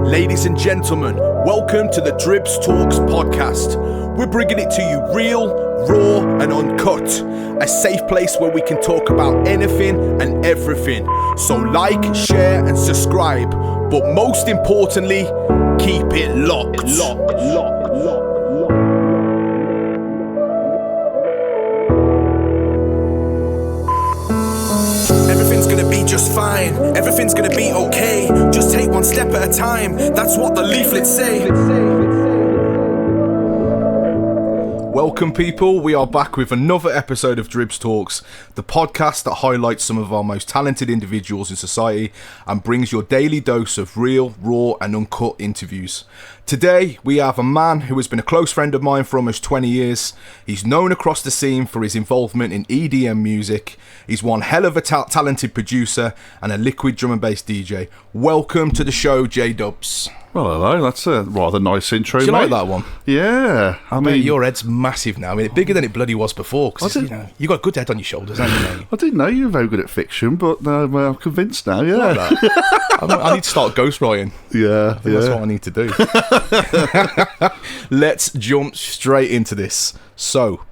Ladies and gentlemen, welcome to the Dribbz Talks Podcast. We're bringing it to you real, raw and uncut. A safe place where we can talk about anything and everything. So like, share and subscribe. But most importantly, keep it locked. Everything's gonna be just fine. Everything's gonna be okay. Just take one step at a time. That's what the leaflets say. Welcome people, we are back with another episode of Dribbz Talks, the podcast that highlights some of our most talented individuals in society and brings your daily dose of real, raw and uncut interviews. Today we have a man who has been a close friend of mine for almost 20 years. He's known across the scene for his involvement in EDM music. He's one hell of a talented producer and a liquid drum and bass DJ. Welcome to the show, Dubz. Well, hello, that's a rather nice intro, Do you mate. like that one? Yeah. I mean, your head's massive now. I mean, bigger than it bloody was before. Because you got a good head on your shoulders, haven't you, mate? I didn't know you were very good at fiction, but I'm convinced now, yeah. Like that. I need to start ghostwriting. Yeah, That's what I need to do. Let's jump straight into this. So,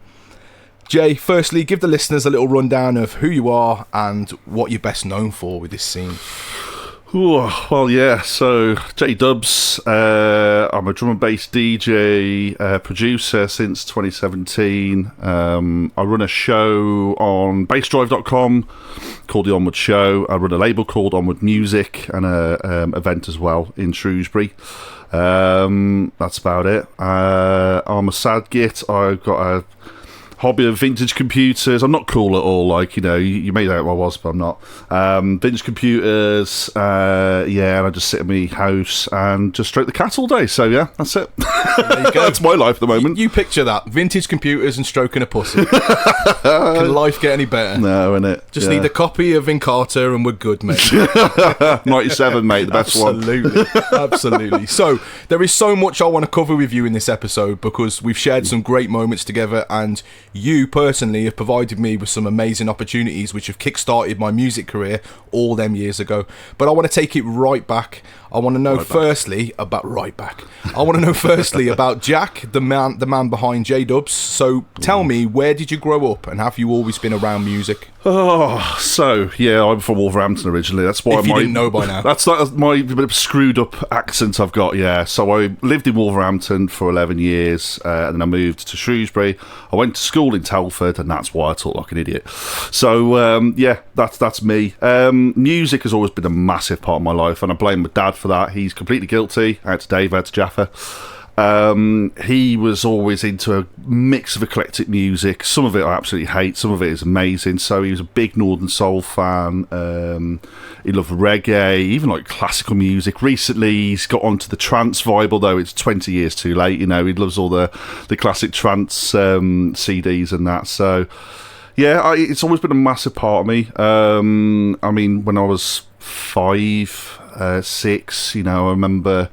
Jay, firstly, give the listeners a little rundown of who you are and what you're best known for with this scene. Ooh, well, yeah, so Dubz, I'm a drum and bass DJ, producer since 2017. I run a show on bassdrive.com called The Onward Show. I run a label called Onward Music and an event as well in Shrewsbury. That's about it. I'm a sad git. I've got a hobby of vintage computers. I'm not cool at all, like, you know, you made out I was, but I'm not. Vintage computers, yeah, and I just sit in my house and just stroke the cat all day. So yeah, that's it. There you go. That's my life at the moment. You picture that, vintage computers and stroking a pussy. Can life get any better? No, innit? Just need a copy of Encarta and we're good, mate. 97, mate, the best one. Absolutely. So there is so much I want to cover with you in this episode because we've shared some great moments together, and you personally have provided me with some amazing opportunities which have kick-started my music career all them years ago. But I want to take it right back. I want to know firstly about Jack, the man behind Dubz. So tell me, where did you grow up and have you always been around music? Oh, so yeah, I'm from Wolverhampton originally. That's why if you didn't know by now. That's my bit of screwed up accent I've got. Yeah, so I lived in Wolverhampton for 11 years, and then I moved to Shrewsbury. I went to school in Telford, and that's why I talk like an idiot. So yeah, that's me. Music has always been a massive part of my life, and I blame my dad for that. He's completely guilty. Out to Dave, out to Jaffa. He was always into a mix of eclectic music. Some of it I absolutely hate, some of it is amazing. So he was a big Northern Soul fan. He loved reggae, even like classical music. Recently he's got onto the trance vibe, although it's 20 years too late. You know, he loves all the classic trance CDs and that. So yeah, it's always been a massive part of me. I mean, when I was 5, 6, you know, I remember,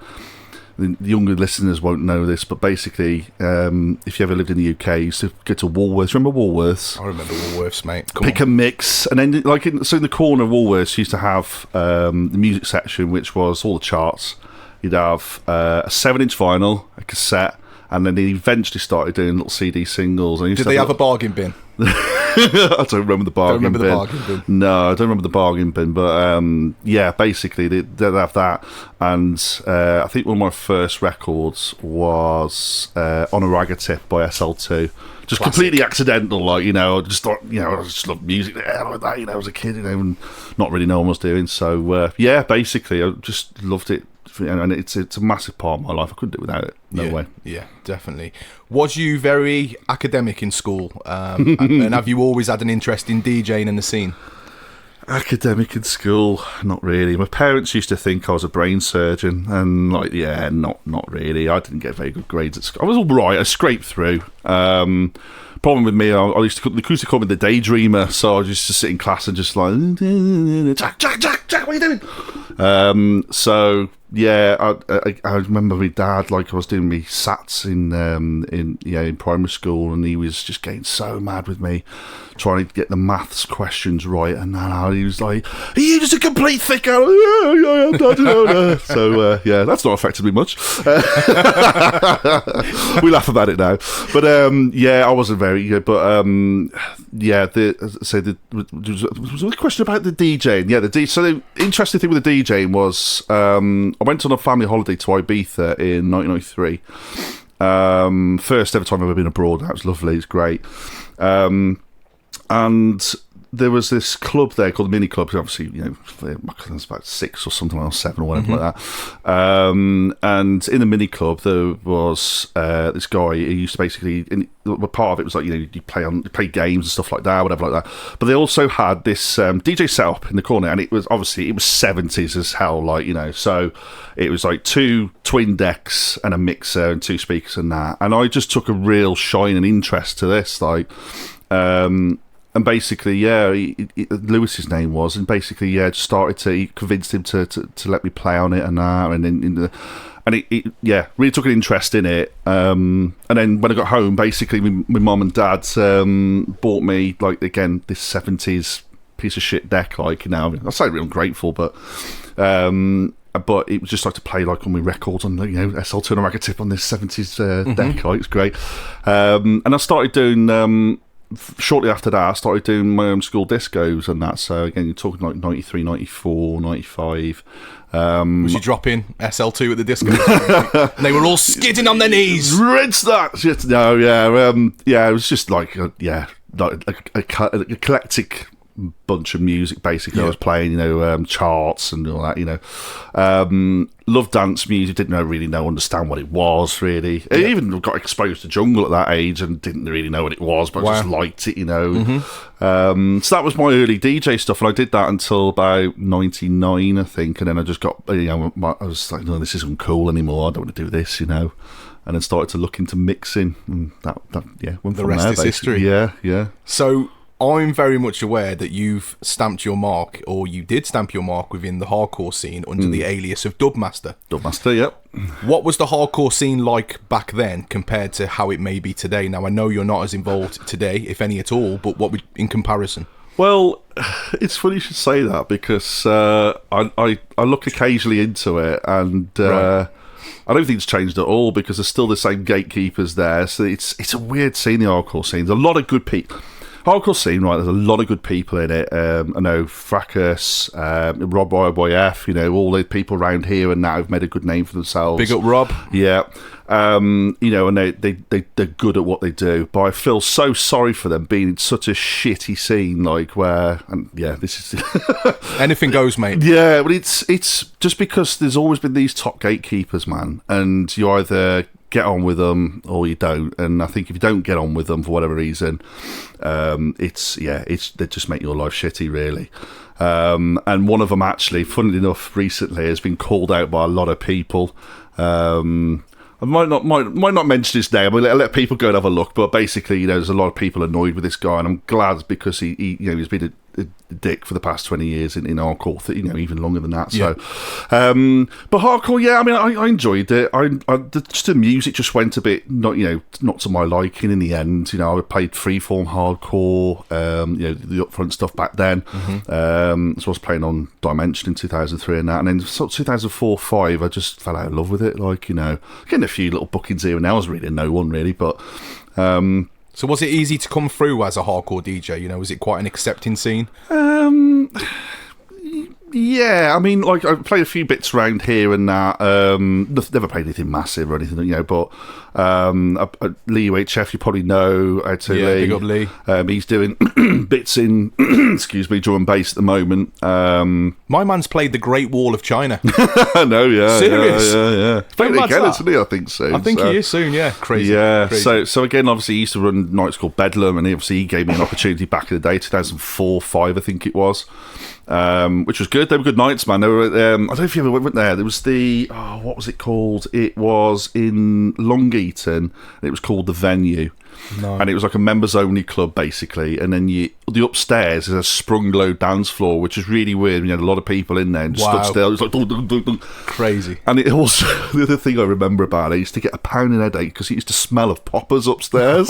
the younger listeners won't know this, but basically, if you ever lived in the UK, you used to go to Woolworths. Remember Woolworths? I remember Woolworths, mate. Pick and mix, and then like in the corner of Woolworths, you used to have the music section, which was all the charts. You'd have a 7-inch vinyl, a cassette, and then they eventually started doing little CD singles. And did they have a bargain bin? I don't remember the bargain bin. No, I don't remember the bargain bin. But yeah, basically they'd have that, and I think one of my first records was On a Ragga Tip by SL2. Just classic. Completely accidental, like, you know. I just thought, you know, I just loved music like that. You know, as a kid, you know, and not really knowing what I was doing. So yeah, basically, I just loved it. And it's a massive part of my life. I couldn't do it without it. No way. Yeah, definitely. Was you very academic in school? And have you always had an interest in DJing in the scene? Academic in school? Not really. My parents used to think I was a brain surgeon, and like, yeah, not really. I didn't get very good grades at school. I was all right. I scraped through. Problem with me, they used to call me the daydreamer, so I used to sit in class and just like, Jack, what are you doing? So yeah, I remember my dad, like, I was doing my SATs in primary school, and he was just getting so mad with me, trying to get the maths questions right, and then he was like, "Are you just a complete thicker?" So that's not affected me much. We laugh about it now, but I wasn't very good. But there was a question about the DJing. Yeah, so the interesting thing with the DJing was I went on a family holiday to Ibiza in 1993. First ever time I've ever been abroad. That was lovely. It's great. And there was this club there called the Mini Club. Obviously, my cousin's about 6 or something, or 7 or whatever like that. And in the Mini Club, there was this guy who used to basically. Part of it was like you play games and stuff like that, whatever like that. But they also had this DJ setup in the corner, and it was 70s as hell, So it was like 2 twin decks and a mixer and 2 speakers and that. And I just took a real shine and interest to this, and basically, Lewis's name was, and basically, just started to convince him to let me play on it and that, and then really took an interest in it. And then when I got home, basically, my mum and dad bought me this 70s piece of shit deck. I say really ungrateful, but it was just like to play on my records on SL Turner Ragged Tip on this 70s deck. It's great. And I started doing. Shortly after that, I started doing my own school discos and that. So again, you're talking like 93, 94, 95. Was you dropping SL2 at the disco? They were all skidding on their knees. Rinse that shit. No, it was just like a eclectic bunch of music basically. I was playing charts and all that. Loved dance music, didn't really understand what it was really. I even got exposed to jungle at that age and didn't really know what it was, but I just liked it. So that was my early DJ stuff, and I did that until about 99 I think, and then I just got I was like, no, this isn't cool anymore, I don't want to do this, and then started to look into mixing, and that went the rest is history. Yeah. So I'm very much aware that you've stamped your mark, or you did stamp your mark within the hardcore scene under the alias of Dubmaster. Dubmaster, yep. What was the hardcore scene like back then compared to how it may be today? Now, I know you're not as involved today, if any at all, but what would, in comparison? Well, it's funny you should say that, because I look occasionally into it, and I don't think it's changed at all, because there's still the same gatekeepers there. So it's a weird scene, the hardcore scene. There's a lot of good people. Hardcore scene, right? There's a lot of good people in it. I know Fracas, Rob YF, all the people around here and now have made a good name for themselves. Big up Rob. Yeah. And they're good at what they do. But I feel so sorry for them being in such a shitty scene, this is anything goes, mate. Yeah, but it's just because there's always been these top gatekeepers, man, and you either get on with them or you don't. And I think if you don't get on with them for whatever reason, they just make your life shitty, really. And one of them, actually, funnily enough, recently has been called out by a lot of people. I might not mention his name. I'll let people go and have a look. But basically, there's a lot of people annoyed with this guy, and I'm glad, because he's been a dick for the past 20 years in hardcore, even longer than that. Yeah. So, but hardcore, I enjoyed it. Just the music just went a bit not to my liking in the end. I played freeform hardcore, the upfront stuff back then. So I was playing on Dimension in 2003 and that, and then sort of 2004-05, I just fell out of love with it. Getting a few little bookings here and there. I was really no one really, but. So was it easy to come through as a hardcore DJ? Was it quite an accepting scene? Yeah, I played a few bits around here and that. Never played anything massive or anything, but Lee UHF, you probably know. Lee. Big up Lee. He's doing bits in, drum and bass at the moment. My man's played the Great Wall of China. I know, yeah. Serious? Yeah. Playing it again, isn't he? I think soon. I think he is soon, yeah. Crazy. Yeah, crazy. So again, obviously, he used to run nights called Bedlam, and he gave me an opportunity back in the day, 2004-05, I think it was. Which was good. They were good nights, man. They were. I don't know if you ever went there. There was what was it called? It was in Long Eaton. It was called The Venue. No. And it was like a members-only club, basically. And then the upstairs is a sprung-low dance floor, which is really weird. You had a lot of people in there and stood still. It was like... Dun, dun, dun, dun. Crazy. And it also... The other thing I remember about it, I used to get a pounding headache because it used to smell of poppers upstairs.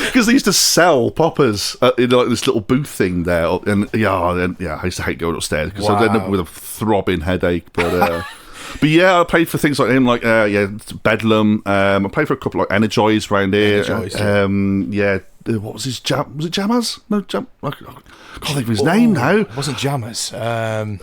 Because they used to sell poppers in like this little booth thing there, and I used to hate going upstairs because I'd end up with a throbbing headache. But yeah, I played for things like him, like Bedlam. I played for a couple like Energize around here. What was his jam? Was it Jammers? No, I can't think of his name now. It wasn't Jammers. I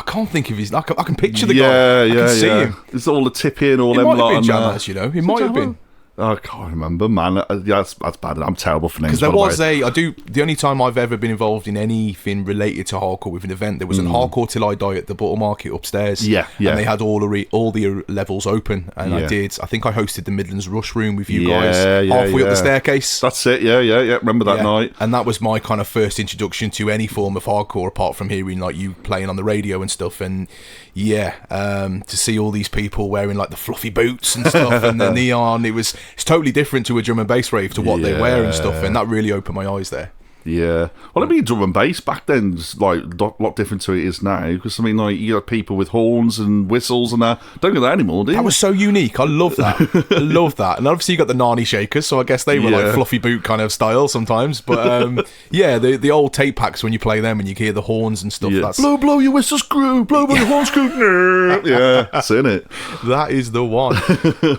can't think of his. I can picture the guy. I can see him. It's all the tipping, all it them might lot. Have been Jammers, you know. It might have been. I can't remember, man. That's bad. I'm terrible for names. Because there was the only time I've ever been involved in anything related to hardcore with an event, there was a Hardcore Till I Die at the Buttle Market upstairs. Yeah. And they had all the levels open, and I think I hosted the Midlands Rush room with you guys halfway up the staircase. That's it. Yeah. Remember that night? And that was my kind of first introduction to any form of hardcore, apart from hearing like you playing on the radio and stuff. And to see all these people wearing like the fluffy boots and stuff and the neon, it's totally different to a drum and bass rave to what they wear and stuff, and that really opened my eyes there. Yeah, well, I mean, drum and bass back then was like a lot different to it is now. Because I mean, like you got people with horns and whistles and that. Don't get that anymore, do you? That was so unique. I love that. I love that. And obviously you got the Narnie shakers, so I guess they were like fluffy boot kind of style sometimes. But the old tape packs when you play them and you hear the horns and stuff. That's blow your whistle screw, blow your horn screw. Yeah, that's in it. That is the one.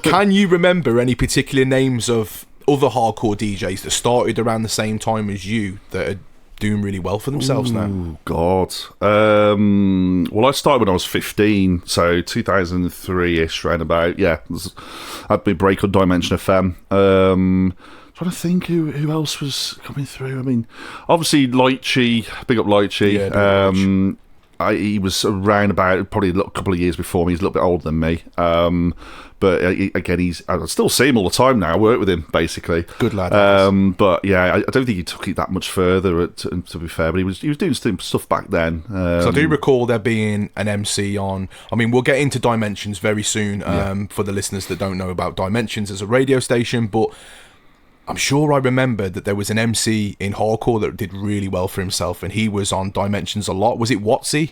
Can you remember any particular names of other hardcore DJs that started around the same time as you that are doing really well for themselves now? Oh God. Well, I started when I was 15, so 2003-ish, round about. Yeah, I had my break on Dimension FM. Trying to think who else was coming through. I mean, obviously Lightchi, big up Lightchi. He was around about probably a couple of years before me. He's a little bit older than me. But again, I still see him all the time now. I work with him, basically. Good lad. But yeah, I don't think he took it that much further, to be fair. But he was doing stuff back then. So I do recall there being an MC on... I mean, we'll get into Dimensions very soon for the listeners that don't know about Dimensions as a radio station, but I'm sure I remember that there was an MC in hardcore that did really well for himself, and he was on Dimensions a lot. Was it Watsy?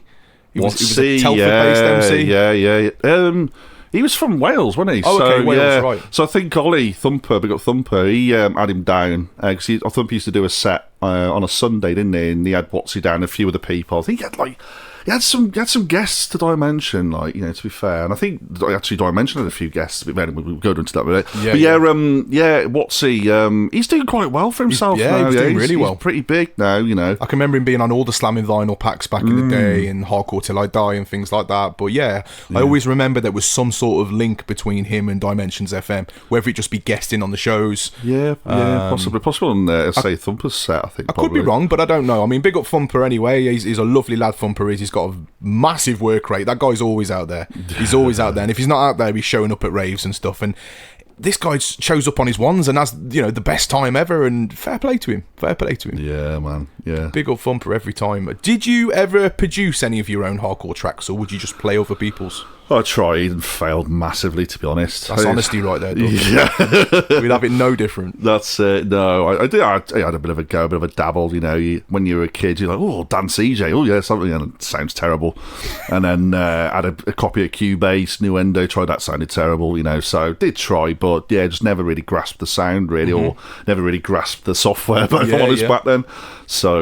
He was a Telford-based MC? Yeah. He was from Wales, wasn't he? Oh, okay, Wales, right. So I think Ollie Thumper, big up Thumper, he had him down. Because Thumper used to do a set on a Sunday, didn't he? And he had Watsy down, a few other people. I think he had some guests to Dimension, like, you know, to be fair. And I think actually Dimension had a few guests, but we'll go into that in a minute. Watsy, he's doing quite well for himself now. He's doing really well. He's pretty big now, you know. I can remember him being on all the slamming vinyl packs back in the day and Hardcore Till I Die and things like that. But I always remember there was some sort of link between him and Dimensions FM, whether it just be guesting on the shows. Possibly on say Thumper's set, I think. I could be wrong, but I don't know. I mean, big up Thumper anyway. He's a lovely lad, Thumper is. He's got a massive work rate. That guy's always out there. He's always out there, and if he's not out there, he's showing up at raves and stuff. And this guy shows up on his ones and has, you know, the best time ever. And fair play to him. Yeah, man. Yeah. Big up Thumper every time. Did you ever produce any of your own hardcore tracks, or would you just play other people's? I tried and failed massively, to be honest. That's honesty right there, Dubz. Yeah. We'd have it no different. That's it. No, I had a bit of a go, a bit of a dabble, you know. When you were a kid, you're like, oh, Dance EJ, oh yeah, something, and it sounds terrible. And then had a copy of Cubase, Nuendo, tried that, sounded terrible, you know. So did try, but yeah, just never really grasped the sound, really, or never really grasped the software, but if I'm honest, back then. So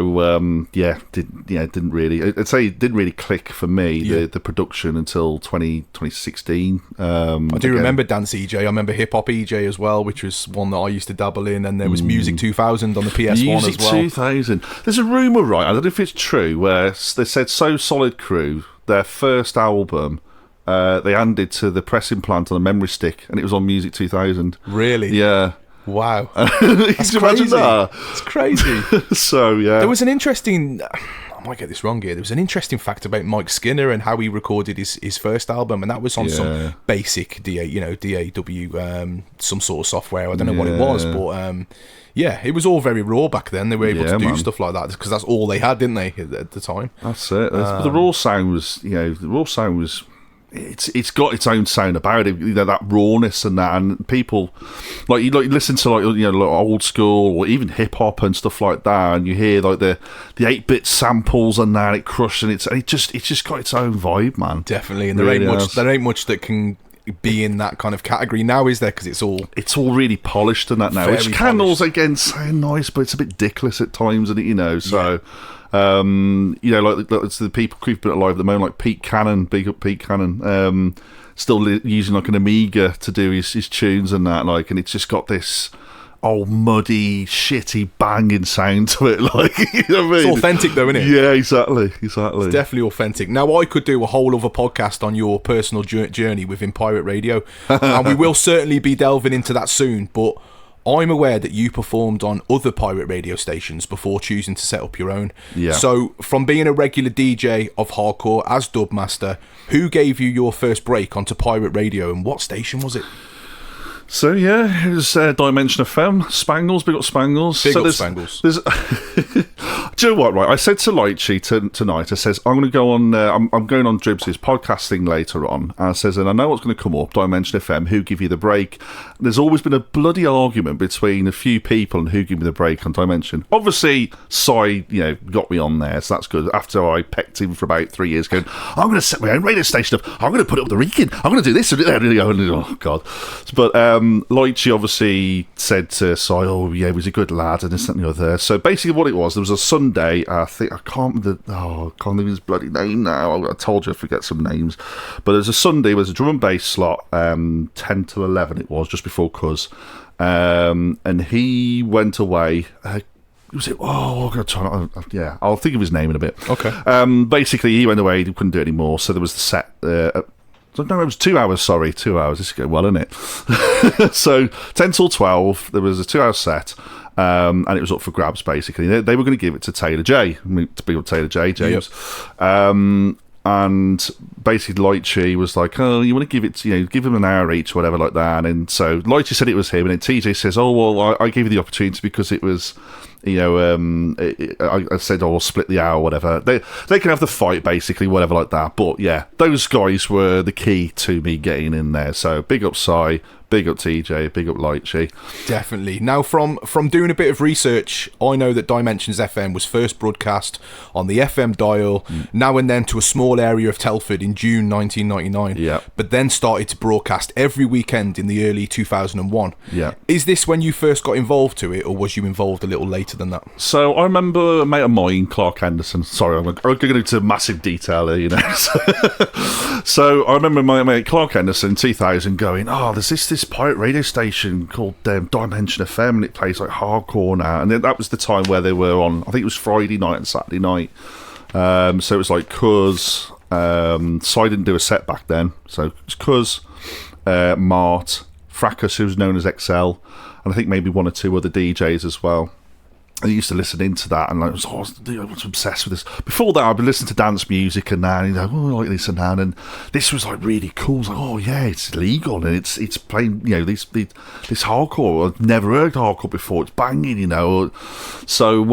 didn't really. I'd say it didn't really click for me, the production, until 2016. I do remember Dance EJ. I remember Hip Hop EJ as well, which was one that I used to dabble in. And there was Music 2000 on the PS1 as well. Music 2000. There's a rumour, right? I don't know if it's true, where they said So Solid Crew, their first album, they handed to the pressing plant on a memory stick, and it was on Music 2000. Really? Yeah. Wow. That's crazy. It's crazy. So, yeah. There was an interesting... I might get this wrong here. There was an interesting fact about Mike Skinner and how he recorded his first album, and that was on some basic DAW, some sort of software. I don't know what it was, but it was all very raw back then. They were able to do stuff like that because that's all they had, didn't they, at the time? That's it. But the raw sound was, it's got its own sound about it, you know, that rawness and that, and people like you listen to old school or even hip hop and stuff like that, and you hear like the 8-bit samples and that, it crushed, and it's just got its own vibe, man. Definitely, and there ain't much that can be in that kind of category now, is there? Because it's all really polished and that now, which can also again sound nice, but it's a bit dickless at times, and so. Like it's the people creeping alive at the moment, like Pete Cannon, big up Pete Cannon, still using like an Amiga to do his tunes and that, like, and it's just got this old muddy, shitty, banging sound to it, like, you know what I mean? It's authentic though, isn't it? Yeah, exactly. It's definitely authentic. Now, I could do a whole other podcast on your personal journey within pirate radio, and we will certainly be delving into that soon, but I'm aware that you performed on other pirate radio stations before choosing to set up your own. Yeah. So, from being a regular DJ of hardcore as Dubmaster, who gave you your first break onto pirate radio, and what station was it? So yeah, it was Dimension FM, Spangles, big up Spangles. Big up Spangles. Do you know what, right? I said to Lightshy tonight, I says, I'm going to go on, I'm going on Dribbz's podcast thing later on, and I says, and I know what's going to come up, Dimension FM, who give you the break? There's always been a bloody argument between a few people and who give me the break on Dimension. Obviously, Cy, got me on there, so that's good. After I pecked him for about 3 years going, I'm going to set my own radio station up, I'm going to put up the Reeking, I'm going to do this, oh God. But, Lightshy obviously said to Si, oh yeah, he was a good lad and this and the other. So basically what it was, there was a Sunday, I can't remember his bloody name now, I told you I forget some names, but there's a Sunday, there was a drum and bass slot, 10 till 11 it was, just before Cuz, and he went away, was it? Oh, yeah, I'll think of his name in a bit. Okay. Basically he went away, he couldn't do it anymore, so there was the set, no, it was 2 hours, sorry, 2 hours. This is going well, isn't it? So, 10 till 12, there was a 2 hour set, and it was up for grabs, basically. They were going to give it to Taylor J, to be with Taylor J, James. Yep. And basically, Lightshy was like, oh, you want to give it, give him an hour each, or whatever, like that. And so, Lightshy said it was him, and then TJ says, oh, well, I gave you the opportunity because it was... I said, I'll split the hour, whatever. They can have the fight, basically, whatever, like that. But yeah, those guys were the key to me getting in there. So big up Cy, big up TJ, big up Lightshy. Definitely. Now, from doing a bit of research, I know that Dimensions FM was first broadcast on the FM dial, now and then to a small area of Telford in June 1999. Yeah. But then started to broadcast every weekend in the early 2001. Yeah. Is this when you first got involved to it, or was you involved a little later than that? So I remember a mate of mine, Clark Anderson. Sorry, I'm going into massive detail here, So I remember my mate Clark Anderson in 2000 going, oh, there's this pirate radio station called Dimension FM, and it plays like hardcore now. And then that was the time where they were on, I think it was Friday night and Saturday night. So it was like Cuz, so I didn't do a set back then. So it was Cuz, Mart, Fracas, who was known as XL, and I think maybe one or two other DJs as well. I used to listen into that, and I was obsessed with this. Before that, I'd been listening to dance music and that, and I like this and that, and this was like really cool. It's like, oh yeah, it's legal and it's playing, this hardcore. I've never heard hardcore before. It's banging, So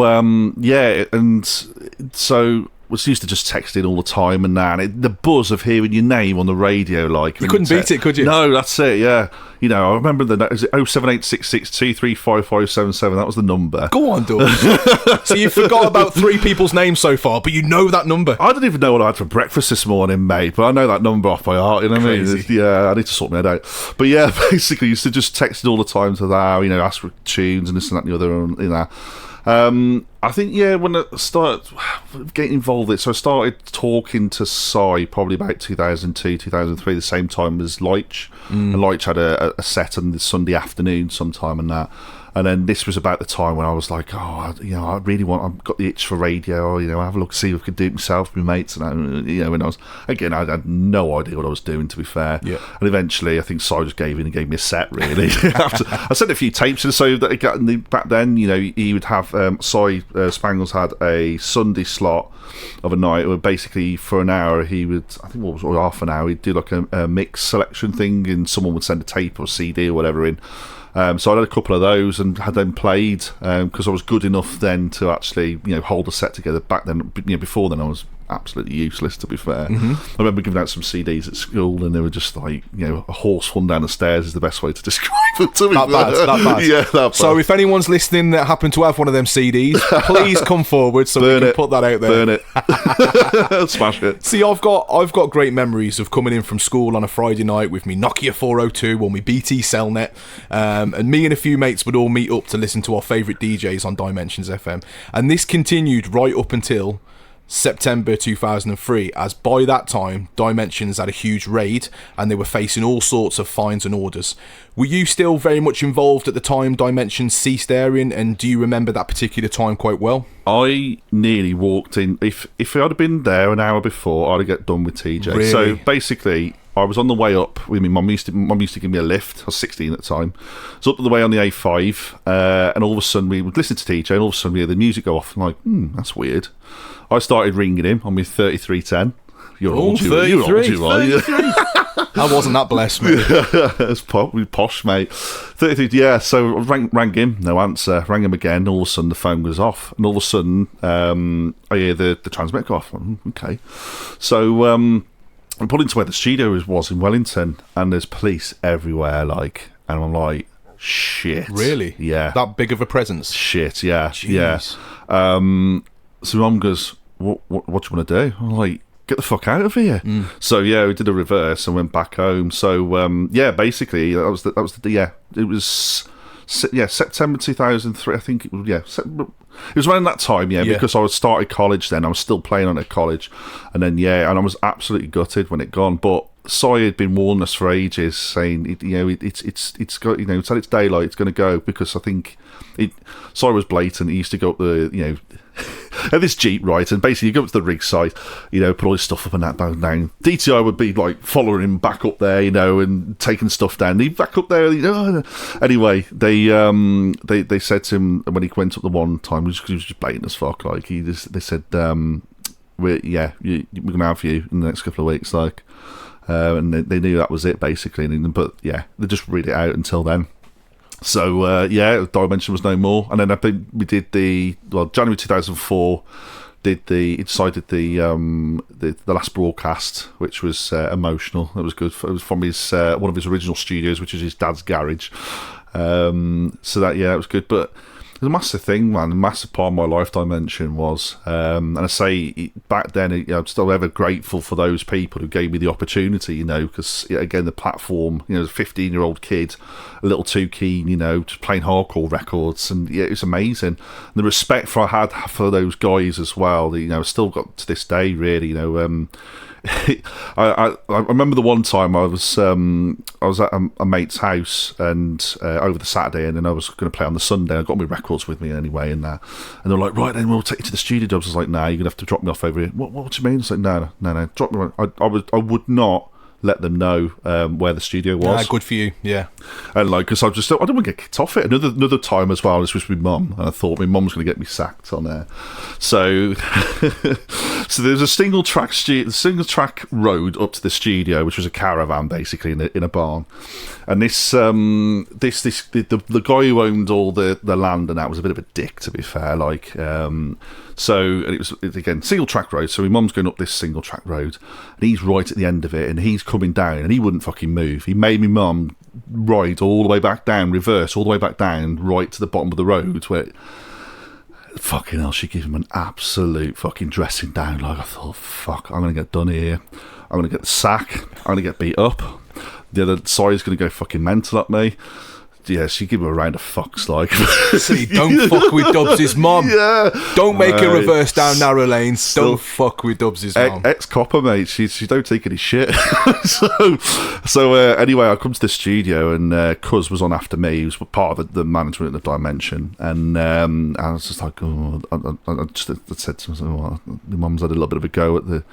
yeah, and so was used to just text in all the time and that. The buzz of hearing your name on the radio, like you couldn't beat it, could you? No, that's it. Yeah, I remember is it 07866235577? That was the number. Go on, Dubz. So you forgot about 3 people's names so far, but you know that number. I don't even know what I had for breakfast this morning, mate. But I know that number off by heart. You know what I mean? Yeah, I need to sort my head out. But yeah, basically, used to just text it all the time to that. Ask for tunes and this and that and the other. I think, when I started getting involved with it, so I started talking to Cy probably about 2002, 2003, the same time as Leitch. And Leitch had a set on the Sunday afternoon sometime and that. And then this was about the time when I was like, I really I've got the itch for radio, have a look, see if I could do it myself with my mates. And, when I had no idea what I was doing, to be fair. Yeah. And eventually, I think Cy just gave in and gave me a set, really. I sent a few tapes, and so that back then, he would have, Cy Spangles had a Sunday slot of a night where basically for an hour he would, I think or half an hour, he'd do like a mix selection thing, and someone would send a tape or CD or whatever in. So I had a couple of those and had them played because I was good enough then to actually hold a set together. Back then, before then I was absolutely useless, to be fair. I remember giving out some CDs at school, and they were just like, a horse one down the stairs is the best way to describe it. To me, that bad. Yeah, that bad. So if anyone's listening that happened to have one of them CDs, please come forward so we can put that out there. Burn it. Smash it. See, I've got great memories of coming in from school on a Friday night with me Nokia 402 or me BT Cellnet, and me and a few mates would all meet up to listen to our favourite DJs on Dimensions FM. And this continued right up until September 2003, as by that time Dimensions had a huge raid and they were facing all sorts of fines and orders. Were you still very much involved at the time Dimensions ceased airing, and do you remember that particular time quite well? I nearly walked in. If I'd have been there an hour before, I'd have got done with TJ. Really? So basically, I was on the way up with me. Mum used to give me a lift. I was 16 at the time. So up the way on the A5, and all of a sudden we would listen to TJ, and all of a sudden we hear the music go off. I'm like, that's weird. I started ringing him on my 3310. You're old, you are. 33. I wasn't that blessed, mate. It's posh, mate. 33, yeah. So I rang him, no answer. Rang him again. All of a sudden the phone goes off, and all of a sudden I hear the transmitter go off. Okay, so I'm pulling to where the studio was in Wellington, and there's police everywhere, and I'm like, shit. Really? Yeah. That big of a presence? Shit, yeah. Jeez. Yeah. So Mum goes, what do you want to do? I'm like, get the fuck out of here. So yeah, we did a reverse and went back home. So yeah, basically that was it was September 2003, I think. It was around that time, because I was started college then. I was still playing on at college, and then and I was absolutely gutted when it gone. But Sai had been warning us for ages, saying it's got it's at its daylight, it's going to go, because I think Sai was blatant. He used to go up the at this Jeep, right, and basically you go up to the rig site, put all his stuff up and that down. DTI would be like following him back up there, and taking stuff down. He'd back up there, Anyway, they said to him when he went up the one time, he was just blatant as fuck. They said, we're gonna have you in the next couple of weeks, and they knew that was it basically. But yeah, they just read it out until then. So Dimension was no more, and then I think we did January 2004. Decided the last broadcast, which was emotional. It was good. It was from his one of his original studios, which is his dad's garage. So that it was good, but. The massive thing, man, a massive part of my life Dimension was, and I say back then, I'm still ever grateful for those people who gave me the opportunity, because again, the platform, as a 15-year-old kid, a little too keen, just playing hardcore records, and it was amazing. And the respect I had for those guys as well, still got to this day, really, I remember the one time I was at a mate's house and over the Saturday, and then I was going to play on the Sunday. I got my records with me anyway, and they're like, right, then we'll take you to the studio. Dubz was like, nah, you're gonna have to drop me off over here. What do you mean? It's like, no, drop me. I would not let them know where the studio was. Good for you, yeah. And because I didn't want to get kicked off it. Another time as well, this was with Mum, and I thought my Mum was going to get me sacked on there. So, so there's a single track road up to the studio, which was a caravan basically in a barn. And the guy who owned all the land and that was a bit of a dick, to be fair. So it was again single track road. So my mum's going up this single track road, and he's right at the end of it, and he's coming down, and he wouldn't fucking move. He made me mum ride all the way back down, reverse all the way back down, right to the bottom of the road where. Fucking hell, she gave him an absolute fucking dressing down. I thought, fuck, I'm going to get done here. I'm going to get the sack. I'm going to get beat up. The other side's going to go fucking mental at me. Yeah, she gave him a round of fucks, See, don't fuck with Dubz's mum. Yeah. Don't make her reverse down narrow lanes. Don't fuck with Dubz's mum. Ex-copper, mate. She don't take any shit. So anyway, I come to the studio, and Cuz was on after me. He was part of the management of the Dimension. And I was just like, I said to him, your mum's had a little bit of a go at the...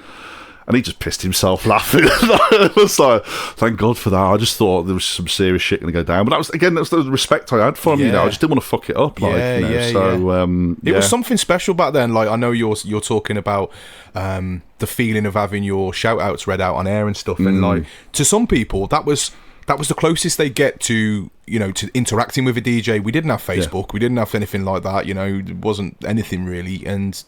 And he just pissed himself laughing. It was like, thank God for that. I just thought there was some serious shit going to go down. But that was the respect I had for him. I just didn't want to fuck it up. It was something special back then. I know you're talking about the feeling of having your shout outs read out on air and stuff. And to some people, that was the closest they get to interacting with a DJ. We didn't have Facebook. We didn't have anything like that. It wasn't anything really. And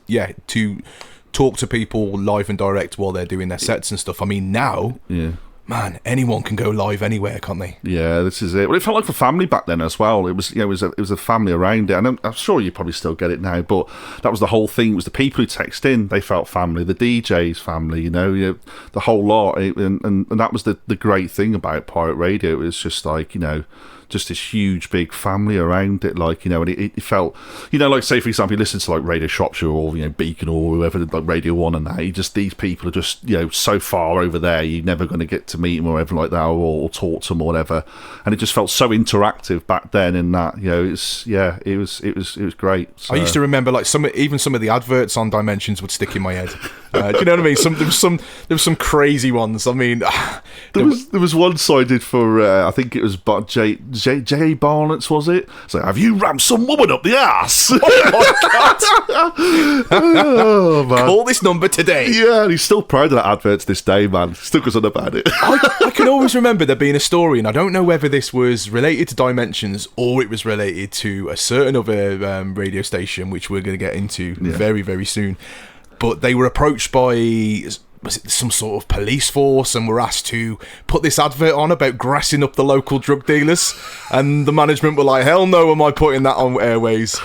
talk to people live and direct while they're doing their sets and stuff. I mean, now, man, anyone can go live anywhere, can't they? Yeah, this is it. Well, it felt like a family back then as well. It was, it was a family around it, and I'm sure you probably still get it now. But that was the whole thing. It was the people who text in; they felt family. The DJs, family. The whole lot. And that was the great thing about pirate radio. It was just like just this huge big family around it, and it felt, like, say for example, you listen to like Radio Shropshire or Beacon or whoever, like Radio 1 and that, these people are just so far over there, you're never going to get to meet them or whatever like that, or talk to them or whatever, and it just felt so interactive back then. In that, it was great. So. I used to remember like some of the adverts on Dimensions would stick in my head. Do you know what I mean? There was some crazy ones. I mean, there was one sided for I think it was J.A. Barnett's, was it? So, have you rammed some woman up the ass? Oh my god! Oh, man. Call this number today. Yeah, and he's still proud of that advert to this day, man. Still goes on about it. I can always remember there being a story, and I don't know whether this was related to Dimensions or it was related to a certain other radio station, which we're going to get into very, very soon. But they were approached by, was it some sort of police force, and were asked to put this advert on about grassing up the local drug dealers, and the management were like, hell no, am I putting that on airways?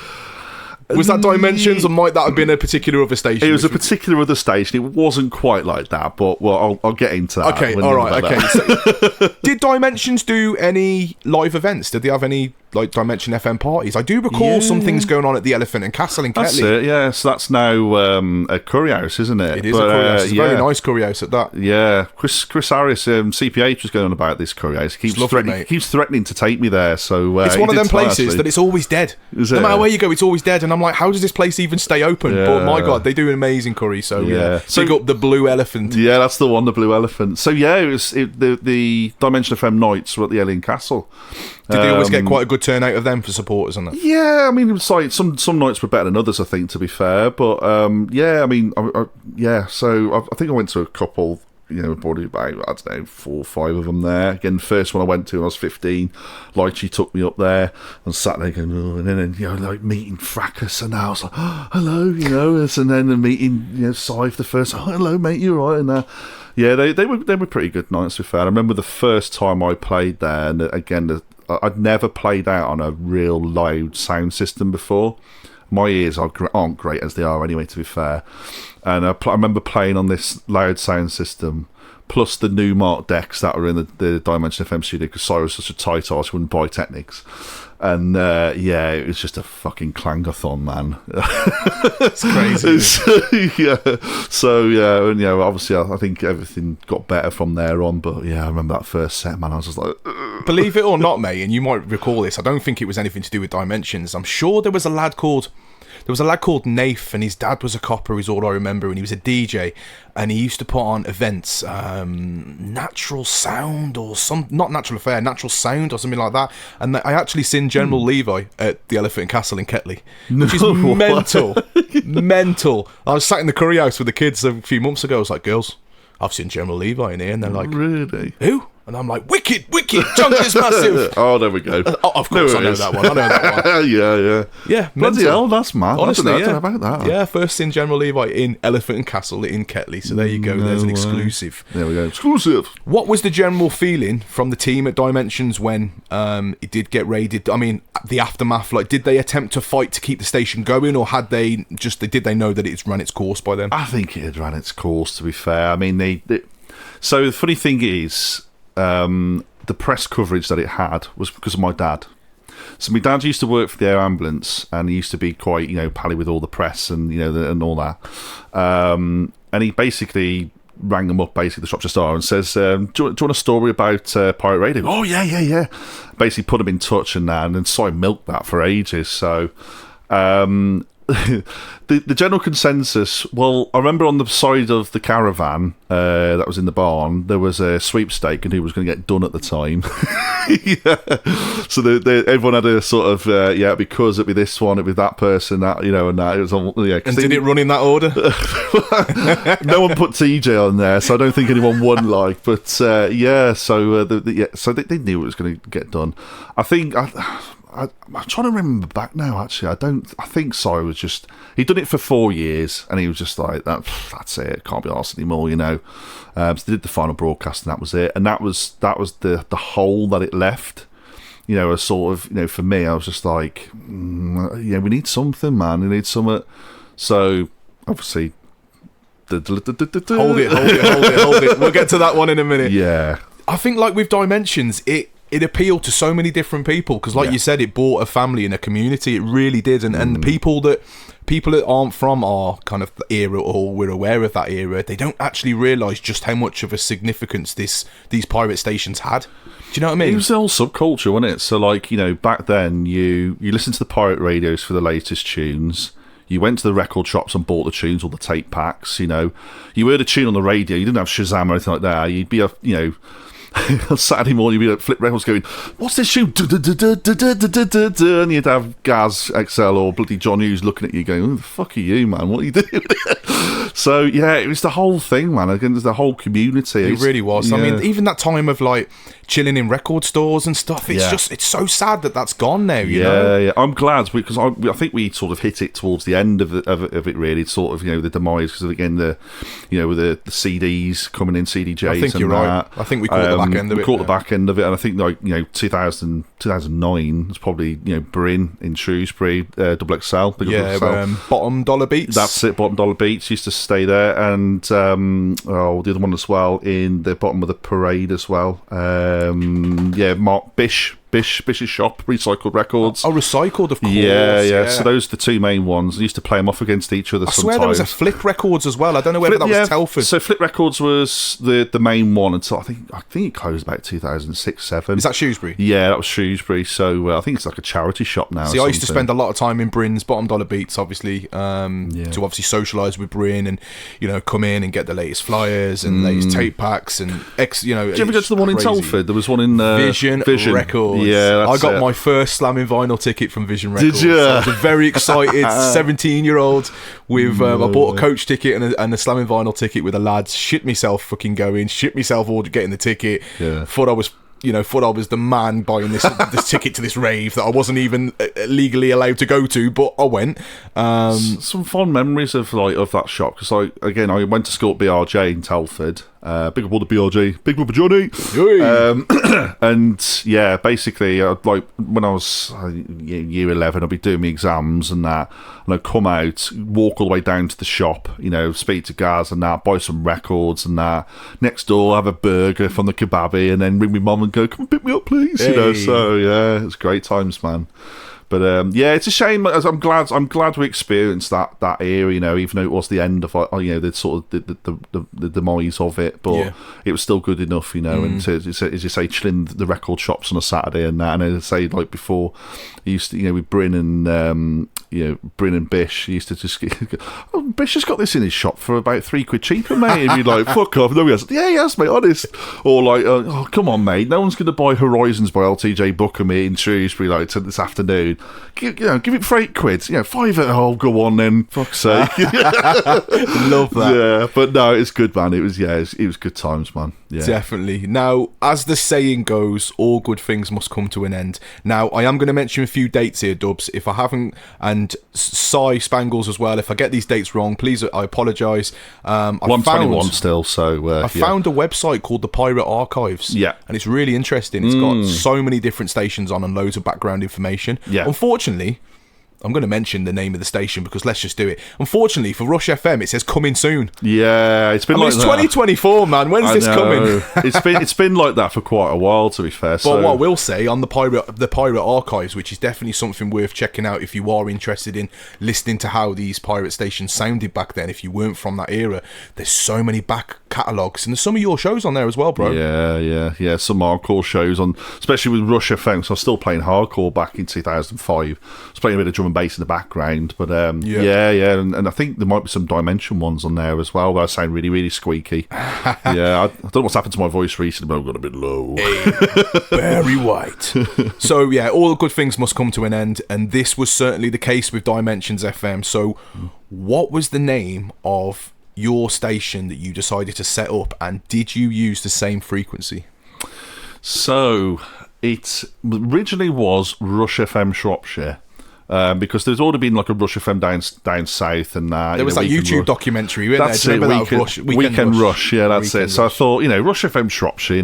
Was that Dimensions, or might that have been a particular other station? It was a particular other station. It wasn't quite like that, but I'll get into that. Okay, all right, okay. So, did Dimensions do any live events? Did they have any like Dimension FM parties? I do recall some things going on at the Elephant and Castle in Ketley. That's it, yeah. So that's now a curry house, isn't it? It is a curry house. It's a very nice curry house at that. Yeah. Chris Harris, CPH, was going on about this curry house. He keeps threatening to take me there. So it's one of them places that it's always dead. No matter where you go, it's always dead. And I'm like, how does this place even stay open? Yeah. But my God, they do an amazing curry. So big up the Blue Elephant. Yeah, that's the one, the Blue Elephant. So yeah, the Dimension FM nights were at the Alien Castle. Did they always get quite a good turnout of them for supporters and that? Yeah, I mean, it was like some nights were better than others, I think, to be fair. But yeah, I mean, so I think I went to a couple, probably about, I don't know, 4 or 5 of them there. Again, the first one I went to when I was 15, Lychee took me up there and sat there going, and then, like meeting Fracas, and I was like, oh, hello, and then the meeting, Scythe the first, oh, hello, mate, you all right? And yeah, they were pretty good nights, to be fair. I remember the first time I played there, and again, I'd never played out on a real loud sound system before. My ears aren't great as they are anyway, to be fair. And I remember playing on this loud sound system, plus the new Mark decks that were in the Dimension FM studio, because Cyrus was such a tight arse, wouldn't buy Technics. And it was just a fucking clangathon, man. It's crazy. And obviously I think everything got better from there on. But yeah, I remember that first set, man. I was just like, ugh. Believe it or not, mate, and you might recall this, I don't think it was anything to do with Dimensions. I'm sure there was a lad called Nath, and his dad was a copper, is all I remember, and he was a DJ, and he used to put on events, Natural Sound or not Natural Affair, Natural Sound or something like that. And I actually seen General Levi at the Elephant and Castle in Ketley, which is mental. Mental. I was sat in the curry house with the kids a few months ago. I was like, girls, I've seen General Levi in here, and they're like, really? Who? And I'm like, wicked, chunk is massive. Oh, there we go. Of course, I know that one. Yeah, bloody hell, that's mad. Honestly, I don't know about that. Yeah, first in General Levi in Elephant and Castle in Ketley. So there you go. There's an exclusive. There we go. Exclusive. What was the general feeling from the team at Dimensions when it did get raided? I mean, the aftermath. Like, did they attempt to fight to keep the station going, or did they know that it's run its course by then? I think it had run its course, to be fair. I mean, so the funny thing is, the press coverage that it had was because of my dad. So my dad used to work for the air ambulance, and he used to be quite, pally with all the press and and all that. And he basically rang them up, basically the Shropshire Star, and says, "Do you want a story about pirate radio?" Oh yeah. Basically put him in touch and that, and then so I milked that for ages. So. The general consensus, well, I remember on the side of the caravan that was in the barn, there was a sweepstake and who was going to get done at the time. So everyone had a sort of, because it'd be this one, it'd be that person, that, and that. It was all, yeah. And did it run in that order? No one put TJ on there, so I don't think anyone won, so they knew it was going to get done. I think... I'm trying to remember back now. Actually, I think Si was just, he'd done it for 4 years, and he was just like, that's it. Can't be arsed anymore, you know. So they did the final broadcast, and that was it. And that was the hole that it left. You know, a sort of, you know, for me, I was just like, yeah, we need something, man. We need something. So obviously, hold it. We'll get to that one in a minute. Yeah, I think like with Dimensions, it appealed to so many different people because, like you said, it brought a family and a community. It really did, and the people that aren't from our kind of era, or we're aware of that era, they don't actually realise just how much of a significance these pirate stations had. Do you know what I mean? It was the whole subculture, wasn't it? So, like, you know, back then, you listened to the pirate radios for the latest tunes. You went to the record shops and bought the tunes or the tape packs. You know, you heard a tune on the radio. You didn't have Shazam or anything like that. You'd be on Saturday morning, you'd be at Flip Records going, what's this tune? And you'd have Gaz XL or bloody John Hughes looking at you going, who the fuck are you, man? What are you doing? So, yeah, it was the whole thing, man. Again, there's the whole community. It really was. Yeah. I mean, even that time of, like, chilling in record stores and stuff, it's so sad that that's gone now, you know? Yeah, I'm glad, because I think we sort of hit it towards the end of it really, sort of, you know, the demise, because, again, with the CDs coming in, CDJs. I think and you're right. I think we caught the back end of it. We caught the back end of it, and I think, like, you know, 2009 was probably, you know, Bryn in Shrewsbury, Double XL. Bottom Dollar Beats. That's it, Bottom Dollar Beats used to stay there, and the other one as well in the bottom of the parade as well. Mark Bish's shop, Recycled Records. Oh, Recycled, of course. Yeah. So those are the two main ones. I used to play them off against each other sometimes. I swear there was a Flip Records as well. I don't know whether that was Telford. So Flip Records was the main one until I think it closed about 2006-07. Is that Shrewsbury? Yeah, that was Shrewsbury. So I think it's like a charity shop now. See, I used to spend a lot of time in Bryn's Bottom Dollar Beats, obviously, to obviously socialise with Bryn and, you know, come in and get the latest flyers and latest tape packs and Did you ever go to the one in Telford? There was one in Vision Records. Yeah, I got my first slamming vinyl ticket from Vision Records. Did you? I was a very excited 17-year-old with I bought a coach ticket and a slamming vinyl ticket with the lads. Shit myself getting the ticket. Yeah. Thought I was the man buying this ticket to this rave that I wasn't even legally allowed to go to, but I went. Some fond memories of that shop, because I went to school at BRJ in Telford. Big up all the BRJ, big brother Johnny. And yeah, basically, like when I was year 11, I'd be doing my exams and that, and I'd come out, walk all the way down to the shop, you know, speak to guys and that, buy some records and that. Next door, have a burger from the kebabby, and then ring my mum and go, "Come and pick me up, please." Hey. You know, so yeah, it's great times, man. But it's a shame. I'm glad we experienced that era. You know, even though it was the end of the sort of the demise of it, but it was still good enough. You know, and as you say, chilling the record shops on a Saturday and that. And as I say, like before, you used to, you know, with Bryn and Bryn and Bish, he used to just go, Bish has got this in his shop for about £3 cheaper, mate. And you'd be like, fuck off. No, he hasn't. Yeah, he has, mate, honest. Or like, oh, come on, mate. No one's going to buy Horizons by LTJ Booker me in Shrewsbury like this afternoon. Give it £8. You know, £5. Oh, go on then. Fuck's sake. Love that. Yeah, but no, it's good, man. It was good times, man. Yeah. Definitely. Now, as the saying goes, all good things must come to an end. Now, I am going to mention a few dates here, Dubz. If I haven't, and Si Spangles as well, if I get these dates wrong, please, I apologise. 121 still, so... I found a website called the Pirate Archives. Yeah. And it's really interesting. It's got so many different stations on and loads of background information. Yeah. Unfortunately, I'm going to mention the name of the station because let's just do it. Unfortunately, for Rush FM, it says coming soon. Yeah, it's been it's 2024, man. When's this coming? It's been like that for quite a while, to be fair. But what I will say on the Pirate Archives, which is definitely something worth checking out if you are interested in listening to how these pirate stations sounded back then, if you weren't from that era, there's so many back catalogues, and there's some of your shows on there as well, bro. Yeah. Some hardcore shows on, especially with Rush FM. So I was still playing hardcore back in 2005. I was playing a bit of drum and bass in the background, but and I think there might be some Dimension ones on there as well, but I sound really, really squeaky. I don't know what's happened to my voice recently, but I've got a bit low. Barry White. So yeah, all good things must come to an end, and this was certainly the case with Dimensions FM. So what was the name of your station that you decided to set up, and did you use the same frequency? So it originally was Rush FM Shropshire. Because there's already been like a Rush FM down south, and there was that YouTube documentary. That's it. Weekend Rush. Yeah, that's it. So I thought, Rush FM Shropshire.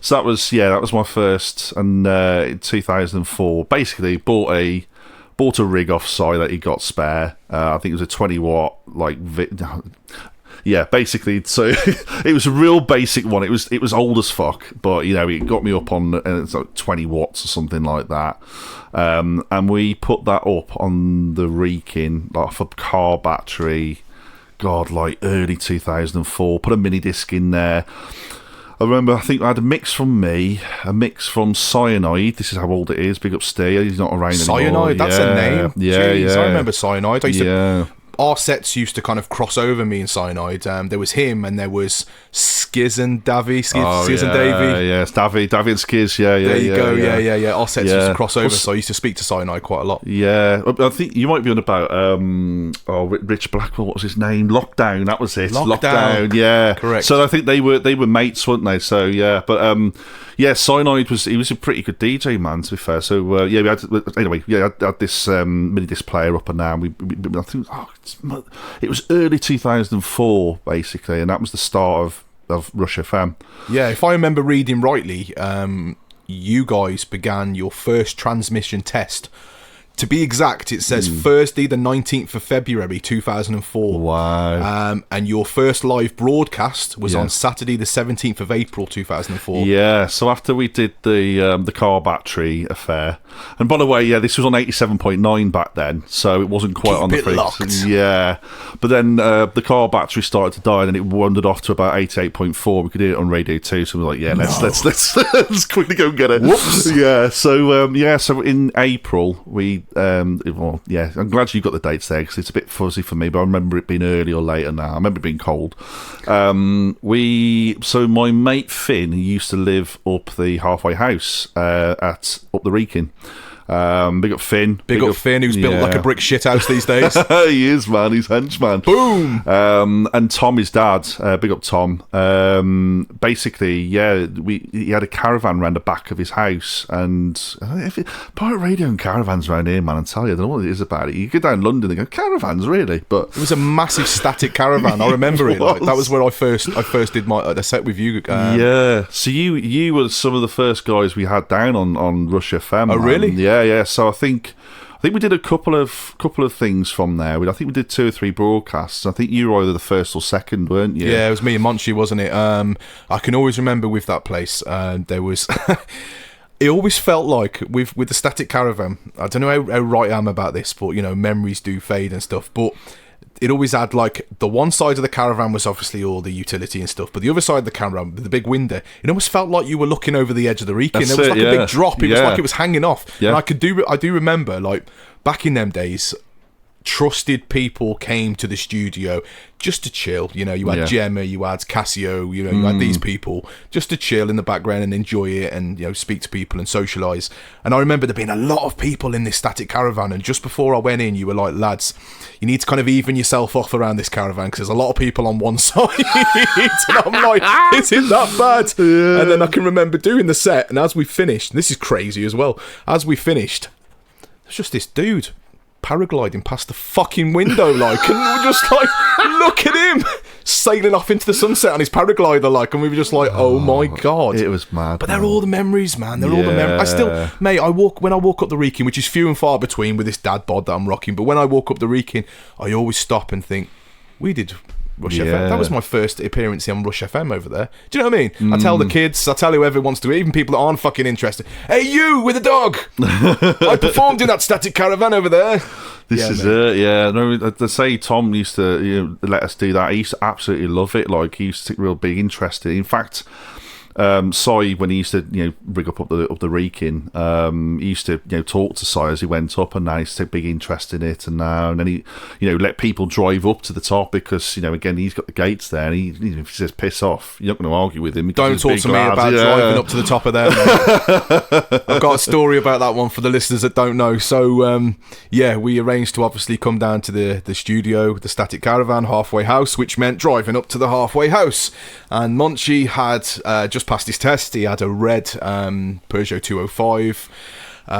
So that was my first, and in 2004, basically bought a rig off Si that he got spare. I think it was a 20 watt yeah, basically. So it was a real basic one. It was old as fuck, but it got me up on it's like 20 watts or something like that. And we put that up on the Reekin, like for car battery. God, like early 2004. Put a mini disc in there. I remember, I think I had a mix from me, a mix from Cyanide. This is how old it is. Big up Steve. He's not around anymore. Cyanide, that's a name. Yeah, Jeez, I remember Cyanide. Our sets used to kind of cross over, me and Cyanide. There was him, and there was Skiz and Davy. Skiz and Davy. Yeah, Davy and Skiz. Yeah. There you go. Yeah. Our sets used to cross over, so I used to speak to Cyanide quite a lot. Yeah, I think you might be on about Rich Blackwell. What was his name? Lockdown. That was it. Lockdown. Yeah, correct. So I think they were mates, weren't they? So yeah, but Cyanide was a pretty good DJ, man. To be fair, so we had I had this mini disc player up and down. I think it was early 2004 basically, and that was the start of Rush FM. Yeah, if I remember reading rightly, you guys began your first transmission test. To be exact, it says Thursday the 19th of February 2004. Wow. And your first live broadcast was on Saturday the 17th of April 2004. Yeah, so after we did the car battery affair, and by the way, this was on 87.9 back then, so it wasn't quite on the frequency. Yeah, but then the car battery started to die, and then it wandered off to about 88.4. We could hear it on Radio 2, so we were like, let's quickly go and get it. Whoops. Yeah, so in April we. I'm glad you got the dates there because it's a bit fuzzy for me, but I remember it being early or later now. I remember it being cold. So my mate Finn, who used to live up the halfway house up the Reekin. Big up Finn. Big up Finn, who's built like a brick shithouse these days. He is, man. He's henchman. Boom! And Tom, his dad. Big up Tom. Basically, he had a caravan around the back of his house, and pirate radio and caravans around here, man, I tell you, I don't know what it is about it. You go down London and go, caravans, really? But it was a massive static caravan. I remember it. Like, that was where I first did the set with you. So you were some of the first guys we had down on Rush FM. Oh, really? Yeah. So I think we did a couple of things from there. I think we did 2 or 3 broadcasts. I think you were either the first or second, weren't you? Yeah, it was me and Monchi, wasn't it? I can always remember with that place, there was... It always felt like with the static caravan, I don't know how right I am about this, but memories do fade and stuff, but it always had like the one side of the caravan was obviously all the utility and stuff, but the other side of the caravan with the big window, it almost felt like you were looking over the edge of the Reekin. There was like a big drop. It was like it was hanging off. And I do remember, like, back in them days, trusted people came to the studio just to chill. You had Gemma, you had Casio, you had these people just to chill in the background and enjoy it and speak to people and socialise. And I remember there being a lot of people in this static caravan, and just before I went in, you were like, lads, you need to kind of even yourself off around this caravan because there's a lot of people on one side. And I'm like, is it that bad? Yeah. And then I can remember doing the set, and as we finished, this is crazy as well, as we finished, there's just this dude paragliding past the fucking window, like, and we were just like, look at him sailing off into the sunset on his paraglider, like, and we were just like, oh my god, it was mad. But they're all the memories, man. They're all the memories. I still, mate, when I walk up the Reekin, which is few and far between with this dad bod that I'm rocking, but when I walk up the Reekin, I always stop and think, we did Rush FM. That was my first appearance on Rush FM over there. Do you know what I mean? I tell the kids, I tell whoever wants to, even people that aren't fucking interested, hey, you with a dog, I performed in that static caravan over there. This is it, yeah. No, they say Tom used to let us do that. He used to absolutely love it. Like, he used to take real big interest in it. In fact, Si, when he used to rig up the Reekin, he used to talk to Si as he went up, and now he used to take big interest in it, and then he let people drive up to the top because again, he's got the gates there, and if he says piss off, you're not going to argue with him. Don't talk to me about driving up to the top of there. I've got a story about that one for the listeners that don't know. So we arranged to obviously come down to the studio, the static caravan halfway house, which meant driving up to the halfway house, and Monchi had just just passed his test. He had a red Peugeot 205.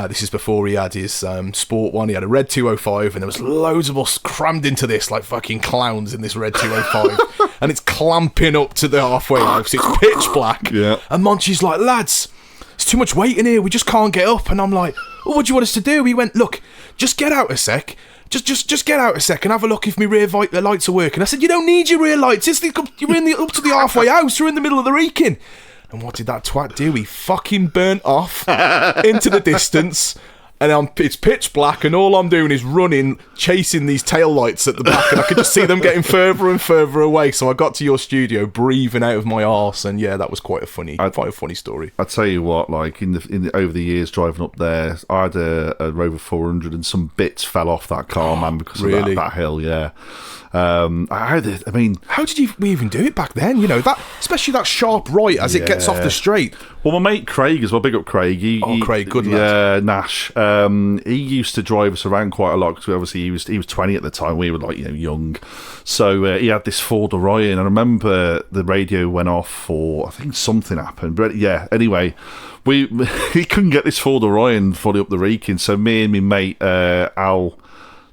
This is before he had his sport one. He had a red 205, and there was loads of us crammed into this like fucking clowns in this red 205. And it's clamping up to the halfway house. It's pitch black. Yeah. And Monchi's like, lads, it's too much weight in here. We just can't get up. And I'm like, well, what do you want us to do? He went, look, just get out a sec. Just get out a sec and have a look if my rear lights are working. I said, you don't need your rear lights. You're up to the halfway house. You're in the middle of the Wrekin. And what did that twat do? He fucking burnt off into the distance. And it's pitch black, and all I'm doing is running, chasing these tail lights at the back, and I could just see them getting further and further away. So I got to your studio, breathing out of my arse, and yeah, that was quite a funny story. I tell you what, like over the years driving up there, I had a Rover 400, and some bits fell off that car, man, because of that hill. Yeah. How did we even do it back then? You know, that, especially that sharp right as it gets off the straight. Well, my mate Craig as well, big up Craig. Craig, good lad. Yeah, Nash. He used to drive us around quite a lot because obviously he was 20 at the time. We were like, young. So he had this Ford Orion. I remember the radio went off for, I think something happened. But yeah, anyway, he couldn't get this Ford Orion fully up the Wrekin. So me and my mate Al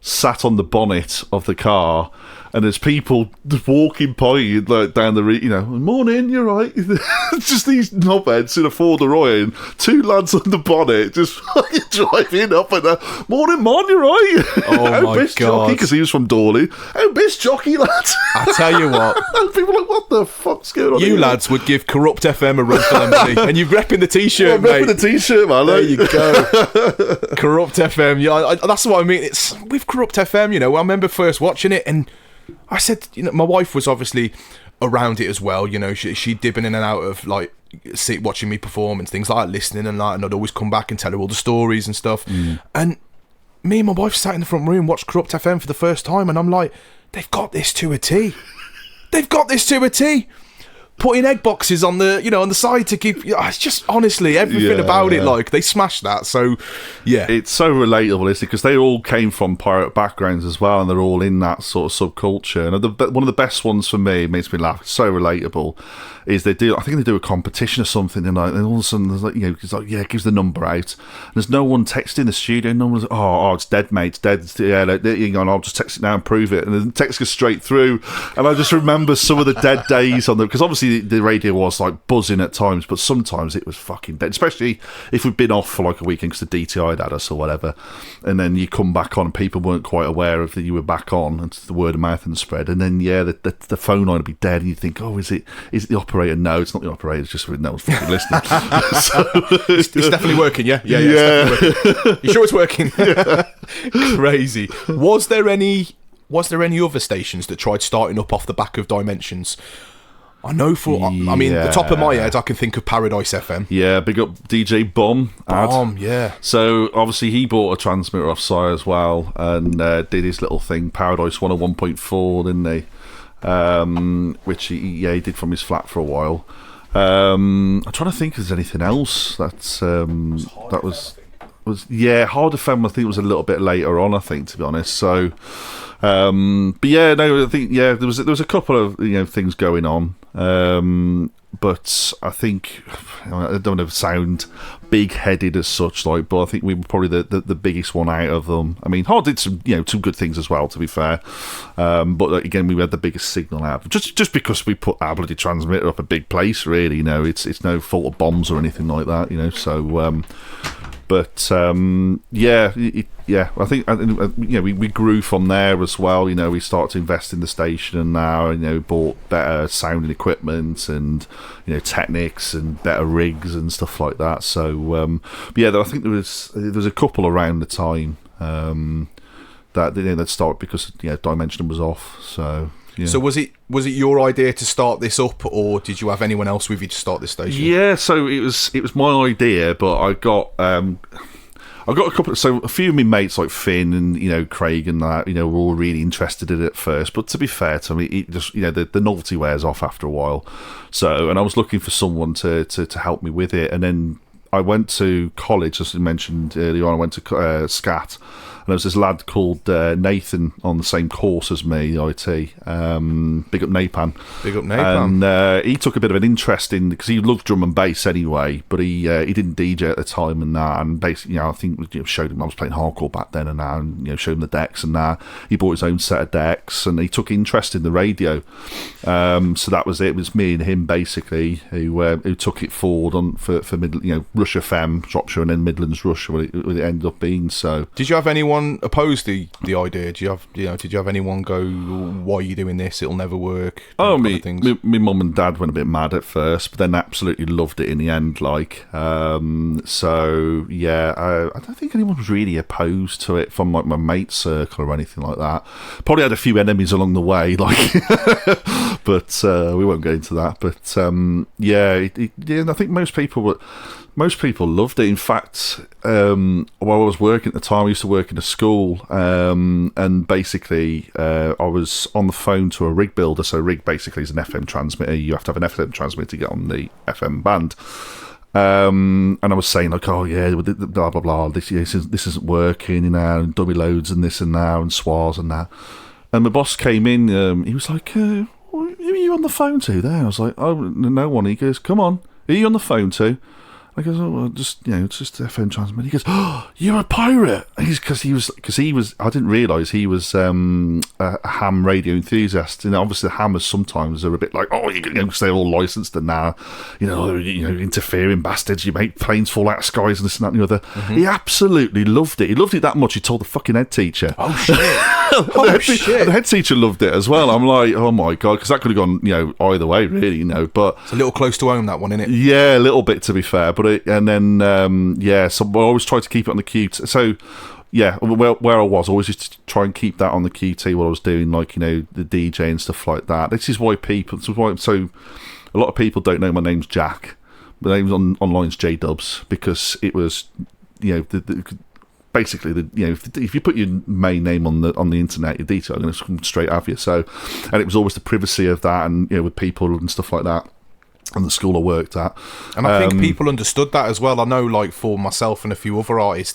sat on the bonnet of the car, and there's people walking by you like down the morning, you're right. Just these knobheads in a Ford Orion, two lads on the bonnet, just driving up and morning, man, you're right. Oh my God. Because he was from Dawley. Oh, Biss Jockey, lads. I tell you what. And people are like, what the fuck's going on You here? Lads would give Corrupt FM a run for them, and you're repping the t-shirt, mate. I'm repping the t-shirt, man. There you go. Corrupt FM. Yeah, that's what I mean. It's with Corrupt FM, I remember first watching it, and I said, my wife was obviously around it as well. She'd dipping in and out of like watching me perform and things like that, listening and that, and I'd always come back and tell her all the stories and stuff. And me and my wife sat in the front room, watched Corrupt FM for the first time, and I'm like, they've got this to a T. They've got this to a T. Putting egg boxes on the on the side to keep. It's just honestly everything about it. Like, they smashed that. So yeah, it's so relatable, isn't it? Because they all came from pirate backgrounds as well, and they're all in that sort of subculture. And one of the best ones for me, makes me laugh. It's so relatable. Is I think they do a competition or something, and all of a sudden there's it gives the number out. And there's no one texting the studio. No one's it's dead, mate. It's dead. Yeah, I'll just text it now and prove it. And the text goes straight through. And I just remember some of the dead days on them, because obviously the radio was like buzzing at times, but sometimes it was fucking dead. Especially if we'd been off for like a weekend because the DTI had us or whatever, and then you come back on and people weren't quite aware of that you were back on, and the word of mouth and spread. And then the phone line would be dead, and you think, is it the operator? No, it's not the operator. It's just no one's fucking listening. It's definitely working. Yeah. It's definitely working. You sure it's working? Crazy. Was there any other stations that tried starting up off the back of Dimensions? I know the top of my head, I can think of Paradise FM. Yeah, big up DJ Bomb. Yeah. So obviously he bought a transmitter off Sire as well, and did his little thing, Paradise 101.4, didn't they? Which he did from his flat for a while. I'm trying to think if there's anything else Hard FM. I think was a little bit later on, I think, to be honest. So but yeah, no, I think there was a couple of things going on, but I think I don't want to sound big-headed as such, but I think we were probably the biggest one out of them. I mean, Hard did some good things as well, to be fair, but again, we had the biggest signal out, just because we put our bloody transmitter up a big place. Really, it's no fault of bombs or anything like that. So. But I think we grew from there as well. We started to invest in the station, and now bought better sounding equipment and Technics and better rigs and stuff like that. So I think there was a couple around the time that started because Dimension was off. So. Yeah. So was it your idea to start this up, or did you have anyone else with you to start this station? Yeah, so it was my idea, but I got a couple. So a few of my mates like Finn and Craig and that were all really interested in it at first. But to be fair to me, it just the novelty wears off after a while. So, and I was looking for someone to help me with it, and then I went to college, as I mentioned earlier on. I went to SCAT. there was this lad called Nathan on the same course as me, the IT. Big up Napan. Big up Napan. And he took a bit of an interest in, because he loved drum and bass anyway, but he didn't DJ at the time and that. And basically, I think showed him, I was playing hardcore back then and that, and showed him the decks and that. He bought his own set of decks and he took interest in the radio. So that was it. It was me and him basically who took it forward for Rush FM, Shropshire, and then Midlands Rush, what it ended up being. So, did you have anyone oppose the idea? Did you have anyone go, "Why are you doing this? It'll never work"? My mum and dad went a bit mad at first, but then absolutely loved it in the end. So yeah, I don't think anyone was really opposed to it from like my mate circle or anything like that. Probably had a few enemies along the way, but we won't go into that. But I think most people loved it. In fact, while I was working at the time, I used to work in a school, and basically I was on the phone to a rig builder. So rig basically is an FM transmitter. You have to have an FM transmitter to get on the FM band. And I was saying like, oh yeah, blah blah blah, this isn't working, and dummy loads and this and that and swars and that. And my boss came in. He was like, who are you on the phone to there? I was like, oh, no one. He goes, come on, who are you on the phone to? I goes, oh, well, it's just FM transmitter. He goes, oh, you're a pirate. Because he was. I didn't realise he was a ham radio enthusiast. Obviously the hammers sometimes are a bit like, oh, because they're all licensed and now, interfering bastards. You make planes fall out of skies and this and that and the other. Mm-hmm. He absolutely loved it. He loved it that much. He told the fucking head teacher. Oh shit! The head teacher loved it as well. I'm like, oh my god, because that could have gone, either way, really, But it's a little close to home, that one, isn't it? Yeah, a little bit, to be fair. But so I always try to keep it on the QT. So yeah, where I was, I always used to try and keep that on the QT while I was doing the DJ and stuff like that. This is why so a lot of people don't know my name's Jack. My name's online is Dubz, because it was basically if you put your main name on the internet, your details are going to come straight at you. So, and it was always the privacy of that, and with people and stuff like that. And the school I worked at, and I think people understood that as well. I know, for myself and a few other artists,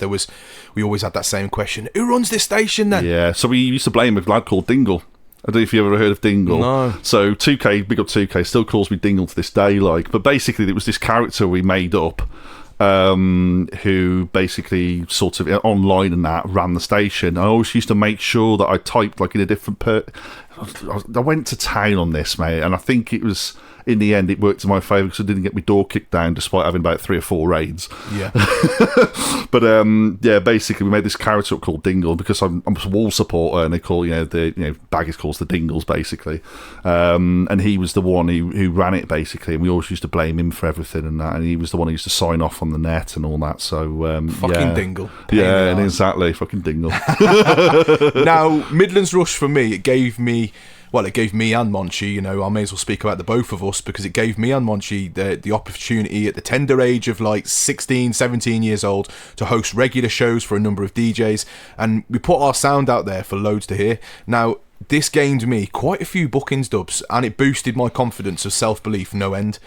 we always had that same question: who runs this station then? Yeah, so we used to blame a lad called Dingle. I don't know if you ever heard of Dingle. No. So 2K, big up 2K, still calls me Dingle to this day. But basically, there was this character we made up, who basically sort of online and that ran the station. I always used to make sure that I typed in a different I went to town on this, mate, and I think it was, in the end, it worked in my favour because it didn't get my door kicked down despite having about 3 or 4 raids. Yeah. But basically we made this character up called Dingle because I'm a wall supporter, and they call Baggies calls the Dingles basically, and he was the one who ran it basically, and we always used to blame him for everything and that, and he was the one who used to sign off on the net and all that. So fucking Dingle. Yeah, and exactly, fucking Dingle. Now, Midlands Rush for me, it gave me and Monchi, I may as well speak about the both of us, because it gave me and Monchi the opportunity at the tender age of 16, 17 years old to host regular shows for a number of DJs, and we put our sound out there for loads to hear. Now, this gained me quite a few bookings, Dubs, and it boosted my confidence of self-belief no end.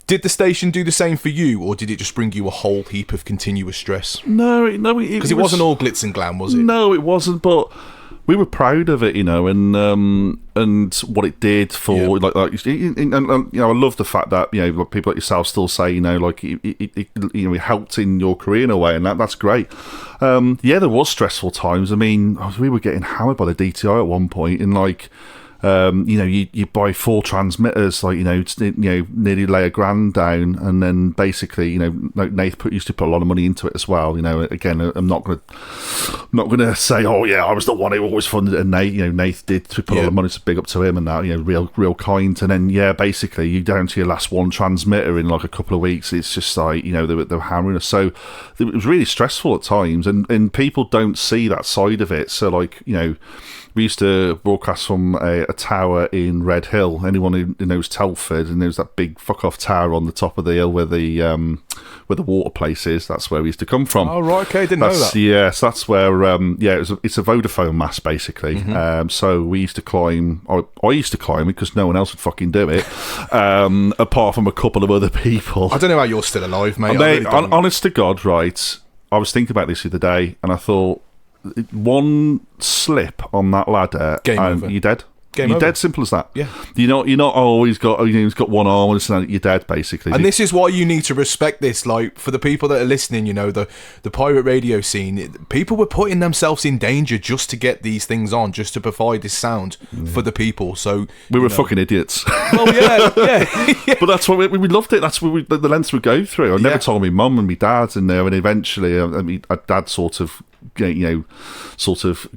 Did the station do the same for you, or did it just bring you a whole heap of continuous stress? No, because it wasn't all glitz and glam, was it? No, it wasn't, but we were proud of it, and what it did for I love the fact that people like yourself still say it helped in your career in a way, and that's great. There was stressful times. I mean, we were getting hammered by the DTI at one point, and you buy 4 transmitters, nearly lay $1,000 down, and then basically, Nath used to put a lot of money into it as well. Again, I'm not gonna say, oh yeah, I was the one who always funded it, and Nath did put a lot of money, to big up to him and that, real kind. And then basically you down to your last 1 transmitter in a couple of weeks. It's just they were hammering us, so it was really stressful at times, and people don't see that side of it. So we used to broadcast from a tower in Red Hill. Anyone who knows Telford and knows that big fuck-off tower on the top of the hill where the water place is, that's where we used to come from. Oh, right, okay, didn't know that. Yeah, so that's where, it's a Vodafone mast, basically. Mm-hmm. So we used to climb, I used to climb because no one else would fucking do it, apart from a couple of other people. I don't know how you're still alive, mate. Honest to God, right, I was thinking about this the other day, and I thought, one slip on that ladder, Game and over. you're dead. Game you're over. dead, simple as that. Yeah. You're not. Oh, he's got one arm. And you're dead, basically. And this is why you need to respect this. Like, for the people that are listening, the pirate radio scene, people were putting themselves in danger just to get these things on, just to provide this sound for the people. So we were fucking idiots. Well, yeah. But that's what we loved it. That's what the lengths we go through. I never told my mum and my dad, and eventually, my dad sort of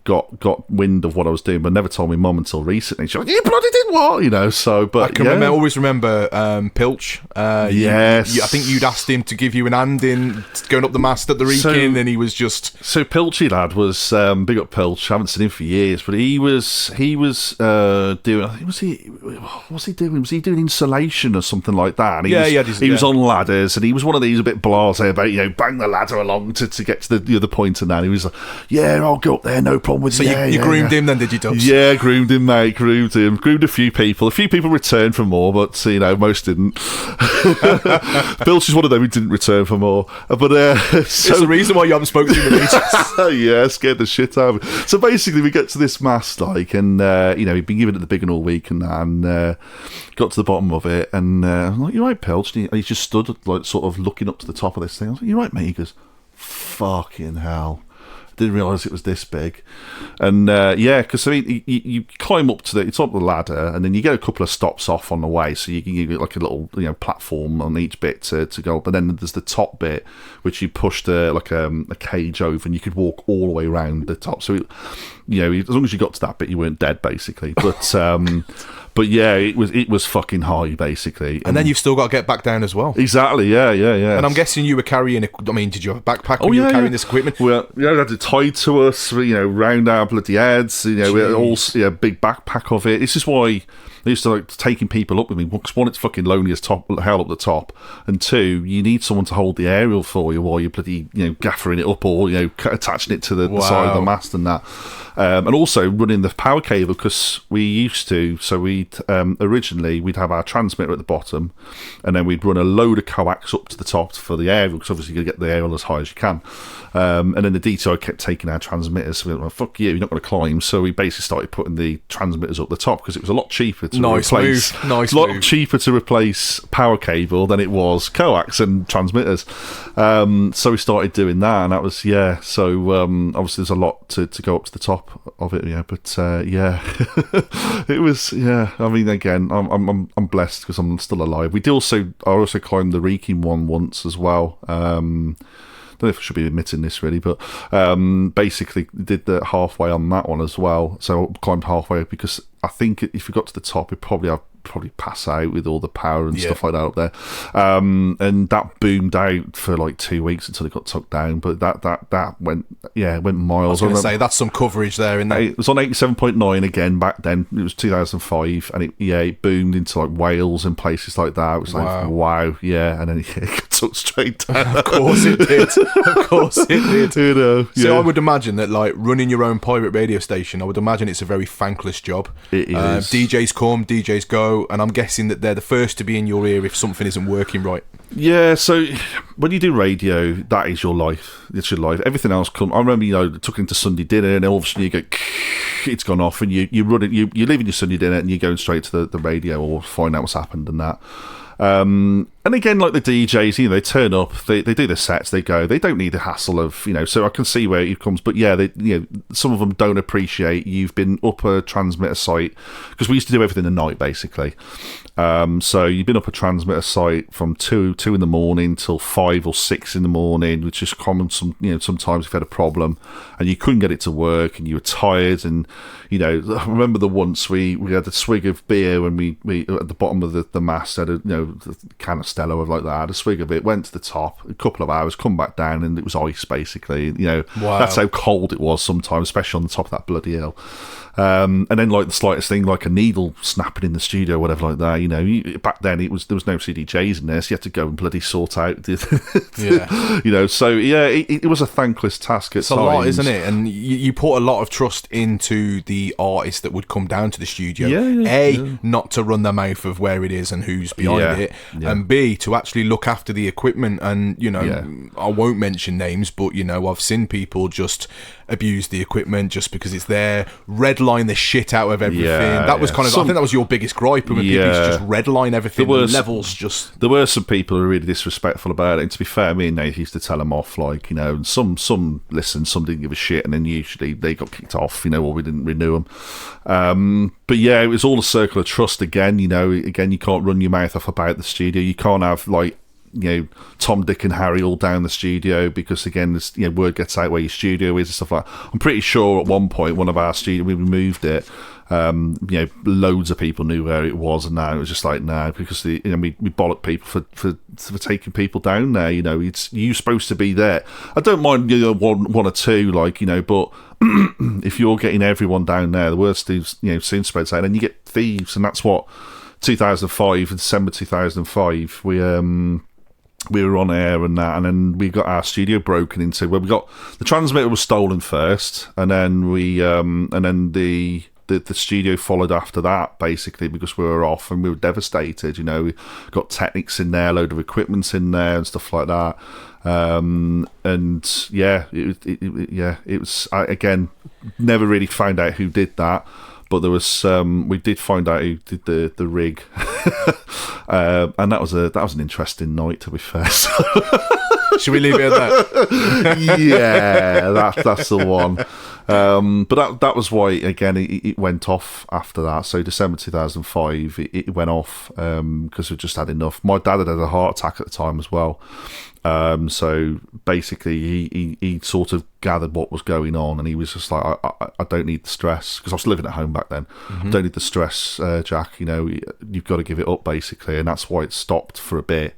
got wind of what I was doing, but never told my mum until recently. She was like, "You bloody did what?" So, but always remember Pilch. Yes, I think you'd asked him to give you an hand in going up the mast at the Wrekin, and he was just Pilchy lad was big up Pilch. I haven't seen him for years, but he was doing. I think was he doing? Was he doing insulation or something like that? And he was on ladders, and he was one of these a bit blasé about bang the ladder along to get to the other point, and that he was like, "Yeah, I'll go up there, no problem with." So you groomed him then, did you, Dubz? Yeah, groomed him, mate. Groomed him. Groomed a few people. A few people returned for more, but most didn't. Pilch is one of them who didn't return for more. But it's the reason why you haven't spoken to him in ages. Yeah, scared the shit out of me. So basically, we get to this mast, and he'd been giving it the big one all week, and got to the bottom of it, and I'm like, "You right, Pilch?" And he just stood, like, sort of looking up to the top of this thing. I was like, "You right, mate?" He goes, "Fucking hell." Didn't realise it was this big. And because you climb up to the top of the ladder, and then you get a couple of stops off on the way, so you get like a little platform on each bit to go up. But then there's the top bit which you pushed a cage over, and you could walk all the way around the top. So as long as you got to that bit, you weren't dead, basically. But yeah, it was fucking high, basically. And then you've still got to get back down as well. Exactly, yeah. And I'm guessing you were carrying... did you have a backpack when you were carrying this equipment? Well, we had it tied to us, round our bloody heads. We had all a big backpack of it. This is why I used to like taking people up with me. Because one, it's fucking lonely as hell up the top, and two, you need someone to hold the aerial for you while you're bloody gaffering it up or attaching it to the side of the mast and that. And also running the power cable, because we used to. So originally we'd have our transmitter at the bottom, and then we'd run a load of coax up to the top for the aerial, because obviously you got to get the aerial as high as you can. And then the DTI kept taking our transmitters. So we were like, "Fuck you, you're not going to climb." So we basically started putting the transmitters up the top, because it was a lot cheaper to replace. Nice move. Cheaper to replace power cable than it was coax and transmitters. So we started doing that, and that was So obviously there's a lot to go up to the top of it, but it was again, I'm blessed because I'm still alive. I also climbed the Wrekin one once as well. Don't know if I should be admitting this really, but basically did the halfway on that one as well. So I climbed halfway, because I think if you got to the top, you'd probably pass out with all the power and stuff like that up there. And that boomed out for like 2 weeks until it got tucked down. But that went miles. I was going to say, that's some coverage there, isn't it? It was on 87.9 again back then. It was 2005, and it boomed into like Wales and places like that. It was like, wow, yeah. And then it got tucked straight down. Of course it did. So I would imagine that, like, running your own pirate radio station, I would imagine it's a very thankless job. It is. DJs come, DJs go, and I'm guessing that they're the first to be in your ear if something isn't working right. Yeah, so when you do radio, that is your life. It's your life. Everything else comes. I remember, took into Sunday dinner, and all of a sudden you go, it's gone off, and you're leaving your Sunday dinner, and you're going straight to the radio or find out what's happened and that. And again, like the DJs, they turn up, they do the sets, they go. They don't need the hassle of, so I can see where it comes. But yeah, some of them don't appreciate you've been up a transmitter site, because we used to do everything at night, basically. So you've been up a transmitter site from 2 in the morning till 5 or 6 in the morning, which is common. Sometimes if you had a problem and you couldn't get it to work and you were tired, and I remember the once we had a swig of beer when we at the bottom of the mast had a can of Stella or like that. I had a swig of it, went to the top, a couple of hours, come back down, and it was ice, basically. Wow. That's how cold it was sometimes, especially on the top of that bloody hill. And then, like, the slightest thing, like a needle snapping in the studio or whatever like that, back then there was no CDJs in there, so you had to go and bloody sort out so it was a thankless task at times. It's a lot, isn't it? And you put a lot of trust into the artist that would come down to the studio. Not to run their mouth of where it is and who's behind it, and B, me to actually look after the equipment. And, you know, I won't mention names, but, you know, I've seen people just abuse the equipment just because it's there, redline the shit out of everything. That was kind of, I think that was your biggest gripe, when people used to just redline everything. There were some people who were really disrespectful about it, and to be fair, me and Nate used to tell them off, like, you know, and some listened, some didn't give a shit, and then usually they got kicked off, you know, or we didn't renew them. But yeah, it was all a circle of trust again, you know. Again, you can't run your mouth off about the studio. You can't have, like, you know, Tom, Dick and Harry all down the studio, because again, this, you know, word gets out where your studio is and stuff like that. I'm pretty sure at one point, one of our studio, we moved it, you know, loads of people knew where it was, and now it was just like, nah, because we bollock people for taking people down there. You know, you're supposed to be there. I don't mind, you know, one or two, like, you know, but if you're getting everyone down there, the worst is, you know, soon spreads out, and you get thieves. And that's what 2005, December 2005, we were on air and that, and then we got our studio broken into. Where we got the transmitter was stolen first, and then the studio followed after that, basically, because we were off and we were devastated. You know, we got Technics in there, a load of equipment in there and stuff like that. And yeah, it was, again, never really found out who did that. But there was we did find out who did the rig, and that was an interesting night, to be fair. So should we leave it at that? Yeah, that's the one. But that was why, again, it went off after that. So December 2005, it went off because we just had enough. My dad had a heart attack at the time as well. So basically, he sort of gathered what was going on, and he was just like, I don't need the stress, because I was living at home back then. I don't need the stress, Jack. You know, you've got to give it up, basically, and that's why it stopped for a bit.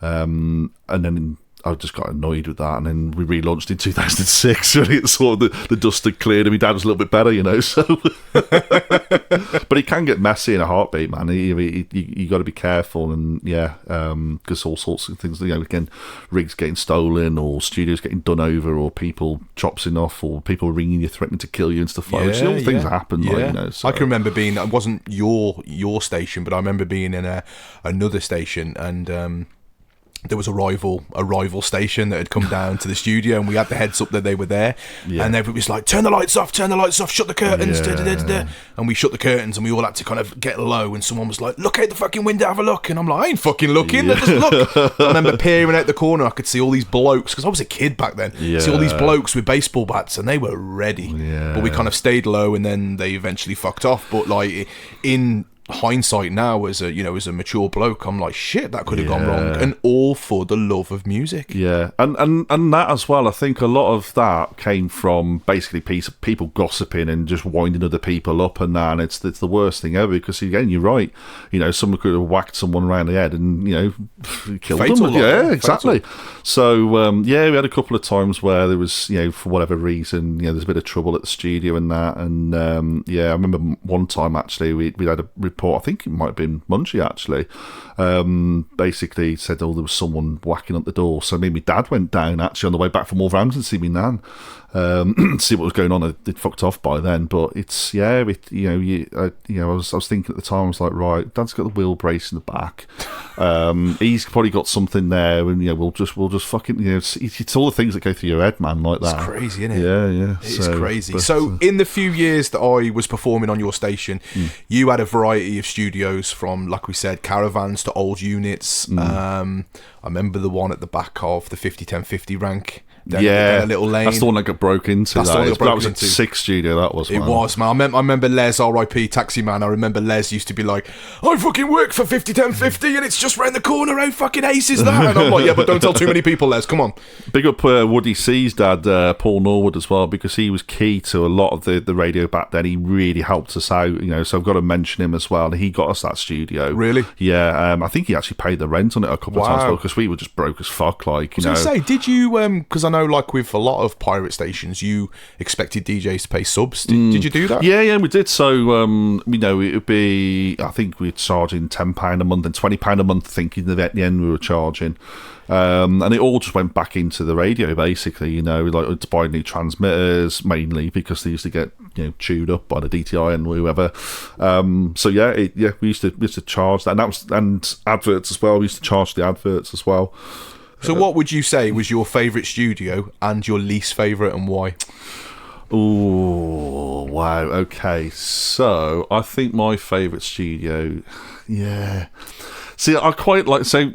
And then I just got annoyed with that, and then we relaunched in 2006. Really, it's sort of the dust had cleared, and my dad was a little bit better, you know. So, but it can get messy in a heartbeat, man. You got to be careful, and because all sorts of things, you know, again, rigs getting stolen, or studios getting done over, or people chopsing off, or people ringing you, threatening to kill you and stuff like that. All things that happen, like, you know. So. I can remember being, it wasn't your station, but I remember being in another station, and there was a rival station that had come down to the studio, and we had the heads up that they were there, and everybody was like, turn the lights off, shut the curtains, and we shut the curtains, and we all had to kind of get low, and someone was like, look out the fucking window, have a look, and I'm like, I ain't fucking looking, just look. I remember peering out the corner, I could see all these blokes, because I was a kid back then, see all these blokes with baseball bats, and they were ready, but we kind of stayed low, and then they eventually fucked off. But like, in hindsight now, as a mature bloke, I'm like, shit, that could have gone wrong, and all for the love of music. And that as well, I think a lot of that came from basically people gossiping and just winding other people up, and that, and it's the worst thing ever, because again, you're right, you know, someone could have whacked someone around the head and, you know, killed them. Exactly. So we had a couple of times where there was, you know, for whatever reason, you know, there's a bit of trouble at the studio and that, and I remember one time actually we had a report, I think it might have been Munchie actually, basically said, there was someone whacking up the door. So me and my dad went down actually on the way back from Wolverhampton to see me nan, see what was going on. They'd fucked off by then, but it's I was thinking at the time, I was like, right, Dad's got the wheel brace in the back, he's probably got something there, and we'll just fucking, you know, it's all the things that go through your head, man, like that. It's crazy, isn't it? Yeah, it's crazy. So in the few years that I was performing on your station, you had a variety of studios, from, like we said, caravans to old units. I remember the one at the back of the 50-10-50 rank. Down a little lane. That's the one that got broke into. That was at Six Studio. That was. It was, man. I remember Les, R.I.P. Taxi Man. I remember Les used to be like, "I fucking work for 50-10-50, and it's just round the corner. How fucking ace is that?" And I'm like, "Yeah, but don't tell too many people, Les. Come on." Big up Woody C's dad, Paul Norwood, as well, because he was key to a lot of the radio back then. He really helped us out, you know. So I've got to mention him as well. He got us that studio. Really? Yeah. I think he actually paid the rent on it a couple of times, because we were just broke as fuck. Like, you know. I was gonna say, did you? Because I know, like with a lot of pirate stations, you expected DJs to pay subs. Did you do that? Yeah, we did. So, it would be, I think we were charging £10 a month and £20 a month, thinking that at the end we were charging. And it all just went back into the radio, basically, you know, like to buy new transmitters, mainly because they used to get chewed up by the DTI and whoever. We used to charge that, and adverts as well. We used to charge the adverts as well. So what would you say was your favourite studio and your least favourite, and why? Oh, wow. Okay, so I think my favourite studio, See, I quite like... So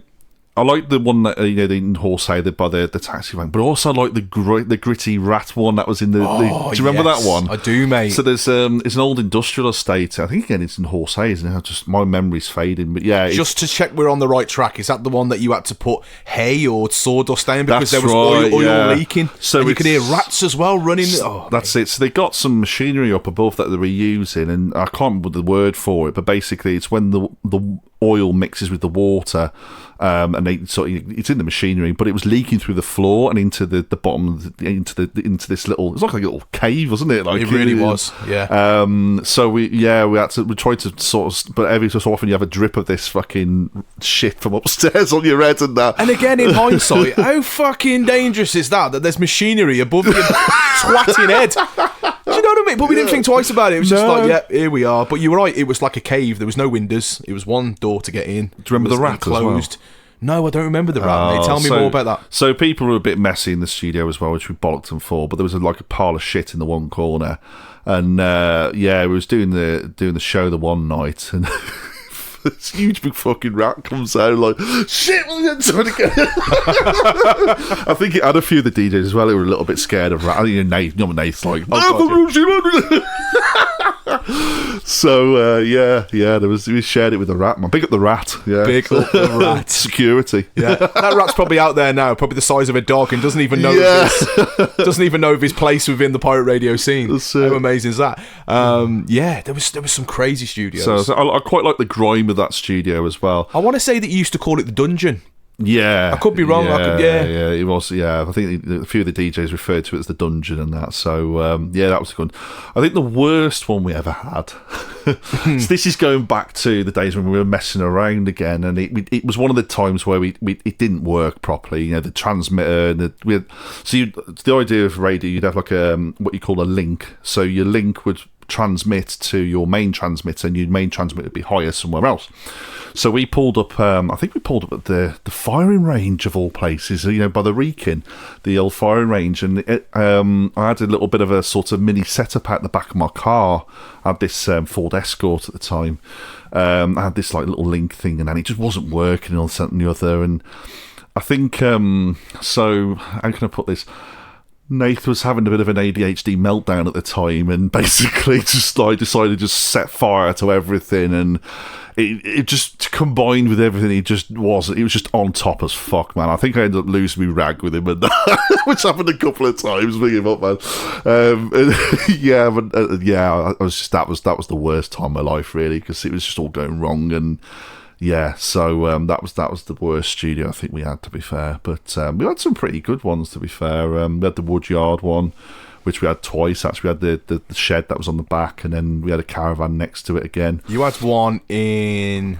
I like the one that in Horsey by the taxi rank, but also I like the gritty rat one that was in the. Do you remember that one? I do, mate. So there's it's an old industrial estate. I think again it's in Horsey, isn't it? Just my memory's fading, but yeah. Just to check we're on the right track, is that the one that you had to put hay or sawdust down because there was right, oil leaking? So and you could hear rats as well running. That's it. So they got some machinery up above that they were using, and I can't remember the word for it, but basically it's when the oil mixes with the water. And it's in the machinery, but it was leaking through the floor and into the bottom, into this little. It's like a little cave, wasn't it? Like it really was, yeah. So we tried to sort of, but every so often you have a drip of this fucking shit from upstairs on your head and that. And again, in hindsight, how fucking dangerous is that there's machinery above your twatting head? Do you know what I mean? But we didn't think twice about it. It was just like, yeah, here we are. But you were right. It was like a cave. There was no windows. It was one door to get in. Do you remember the rat closed? As well? No, I don't remember the rat, mate. Tell me more about that. So people were a bit messy in the studio as well, which we bollocked them for. But there was like a pile of shit in the one corner, and we was doing the show the one night, and this huge big fucking rat comes out like shit. Trying to get I think it had a few of the DJs as well who were a little bit scared of rat. I think Nate's like, so we shared it with the rat man. Big up the rat, yeah. Big up the rat. Security. Yeah, that rat's probably out there now, probably the size of a dog, and doesn't even know of his place within the pirate radio scene. How amazing is that? There was some crazy studios. So I quite like the grime of that studio as well. I want to say that you used to call it the dungeon. Yeah, I could be wrong. It was. Yeah, I think a few of the DJs referred to it as the dungeon and that. So that was good. I think the worst one we ever had. So this is going back to the days when we were messing around again, and it was one of the times where it didn't work properly. The transmitter. The idea of radio, you'd have like what you call a link. So your link would transmit to your main transmitter, and your main transmitter would be higher somewhere else. So we pulled up, I think we pulled up at the firing range of all places, by the Wrekin, the old firing range. And I had a little bit of a sort of mini setup out the back of my car. I had this Ford Escort at the time. I had this like little link thing, and it just wasn't working and all something and the other. And I think, so how can I put this? Nath was having a bit of an ADHD meltdown at the time, and basically just decided to just set fire to everything, and it just combined with everything. It was just on top as fuck, man. I think I ended up losing my rag with him, and which happened a couple of times. Bring him up, man. That was the worst time of my life, really, because it was just all going wrong. And yeah, so that was the worst studio I think we had, to be fair. But we had some pretty good ones, to be fair. We had the Woodyard one, which we had twice, actually. We had the shed that was on the back, and then we had a caravan next to it again. You had one in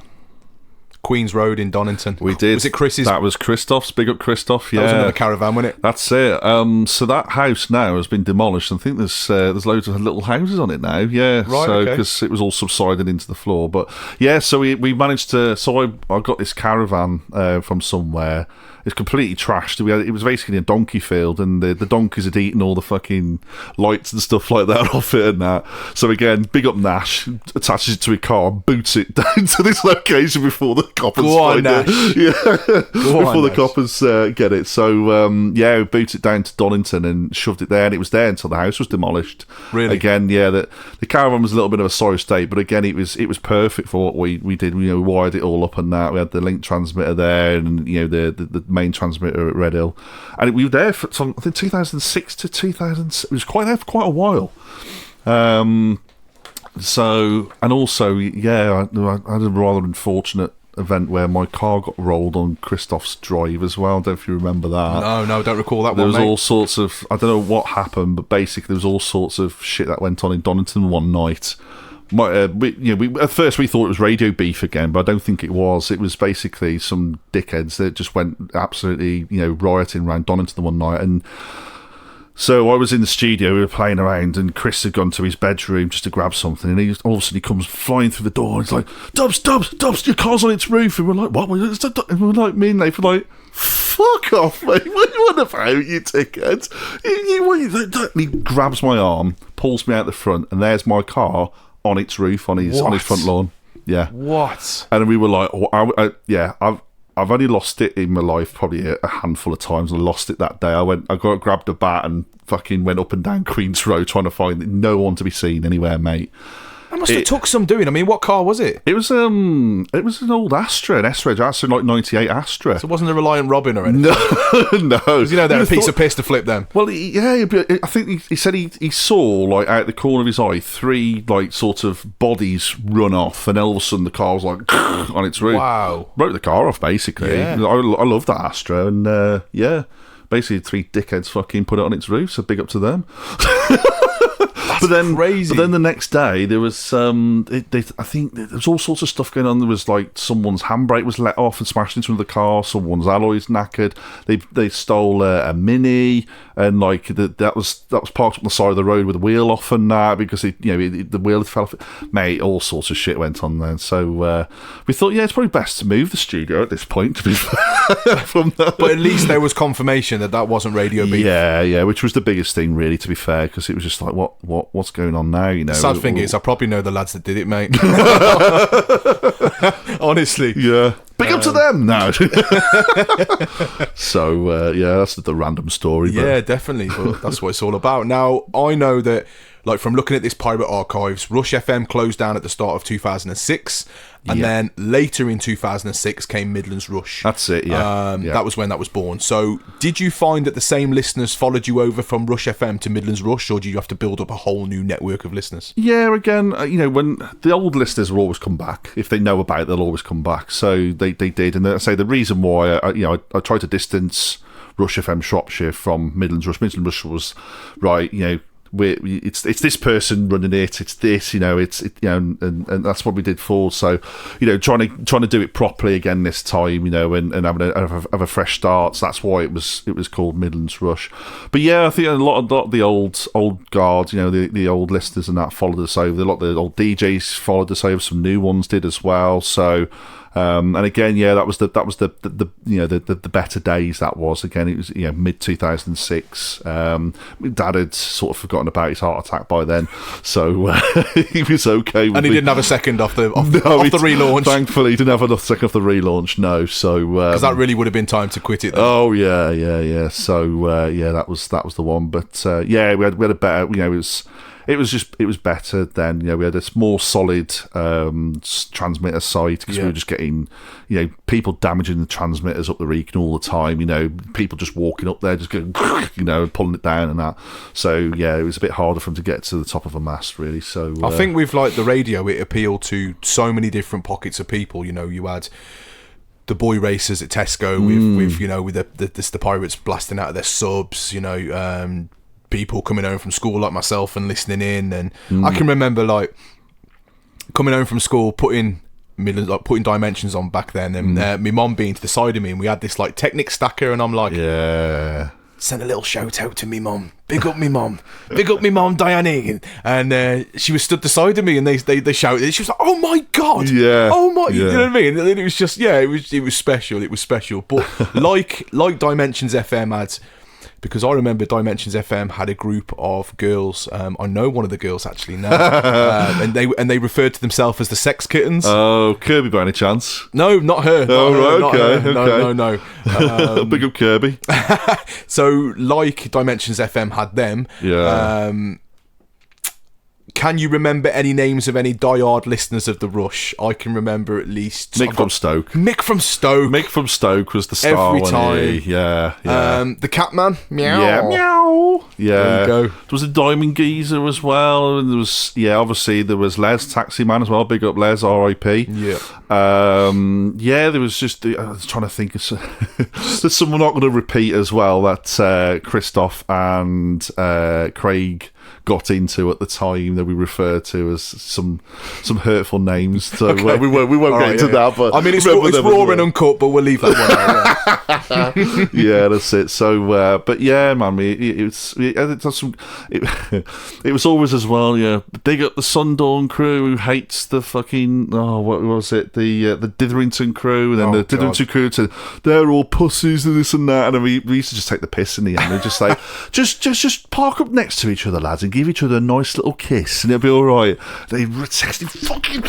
Queen's Road in Donington. We did. Was it Chris's? That was Christoph's. Big up Christoph, yeah. That was another caravan, wasn't it? That's it. So that house now has been demolished. I think there's loads of little houses on it now, yeah. Right, so because it was all subsided into the floor. But yeah, so we managed to... So I got this caravan from somewhere. It's completely trashed. It was basically a donkey field, and the donkeys had eaten all the fucking lights and stuff like that off it and that. So again, big up Nash, attaches it to a car and boots it down to this location before the coppers find it. Before the coppers get it. So we booted it down to Donington and shoved it there, and it was there until the house was demolished. Really? Again, yeah, the caravan was a little bit of a sorry state, but again, it was perfect for what we did. We wired it all up and that. We had the link transmitter there, and the main transmitter at Red Hill, and we were there from I think 2006 to 2000. It was quite there for quite a while. So, and also, yeah, I had a rather unfortunate event where my car got rolled on Christoph's drive as well. I don't know if you remember that. No, I don't recall that. There was all sorts of, I don't know what happened, but basically there was all sorts of shit that went on in Donington one night. At first we thought it was radio beef again, but I don't think it was. It was basically some dickheads that just went absolutely, rioting around Donington the one night, and So I was in the studio, we were playing around, and Chris had gone to his bedroom just to grab something, and all of a sudden he comes flying through the door, and he's like, Dubz, your car's on its roof. And we're like, what? And we're like, me and Nathan were like, fuck off, mate. What are you on about, you tickhead? And he grabs my arm, pulls me out the front, and there's my car on its roof, on his front lawn. Yeah. What? And we were like, I've only lost it in my life probably a handful of times. I lost it that day. I grabbed a bat and fucking went up and down Queen's Road trying to find no one to be seen anywhere, mate. That must have took some doing. I mean, what car was it? It was an old Astra, an S-Reg Astra, like 98 Astra. So it wasn't a Reliant Robin or anything? No. Because, they're a piece of piss to flip them. Well, I think he said he saw, like, out the corner of his eye, 3, like, sort of bodies run off, and all of a sudden the car was, like, on its roof. Wow. Wrote the car off, basically. Yeah. I love that Astra, and, basically 3 dickheads fucking put it on its roof, so big up to them. Crazy. But then the next day there was I think there was all sorts of stuff going on. There was like someone's handbrake was let off and smashed into the car. Someone's alloys knackered. They stole a Mini, and like that was parked on the side of the road with the wheel off and that because the wheel had fell off. Mate, all sorts of shit went on there. So we thought, it's probably best to move the studio at this point. To be fair, from that. But at least there was confirmation that wasn't radio beef. Yeah, which was the biggest thing, really. To be fair, because it was just like, what's going on now? The sad thing is, I probably know the lads that did it, mate. Honestly, yeah. Big up to them now. So that's the random story. Yeah, definitely. But that's what it's all about. Now I know that, like, from looking at this Pirate Archives, Rush FM closed down at the start of 2006, and then later in 2006 came Midlands Rush. That's it. Yeah. That was when that was born. So did you find that the same listeners followed you over from Rush FM to Midlands Rush, or do you have to build up a whole new network of listeners? Yeah, again, when the old listeners will always come back. If they know about it, they'll always come back. So they did, and I say the reason why I tried to distance Rush FM Shropshire from Midlands Rush. Midlands Rush was right, it's this person running it. It's this, and that's what we did for. So, trying to do it properly again this time, and have a fresh start. So that's why it was called Midlands Rush. But yeah, I think a lot of the old guard, the old listeners and that followed us over. A lot of the old DJs followed us over. Some new ones did as well. So. And again, that was the better days. That was again. It was mid 2006. Dad had sort of forgotten about his heart attack by then, so he was okay. And he didn't have a second off the relaunch. Thankfully, he didn't have another second off the relaunch. No, so because that really would have been time to quit it. Then. Oh yeah. So that was the one. But we had a better. It was better then. We had a more solid transmitter site because we were just getting, people damaging the transmitters up the Wrekin all the time. People just walking up there, just going, pulling it down and that. So it was a bit harder for them to get to the top of a mast, really. So I think with like the radio, it appealed to so many different pockets of people. You had the boy racers at Tesco with the pirates blasting out of their subs. People coming home from school like myself and listening in, and I can remember like coming home from school putting Dimensions on back then, and my mum being to the side of me, and we had this like Technic stacker, and I'm like, send a little shout out to me mum, big up me mum, Diane, and she was stood beside of me, and they shouted, she was like, oh my god, you know what I mean? And it was just it was special, but like Dimensions FM had. Because I remember Dimensions FM had a group of girls. I know one of the girls actually now, and they referred to themselves as the Sex Kittens. Oh, Kirby, by any chance? No, not her. Okay. No. Big up Kirby. So, like Dimensions FM had them. Yeah. Can you remember any names of any diehard listeners of The Rush? I can remember at least... Mick from Stoke. Mick from Stoke was the star. Every time. Yeah. The Catman. Meow. Yeah. Meow. Yeah. There you go. There was a Diamond Geezer as well. And there was, obviously there was Les, Taxi Man as well. Big up Les, R.I.P. Yeah. There was just... I was trying to think of... There's someone not going to repeat as well. That Christoph and Craig... got into at the time that we refer to as some hurtful names. So okay. we won't get into that. But I mean, it's raw and uncut, but we'll leave that one out. Yeah, that's it. So, but yeah, man, it was always as well. Yeah, big up the Sundawn crew who hates the fucking what was it? The Ditherington crew, and then the Ditherington crew said they're all pussies and this and that, and then we used to just take the piss in the end. We'd just like just park up next to each other, lads, and give each other a nice little kiss, and it'll be all right. They were texting fucking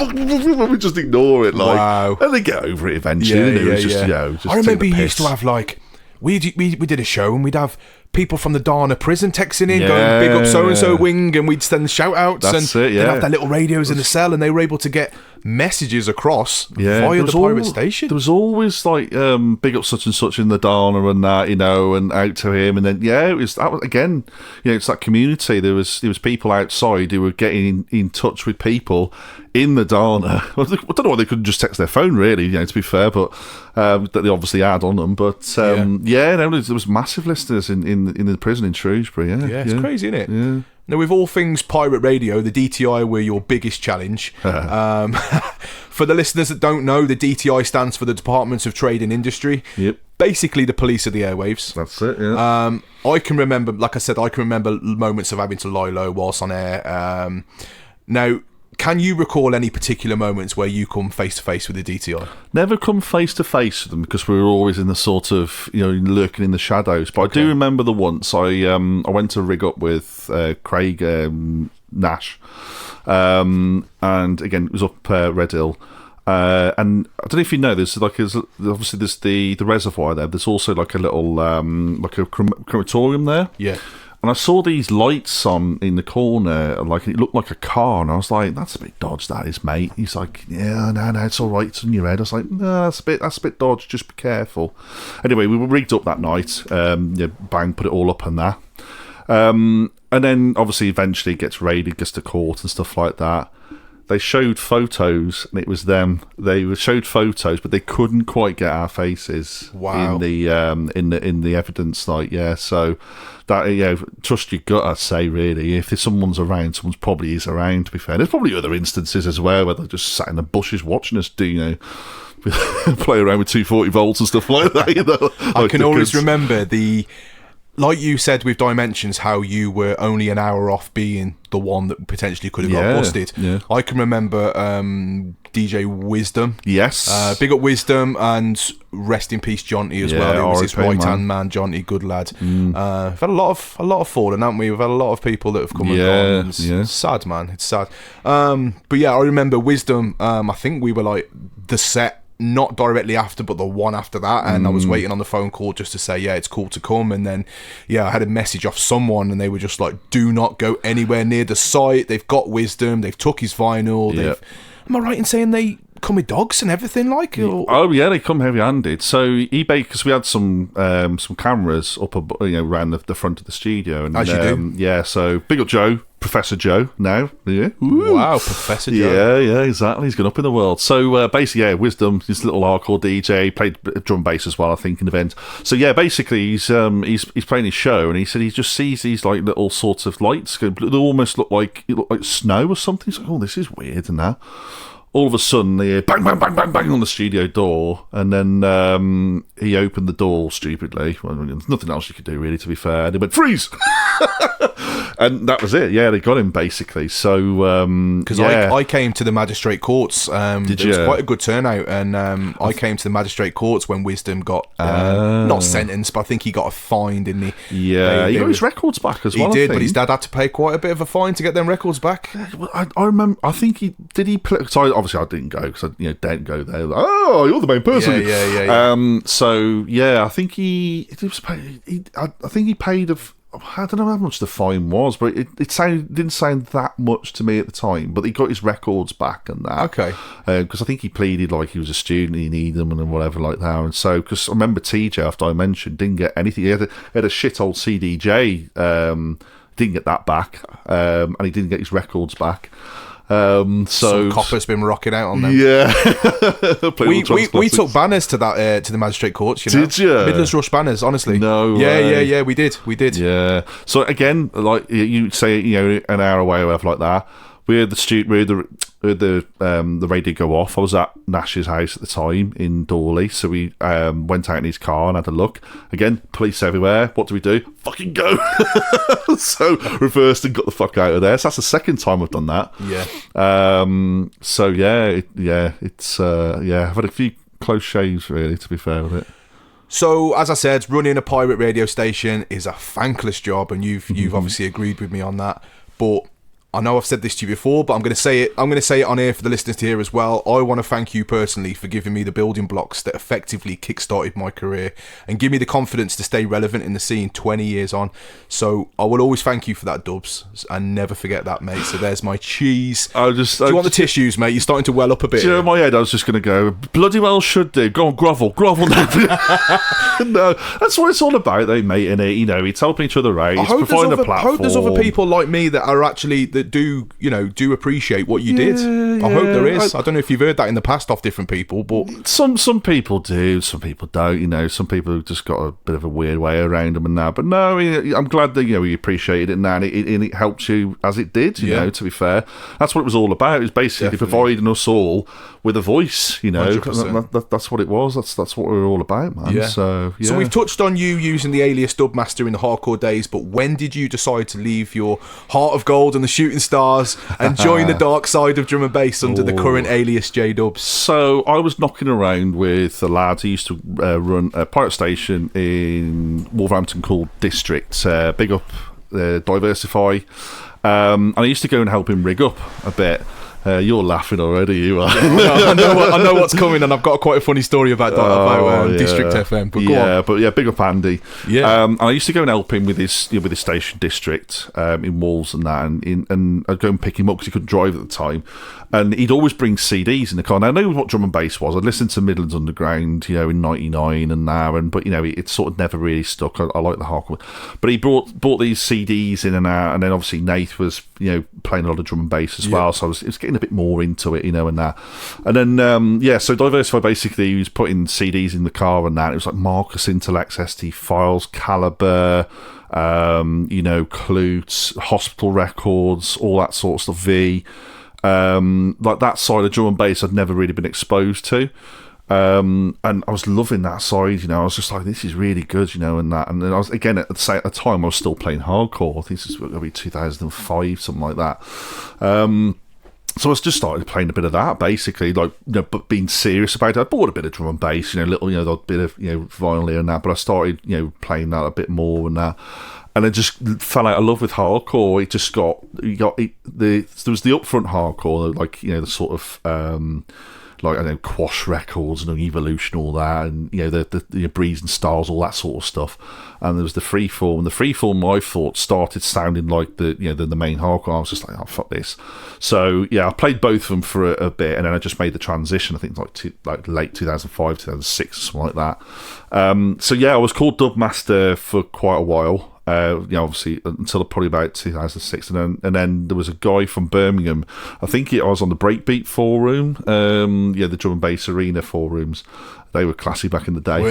we just ignore it, like, wow. And they get over it eventually. Just I remember you used to have like we did a show and we'd have people from the Dana prison texting in, going big up so and so wing, and we'd send shout outs. They'd have their little radios in the cell, and they were able to get messages across via the pirate station. There was always like big up such and such in the Dana and that, you know, and out to him, and then it was again, you know, it's that community. There was people outside who were getting in touch with people in the Dana. I don't know why they couldn't just text their phone, really, you know, to be fair, but that they obviously had on them. But there was massive listeners in the prison in Shrewsbury. Yeah, it's crazy, isn't it? Yeah. Now, with all things pirate radio, the DTI were your biggest challenge. For the listeners that don't know, the DTI stands for the Department of Trade and Industry. Yep. Basically, the police of the airwaves. That's it, yeah. I can remember, like I said, moments of having to lie low whilst on air. Now, can you recall any particular moments where you come face to face with the DTI? Never come face to face with them because we were always in the sort of, you know, lurking in the shadows. But I do remember the once I went to rig up with Craig Nash, and again it was up Red Hill. And I don't know if you know, there's obviously there's the reservoir there. There's also like a little like a crematorium there. Yeah. And I saw these lights on in the corner, like it looked like a car, and I was like, "That's a bit dodge, that is, mate." He's like, "Yeah, no, it's all right. It's in your head." I was like, "No, that's a bit dodge. Just be careful." Anyway, we were rigged up that night. Bang, put it all up and that. And then obviously, eventually, it gets raided, gets to court and stuff like that. They showed photos, and it was them. They showed photos, but they couldn't quite get our faces in the evidence. Like, so that trust your gut, I'd say. Really, if there's someone's around, someone's probably is around. To be fair, there's probably other instances as well where they're just sat in the bushes watching us do, you know, play around with 240 volts and stuff like that. You know, I can always remember like you said with Dimensions, how you were only an hour off being the one that potentially could have got busted. Yeah. I can remember DJ Wisdom. Yes. Big up Wisdom, and rest in peace Jonty as well. He was his right-hand man, Jonty, good lad. We've had a lot of falling, haven't we? We've had a lot of people that have come and gone. It's sad, man. It's sad. But yeah, I remember Wisdom. I think we were like the set, not directly after, but the one after that, and I was waiting on the phone call just to say, it's cool to come. And then I had a message off someone, and they were just like, do not go anywhere near the site. They've got Wisdom, they've took his vinyl. Am I right in saying they come with dogs and everything, like? They come heavy-handed. So eBay, because we had some cameras up around the front of the studio, and as you do. So big up Joe, Professor Joe now. Yeah. Wow, Professor Joe. Yeah, exactly. He's gone up in the world. So basically, Wisdom, this little hardcore DJ, played drum bass as well, I think, in the event. So basically, he's playing his show, and he said he just sees these like little sorts of lights. They almost look like snow or something. He's like, oh, this is weird, and that. All of a sudden, they hear bang, bang, bang, bang, bang on the studio door, and then he opened the door stupidly. Well, there's nothing else you could do, really, to be fair. And he went, freeze! And that was it. Yeah, they got him, basically. So, because I came to the magistrate courts. Did you? It was quite a good turnout, and I came to the magistrate courts when Wisdom got not sentenced, but I think he got a fine, didn't he? Yeah, he got his records back as well. He did, but his dad had to pay quite a bit of a fine to get them records back. Well, I remember. I think he play. So obviously, I didn't go because I didn't go there. Like, oh, you're the main person. Yeah. So I think he paid I don't know how much the fine was, but it didn't sound that much to me at the time. But he got his records back and that. Okay. Because I think he pleaded like he was a student, he needed them and whatever like that. And so, because I remember TJ, after I mentioned, didn't get anything. He had a shit old CDJ. Didn't get that back, and he didn't get his records back. Some copper's been rocking out on them. Yeah. we took banners to that to the magistrate courts. Did you? Midlands Rush banners, honestly. No way. Yeah, we did. Yeah. So again, like you say, an hour away or whatever like that. We heard the radio go off. I was at Nash's house at the time in Dawley, so we went out in his car and had a look. Again, police everywhere. What do we do? Fucking go! So reversed and got the fuck out of there. So that's the second time I've done that. Yeah. I've had a few close shaves, really, to be fair with it. So, as I said, running a pirate radio station is a thankless job, and you've obviously agreed with me on that. But I know I've said this to you before, but I'm going to say it. I'm going to say it on air for the listeners to hear as well. I want to thank you personally for giving me the building blocks that effectively kickstarted my career and give me the confidence to stay relevant in the scene 20 years on. So I will always thank you for that, Dubz, and never forget that, mate. So there's my cheese. Do you want the tissues, mate? You're starting to well up a bit. In my head, I was just going to go, bloody well should do. Go on, grovel now. No, that's what it's all about, though, mate. And it's helping each other out. It's providing a platform. I hope there's other people like me that are actually that do appreciate what you did. I hope there is. I don't know if you've heard that in the past off different people, but some people do, some people don't. Some people have just got a bit of a weird way around them and that. But no, I'm glad that we appreciated it and it helped you as it did. To be fair, that's what it was all about. It was basically providing us all with a voice. 100%. That's what it was. That's what we were all about, man. Yeah. So we've touched on you using the alias Dubmaster in the hardcore days, but when did you decide to leave your heart of gold and the shooting stars and join the dark side of drum and bass under the current alias J-Dubz? So I was knocking around with the lads who used to run a pirate station in Wolverhampton called District. Big up, Diversify. And I used to go and help him rig up a bit. You're laughing already, you are. I know what's coming, and I've got quite a funny story about District FM. But go on. But big up Andy. Yeah. And I used to go and help him with his station District in Wolves and that, and I'd go and pick him up because he couldn't drive at the time. And he'd always bring CDs in the car. Now, I know what drum and bass was. I'd listened to Midlands Underground, in '99 and now, but it sort of never really stuck. I like the hardcore, but he brought these CDs in and out, and then obviously Nate was playing a lot of drum and bass as well. So it was getting a bit more into it, and that. And then so Diversify basically he was putting CDs in the car and that. It was like Marcus Intellects, ST Files, Caliber, Klutz, Hospital Records, all that sort of stuff. V. Like that side of drum and bass I'd never really been exposed to, and I was loving that side. I was just like, this is really good, and that. And then I was again at the time I was still playing hardcore. I think this was going to be 2005, something like that. So I was just started playing a bit of that, basically, but being serious about it. I bought a bit of drum and bass, little, a bit of vinyl here and that. But I started, playing that a bit more and that. And I just fell out of love with hardcore. It just there was the upfront hardcore, the sort of Quash Records and Evolution, all that, and the Breeze and Stars, all that sort of stuff. And there was the freeform. And the freeform, I thought, started sounding like the main hardcore. I was just like, oh fuck this. So I played both of them for a bit, and then I just made the transition. I think like late 2005, 2006, something like that. I was called Dubmaster for quite a while. Obviously until probably about 2006, and then there was a guy from Birmingham. I think I was on the Breakbeat forum, the drum and bass arena forums. They were classy back in the day.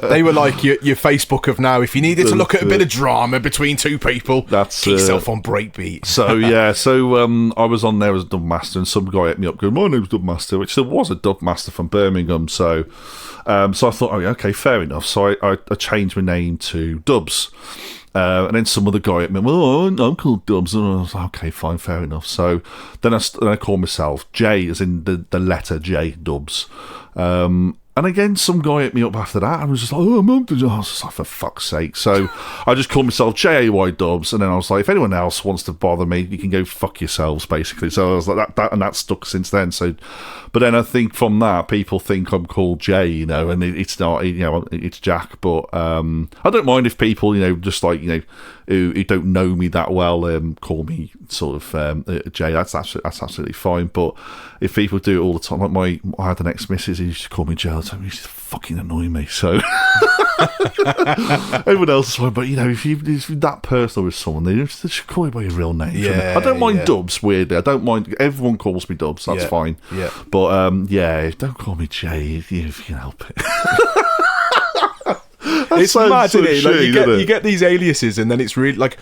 They were like your Facebook of now. If you needed to look at a bit of drama between two people, get yourself on Breakbeat. So I was on there as a Dubmaster, and some guy hit me up going, my name's Dubmaster, which there was a Dubmaster from Birmingham. So I thought, okay, fair enough. So I changed my name to Dubz. And then some other guy at me, I'm called Dubz. And I was like, okay, fine, fair enough. So then I called myself J, as in the letter J, Dubz. And again, some guy hit me up after that and was just like, I'm Dubz. I was just like, for fuck's sake. So I just called myself J-A-Y Dubz. And then I was like, if anyone else wants to bother me, you can go fuck yourselves, basically. So I was like, that and that stuck since then. So, but then I think from that, people think I'm called Jay, and it's not, it's Jack. But I don't mind if people, just like, who don't know me that well, call me sort of Jay. That's absolutely fine. But if people do it all the time, like I had an ex-missus who used to call me Jay, he used to fucking annoy me. So Everyone else is fine, but if you're that personal with someone, they should call you by your real name. Yeah, I don't mind Dubz, weirdly. I don't mind. Everyone calls me Dubz. That's fine. Yeah. But don't call me Jay if you can help it. It's mad, so isn't it? Like, shitty, you get these aliases, and then it's really like,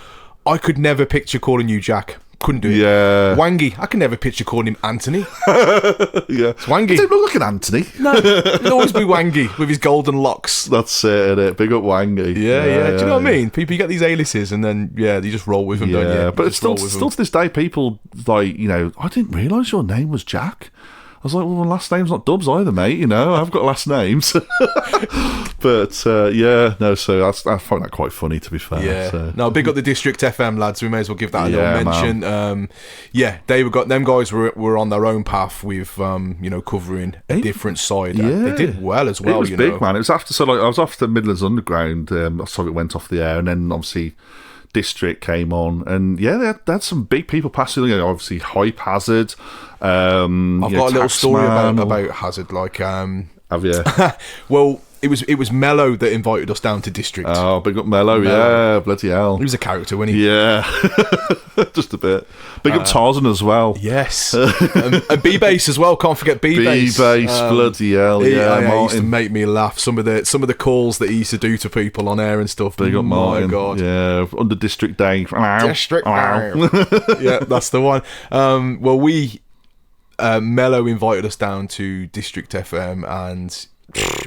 I could never picture calling you Jack. Couldn't do it. Yeah. Wangy. I can never picture calling him Anthony. Yeah. It's Wangy. He didn't look like an Anthony. No, he'll always be Wangy with his golden locks. That's it, innit? Big up Wangy. Yeah. Do you know what I mean? People, you get these aliases, and then you just roll with them, don't you? But it's still to this day, people like, I didn't realise your name was Jack. I was like, well, my last name's not Dubz either, mate. I've got last names. But, so I find that quite funny, to be fair. Yeah. So. No, big up the District FM lads. We may as well give that a little mention. Them guys were on their own path with, covering a different side. Yeah. They did well as well. It was big, man. It was after, I was off the Midlands Underground. So it went off the air, and then obviously District came on, and they had some big people passing. Obviously Hype Hazard. I've got a little story about Hazard. Like, have you? Well, it was Mello that invited us down to District. Oh, big up Mello. Yeah, bloody hell. He was a character, wasn't he? Yeah, just a bit. Big up Tarzan as well. Yes, and B-Bass as well. Can't forget B-Bass. B-Bass, bloody hell. He used to make me laugh. Some of the calls that he used to do to people on air and stuff. Big up Martin. My God. Yeah, under District Day. District Day. Yeah, that's the one. Mello invited us down to District FM, and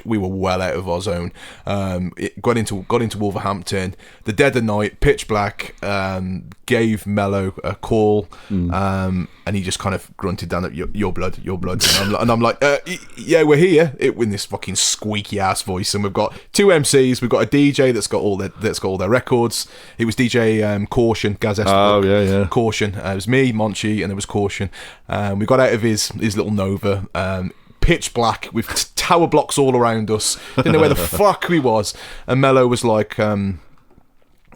we were well out of our zone. It got into Wolverhampton, the dead of night, pitch black. Gave Mello a call, and he just kind of grunted down at your blood, and I'm like, yeah, we're here. In this fucking squeaky ass voice, and we've got two MCs. We've got a DJ that's got all their records. It was DJ Caution, Gaz Estabrook. Oh yeah. Caution. It was me, Monchi, and there was Caution. We got out of his little Nova. Pitch black with tower blocks all around us. Didn't know where the fuck we was. And Mello was like, I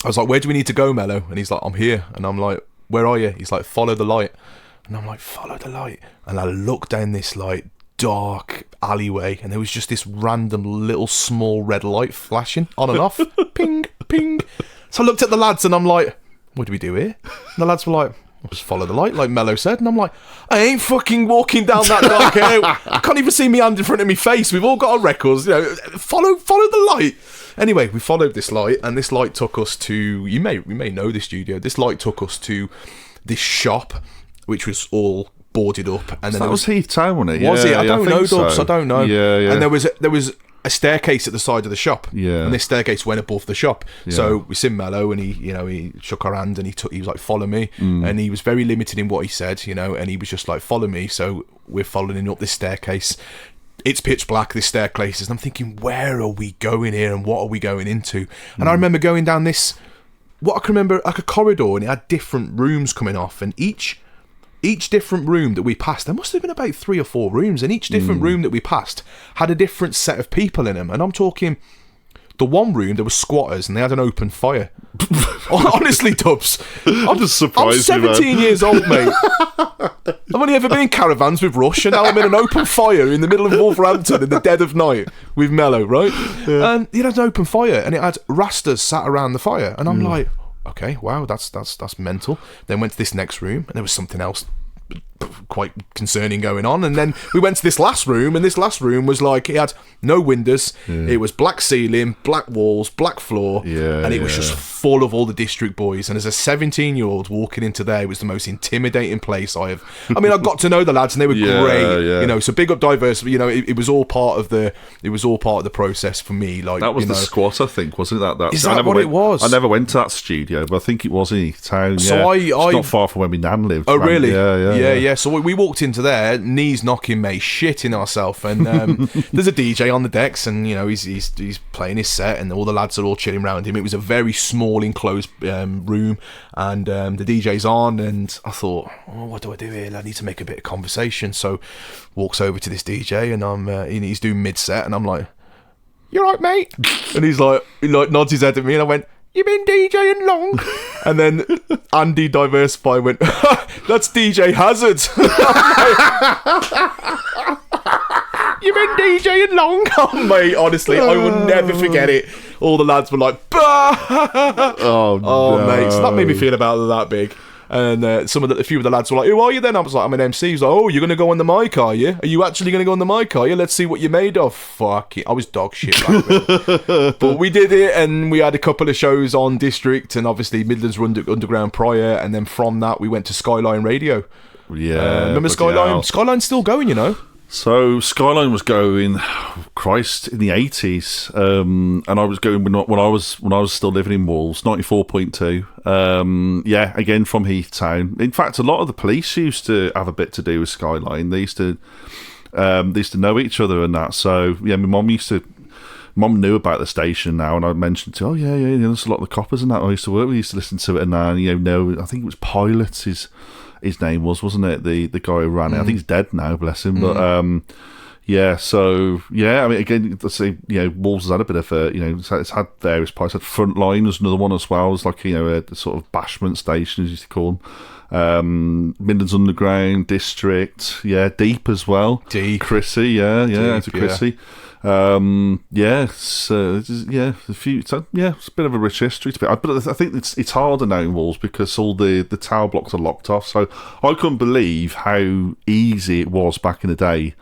was like, where do we need to go, Mello? And he's like, I'm here. And I'm like, where are you? He's like, follow the light. And I'm like, follow the light. And I looked down this like dark alleyway, and there was just this random little small red light flashing on and off. Ping, ping. So I looked at the lads, and I'm like, what do we do here? And the lads were like, just follow the light, like Mello said. And I'm like, I ain't fucking walking down that dark alley. I can't even see me hand in front of me face. We've all got our records. Follow the light. Anyway, we followed this light, and this light took us to, we may know the studio. This light took us to this shop, which was all boarded up. And then that was Heath Town, wasn't it? Was it? I don't know, Dubz. So. I don't know. Yeah. And there was a staircase at the side of the shop. Yeah. And this staircase went above the shop. Yeah. So we seen Mello, and he shook our hand, and he was like, follow me. And he was very limited in what he said, and he was just like, follow me. So we're following up this staircase. It's pitch black, this staircase, and I'm thinking, where are we going here, and what are we going into? And I remember going down this, what I can remember, like a corridor, and it had different rooms coming off, and each different room that we passed, there must have been about 3 or 4 rooms, and each different room that we passed had a different set of people in them. And I'm talking, the one room, there were squatters, and they had an open fire. Honestly, Dubz, I'm just surprised. I'm 17 years old, mate. I've only ever been in caravans with Rush, and now I'm in an open fire in the middle of Wolverhampton in the dead of night with Mello, right? Yeah. And it had an open fire, and it had rastas sat around the fire, and I'm like, okay, wow, that's mental. Then went to this next room, and there was something else quite concerning going on. And then we went to this last room, and this last room was like, it had no windows. It was black ceiling, black walls, black floor, and it was just full of all the District boys. And as a 17-year-old walking into there, it was the most intimidating place I got to know the lads, and they were great. So big up diversity. It was all part of the process for me. Like, that was the squat, I think, wasn't it? Is that what it was? I never went to that studio, but I think it was in Heath Town. So it's not far from where my nan lived. Oh, really? Yeah. So we walked into there, knees knocking, mate, shitting ourselves, and there's a DJ on the decks, and he's playing his set, and all the lads are all chilling around him. It was a very small enclosed room, and the DJ's on, and I thought, what do I do here? I need to make a bit of conversation. So walks over to this DJ, and he's doing mid set, and I'm like, "You right, mate?" And he nods his head at me, and I went, "You been DJing long?" And then Andy Diversify went, "That's DJ Hazard." You've been DJing long, oh, mate. Honestly, I will never forget it. All the lads were like, bah! Oh, no. Mate. So that made me feel about that big. And a few of the lads were like, who are you then? I was like, I'm an MC. He's like, oh, you're going to go on the mic, are you? Are you actually going to go on the mic, are you? Let's see what you're made of. Fuck it. I was dog shit back then. But we did it, and we had a couple of shows on District and obviously Midlands Underground prior, and then from that we went to Skyline Radio. Yeah. Remember Skyline? Hell. Skyline's still going, you know. So Skyline was going, Christ, in the 80s, and I was going when I was still living in Wolves, 94.2. Yeah, again from Heathtown. In fact, a lot of the police used to have a bit to do with Skyline. They used to know each other and that. So yeah, my mum knew about the station now, and I mentioned to her, oh yeah, there's a lot of the coppers and that I used to work with, used to listen to it, and I think it was Pilots. His name wasn't it? The guy who ran it. I think he's dead now, bless him. But yeah, so yeah, I mean, again, let's say, Wolves has had a bit of a, it's had various parts. Had Frontline was another one as well. It was like a sort of bashment station, as you used to call them. Midlands Underground, District, yeah, Deep as well. Deep, Chrissy, yeah, to Chrissy. It's a bit of a rich history to be. But I think it's harder now in Wolves because all the tower blocks are locked off. So I couldn't believe how easy it was back in the day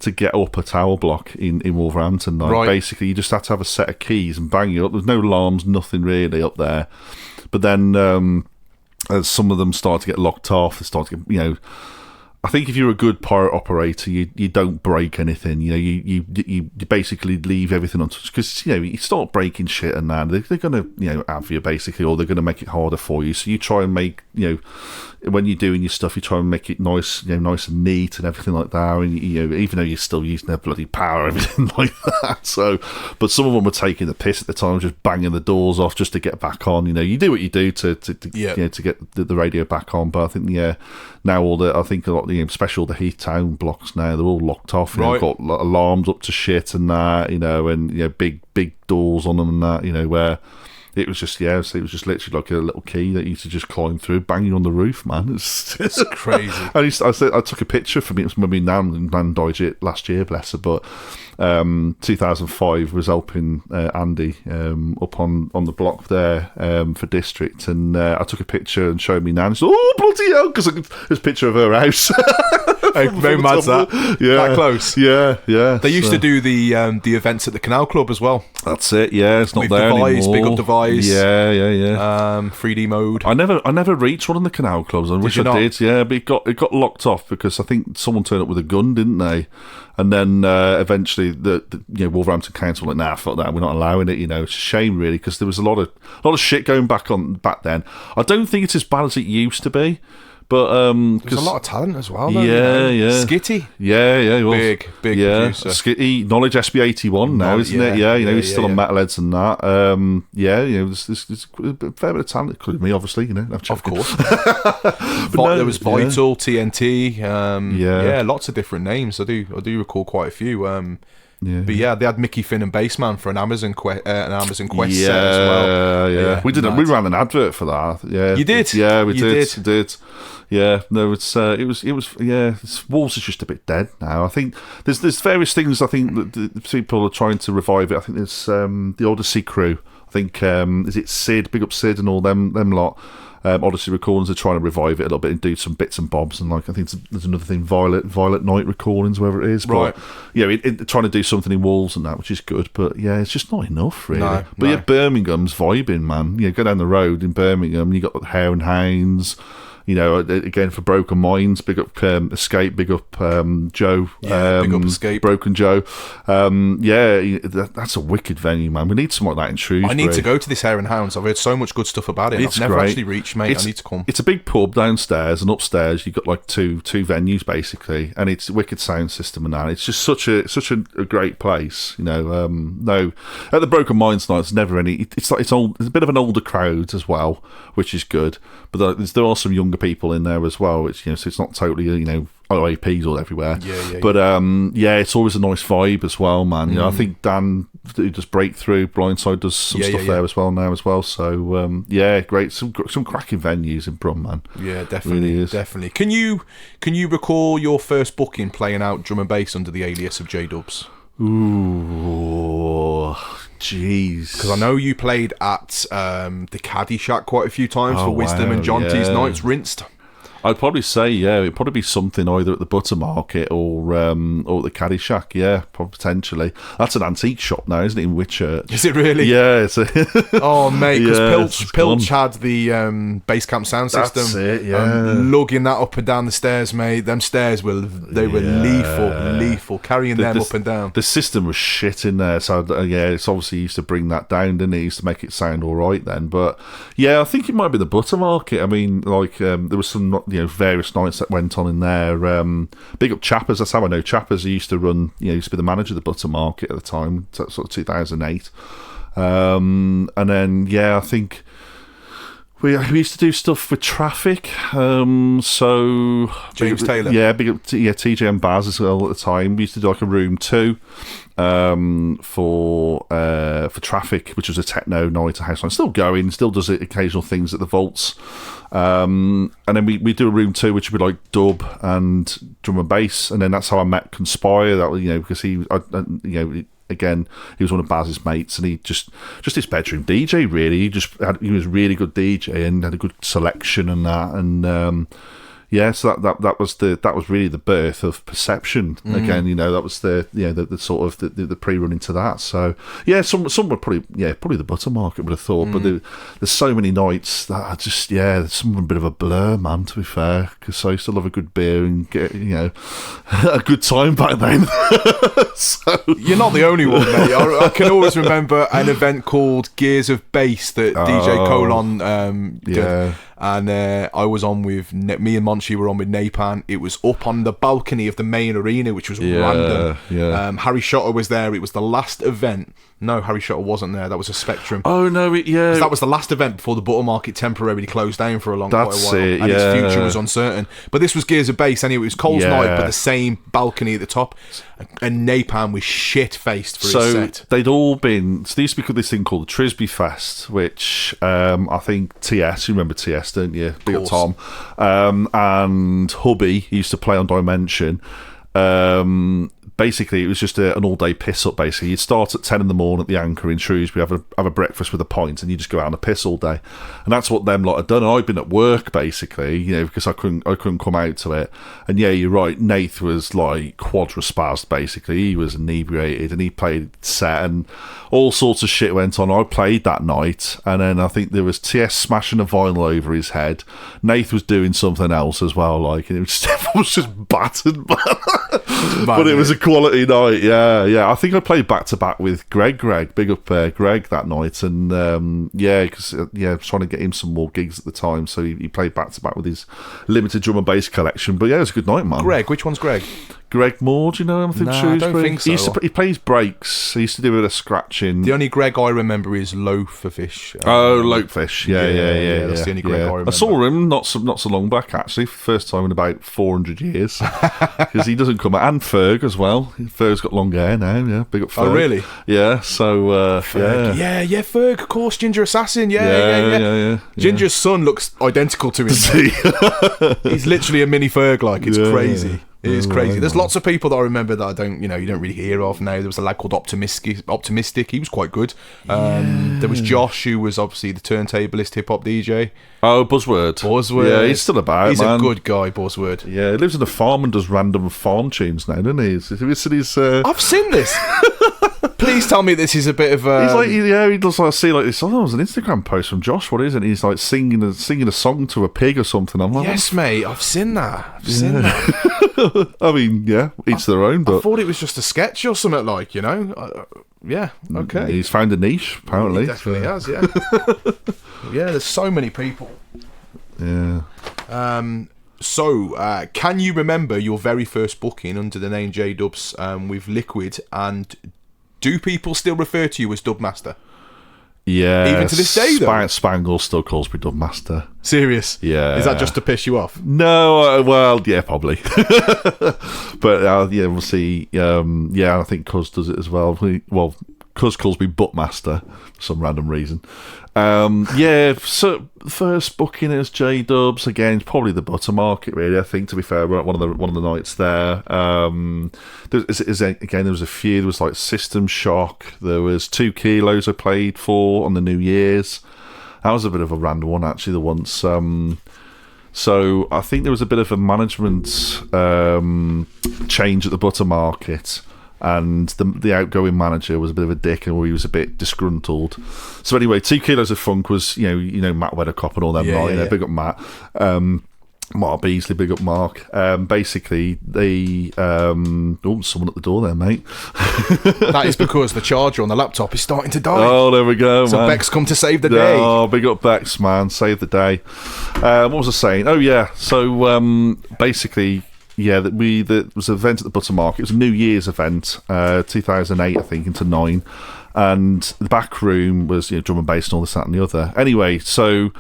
to get up a tower block in Wolverhampton. Like, right. Basically, you just had to have a set of keys and bang it up. There's no alarms, nothing really up there. But then as some of them start to get locked off, they start to get, I think if you're a good pirate operator, you don't break anything. You basically leave everything untouched because you start breaking shit and that they're going to have you basically, or they're going to make it harder for you. So you try and make when you're doing your stuff, you try and make it nice, nice and neat and everything like that. And even though you're still using their bloody power, everything like that. So, but some of them were taking the piss at the time, just banging the doors off just to get back on. You do what you do to get the radio back on. But I think now especially the Heathtown blocks now, they're all locked off. Right. Got alarms up to shit and that, and big doors on them and that, where it was just so it was just literally like a little key that you used to just climb through, banging on the roof, man. It's crazy. I took a picture from it. It was when my nan died last year, bless her. But 2005 was helping Andy up on the block there for District, and I took a picture and showed me nan. She said, oh bloody hell, because there's a picture of her house. Hey, very mad that. Yeah, that close. Yeah. They used to do the events at the Canal Club as well. That's it. Yeah, it's not with there Device, anymore. Big up Device. Yeah. 3D mode. I never reached one of the Canal Clubs. I wish I did. Yeah, but it got locked off because I think someone turned up with a gun, didn't they? And then eventually the Wolverhampton Council were like, nah, fuck that, we're not allowing it. It's a shame really because there was a lot of shit going back then. I don't think it's as bad as it used to be. But there's a lot of talent as well, though. Yeah. Skitty. Yeah, he was. Big producer. Skitty, Knowledge SB81 now, isn't it? Yeah, he's still on Metalheads and that. There's a fair bit of talent, including me, obviously, Of course. There was Vital, TNT, lots of different names. I do recall quite a few. But yeah, they had Mickey Finn and Bassman for an Amazon Quest set as well. Yeah. We ran an advert for that. Yeah, you did. Yeah, we did. Yeah, no, it was. Wolves is just a bit dead now. I think there's various things. I think that the people are trying to revive it. I think there's the Odyssey crew. I think is it Sid? Big up Sid and all them lot. Odyssey Recordings are trying to revive it a little bit and do some bits and bobs, and I think there's another thing, Violet Night Recordings, wherever it is. But, right. Trying to do something in Wolves and that, which is good. But it's just not enough, really. But Birmingham's vibing, man. Go down the road in Birmingham, you got the Hare and Hounds. Again for Broken Minds, big up Escape, big up Joe, big up Escape, Broken Joe. That's a wicked venue, man. We need something like that in Shrewsbury. I need to go to this Hare and Hounds. I've heard so much good stuff about it. I've never actually reached, mate. I need to come. It's a big pub downstairs, and upstairs you've got like two venues basically, and it's a wicked sound system and that. It's just such a great place. No, at the Broken Minds night, it's never any. It's a bit of an older crowd as well, which is good. But there are some young younger people in there as well. It's so it's not totally OAPs all everywhere. But it's always a nice vibe as well, man. I think Dan, who does Breakthrough, Blindside, does some stuff there as well now as well. So great, some cracking venues in Brum, man. Yeah, definitely, really is. Definitely. Can you recall your first booking playing out drum and bass under the alias of Dubz? Ooh, jeez. Because I know you played at the Caddy Shack quite a few times for Wisdom and Jonty's Nights Rinsed. I'd probably say, it'd probably be something either at the Butter Market or at the Caddy Shack, potentially. That's an antique shop now, isn't it, in Whitchurch? Is it really? Yeah. Oh, mate, because Pilch had the Bass Camp sound system. That's it, lugging that up and down the stairs, mate. Them stairs were lethal, carrying them up and down. The system was shit in there, so it's obviously used to bring that down, didn't it? It used to make it sound all right then. But I think it might be the Butter Market. I mean, there was some various nights that went on in there. Big up Chappers, that's how I know Chappers. He used to run, used to be the manager of the Butter Market at the time, sort of 2008. And then, I think we used to do stuff with Traffic. So James Taylor. Yeah, big up TJ and Baz as well at the time. We used to do like a room 2 for Traffic, which was a techno night, a house night. Still going, still does it occasional things at the vaults. And then we do a room 2, which would be like dub and drum and bass, and then that's how I met Conspire. That was because again, he was one of Baz's mates, and he just his bedroom DJ. Really, he was a really good DJ and had a good selection and that, and so that was really the birth of Perception. Again, that was the sort of the pre-run into that. So some were probably the Butter Market, would have thought, but there's so many nights that are just some a bit of a blur, man. To be fair, because I used to love a good beer and get a good time back then. So you're not the only one, mate. I can always remember an event called Gears of Bass that DJ Colon did. And I was on with me and Monchi were on with Napan. It was up on the balcony of the main arena, which was random. Harry Shotter was there. It was the last event. No, Harry Shotter wasn't there. That was a Spectrum. Oh no, that was the last event before the Butter Market temporarily closed down for quite a while, and its future was uncertain. But this was Gears of Bass anyway. It was Cole's night, but the same balcony at the top. And Napan was shit faced for his set. They'd all been. So they used to be called this thing called the Trisby Fest, which I think TS. You remember TS, don't you? Big up Tom. And Hubby used to play on Dimension. Basically, it was just an all-day piss-up, basically. You'd start at 10 in the morning at the Anchor in Shrewsbury, have a breakfast with a pint, and you just go out on a piss all day. And that's what them lot had done. And I'd been at work, basically, because I couldn't come out to it. And you're right, Nath was like quadra-spazzed, basically. He was inebriated, and he played set, and all sorts of shit went on. I played that night, and then I think there was TS smashing a vinyl over his head. Nath was doing something else as well, and it was just battered, but it was a quality night. I think I played back to back with Greg, big up Greg that night, and because I was trying to get him some more gigs at the time, so he played back to back with his limited drum and bass collection. But it was a good night, man. Greg, which one's Greg? Greg Moore, do you know him? I don't think so. He plays breaks. He used to do a bit of scratching. The only Greg I remember is Loaffish. Loaffish. Yeah. That's the only Greg I remember. I saw him not so long back, actually, first time in about 400 years, because he doesn't come out. And Ferg as well. Ferg's got long hair now. Yeah, big up Ferg. Oh, really? Yeah. So Ferg. Yeah, Ferg, of course, Ginger Assassin. Yeah. Ginger's son looks identical to him. He's literally a mini Ferg. It's crazy. It is crazy. There's lots of people that I remember that I don't, you don't really hear of now. There was a lad called Optimistic. He was quite good. There was Josh, who was obviously the turntablist hip hop DJ. Oh, Buzzword. Yeah, he's still about. He's man. a good guy, Buzzword. Yeah, he lives in a farm and does random farm tunes now, doesn't he? I've seen this. Please tell me this is a bit of a... He's he does I see this. Oh, it was an Instagram post from Josh. What is it? He's singing a song to a pig or something. I'm like, yes, mate. I've seen that. I mean, each their own. But I thought it was just a sketch or something okay. He's found a niche, apparently. He definitely has. Yeah. There's so many people. Yeah. So, can you remember your very first booking under the name J-Dubz with Liquid, and do people still refer to you as Dubmaster? Yeah. Even to this day, though. Spangle still calls me Dubmaster. Serious? Yeah. Is that just to piss you off? No, well, yeah, probably. But yeah, we'll see. Yeah, I think Cuz does it as well. Well, Cuz calls me Buttmaster for some random reason. Yeah, so first booking as J-Dubz, again, probably the Butter Market, really, I think, to be fair, one of the nights there. There was a few. There was like System Shock. There was 2 Kilos I played for on the New Year's. That was a bit of a random one, actually, the once. So I think there was a bit of a management change at the Butter Market, and the outgoing manager was a bit of a dick, and he was a bit disgruntled. So anyway, 2 Kilos of Funk was, you know Matt Weathercop and all them, right? Yeah. Big up Matt. Mark Beasley, big up Mark. Basically, someone at the door there, mate. That is because the charger on the laptop is starting to die. Oh, there we go, so man. Beck's come to save the day. Oh, big up Beck's, man. Save the day. What was I saying? Oh, yeah. So, basically, yeah, there was an event at the Butter Market. It was a New Year's event, 2008, I think, into 9. And the back room was, drum and bass and all this, that and the other. Anyway, so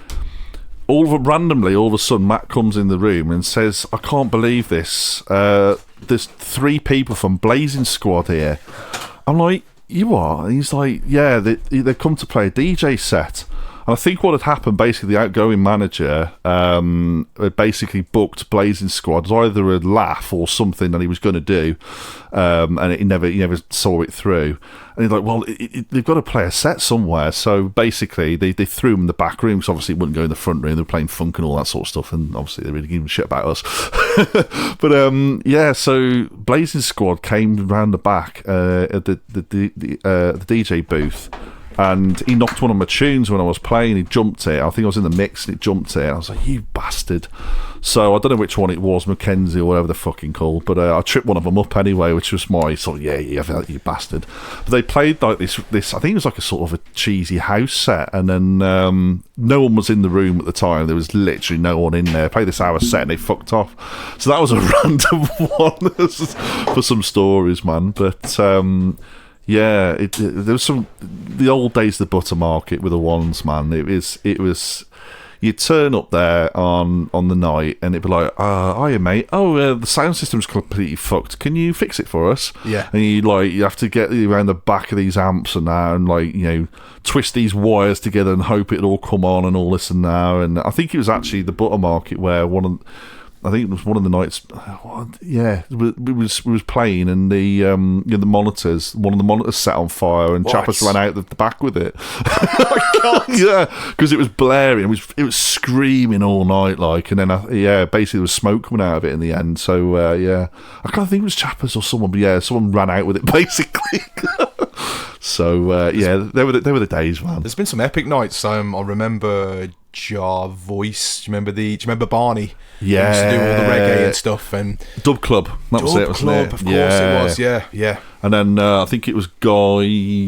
randomly, all of a sudden, Matt comes in the room and says, I can't believe this. There's 3 people from Blazing Squad here. I'm like, you are? And he's like, yeah, they've come to play a DJ set. And I think what had happened, basically, the outgoing manager had basically booked Blazing Squad as either a laugh or something that he was going to do, and he never saw it through. And he's like, well, they've got to play a set somewhere. So basically, they threw him in the back room, because obviously it wouldn't go in the front room. They were playing funk and all that sort of stuff, and obviously they really giving a shit about us. But yeah, so Blazing Squad came round the back at the DJ booth. And he knocked one of my tunes when I was playing. He jumped it. I think I was in the mix and he jumped it. I was like, you bastard. So I don't know which one it was, Mackenzie or whatever they're fucking called. But I tripped one of them up anyway, which was my sort of, yeah, you bastard. But they played like this, I think it was like a sort of a cheesy house set. And then no one was in the room at the time. There was literally no one in there. Played this hour set and they fucked off. So that was a random one for some stories, man. But yeah, there was the old days of the Butter Market with the ones, man. It was you'd turn up there on the night and it'd be like, hiya mate, the sound system's completely fucked, can you fix it for us? Yeah. And you have to get around the back of these amps and that, and twist these wires together and hope it'll all come on and all this and that. And I think it was actually the Butter Market where I think it was one of the nights. Yeah, we was playing, and the monitors. One of the monitors set on fire, and Chappers ran out the back with it. Oh my god! Yeah, because it was blaring. It was screaming all night, like, and then basically there was smoke coming out of it in the end. So yeah, I can't think it was Chappers or someone, but yeah, someone ran out with it basically. So yeah, they were the days, man. There's been some epic nights. I remember Jar Voice. Do you remember Barney? Yeah, he used to do all the reggae and stuff. And Dub Club. That was it, wasn't it? Of course it was. Yeah. And then I think it was Guy.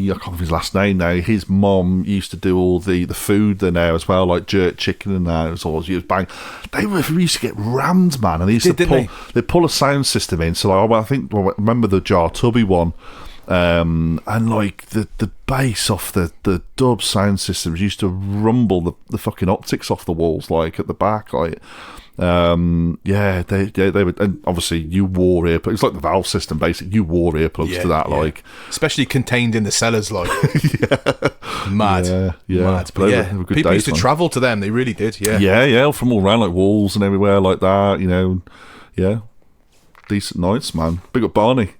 I can't remember his last name now. His mom used to do all the food there now as well, like jerk chicken and that. It was always bang. We used to get rammed, man. And they used to pull a sound system in. So I remember the Jar Tubby one. And like the bass off the Dubz sound systems used to rumble the fucking optics off the walls, like at the back, like yeah, they would. And obviously you wore earplugs. It's like the Valve system, basically. You wore earplugs to that, like, especially contained in the cellars, like. Mad. But people used to travel to them. They really did. Yeah, from all around, like walls and everywhere like that. Yeah, decent nights, man. Big up Barney.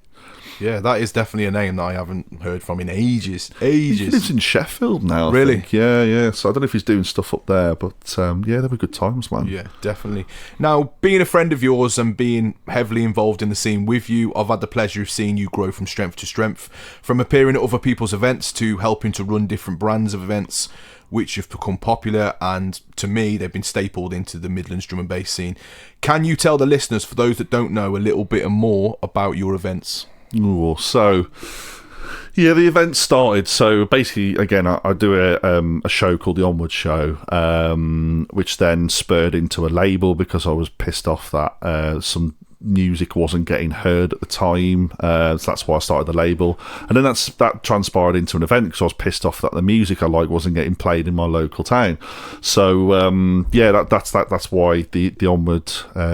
Yeah, that is definitely a name that I haven't heard from in ages. He lives in Sheffield now, really? I think. Yeah. So I don't know if he's doing stuff up there, but yeah, they were good times, man. Yeah, definitely. Now, being a friend of yours and being heavily involved in the scene with you, I've had the pleasure of seeing you grow from strength to strength, from appearing at other people's events to helping to run different brands of events, which have become popular, and to me, they've been stapled into the Midlands drum and bass scene. Can you tell the listeners, for those that don't know, a little bit more about your events? Ooh, so yeah, the event started. So basically, again, I do a show called the Onward Show, which then spurred into a label because I was pissed off that some music wasn't getting heard at the time, so that's why I started the label. And then that transpired into an event because I was pissed off that the music I like wasn't getting played in my local town. So that's why the Onward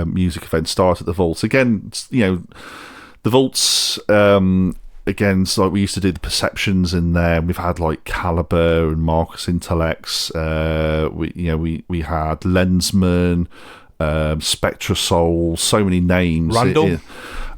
music event started at the Vaults. Again, the Vaults, again, so like we used to do the Perceptions in there. We've had like Caliber and Marcus Intellects. We had Lensman, Spectra Soul, so many names. Randall?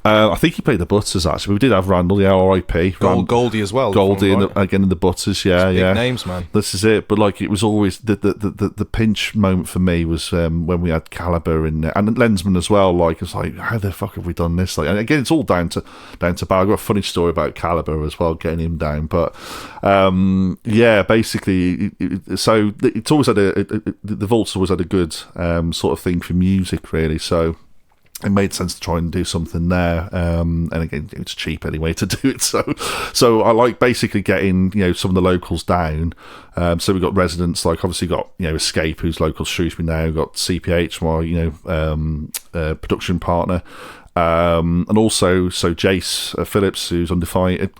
I think he played the Butters, actually. We did have Randall, yeah, R.I.P. Goldie as well. Goldie, again in the Butters, yeah. Big names, man. This is it. But like, it was always the pinch moment for me was when we had Caliber in there. And Lensman as well. Like, it's like, how the fuck have we done this? Like, and again, it's all down to Bal. I've got a funny story about Caliber as well, getting him down. But basically, so it's always had the Vaults always had a good sort of thing for music, really. So it made sense to try and do something there, and again, it's cheap anyway to do it. So I like basically getting some of the locals down. So we've got residents, like obviously got Escape, who's local Shrewsbury now. We've got CPH, my production partner. And also, so Jace Phillips, who's undefined,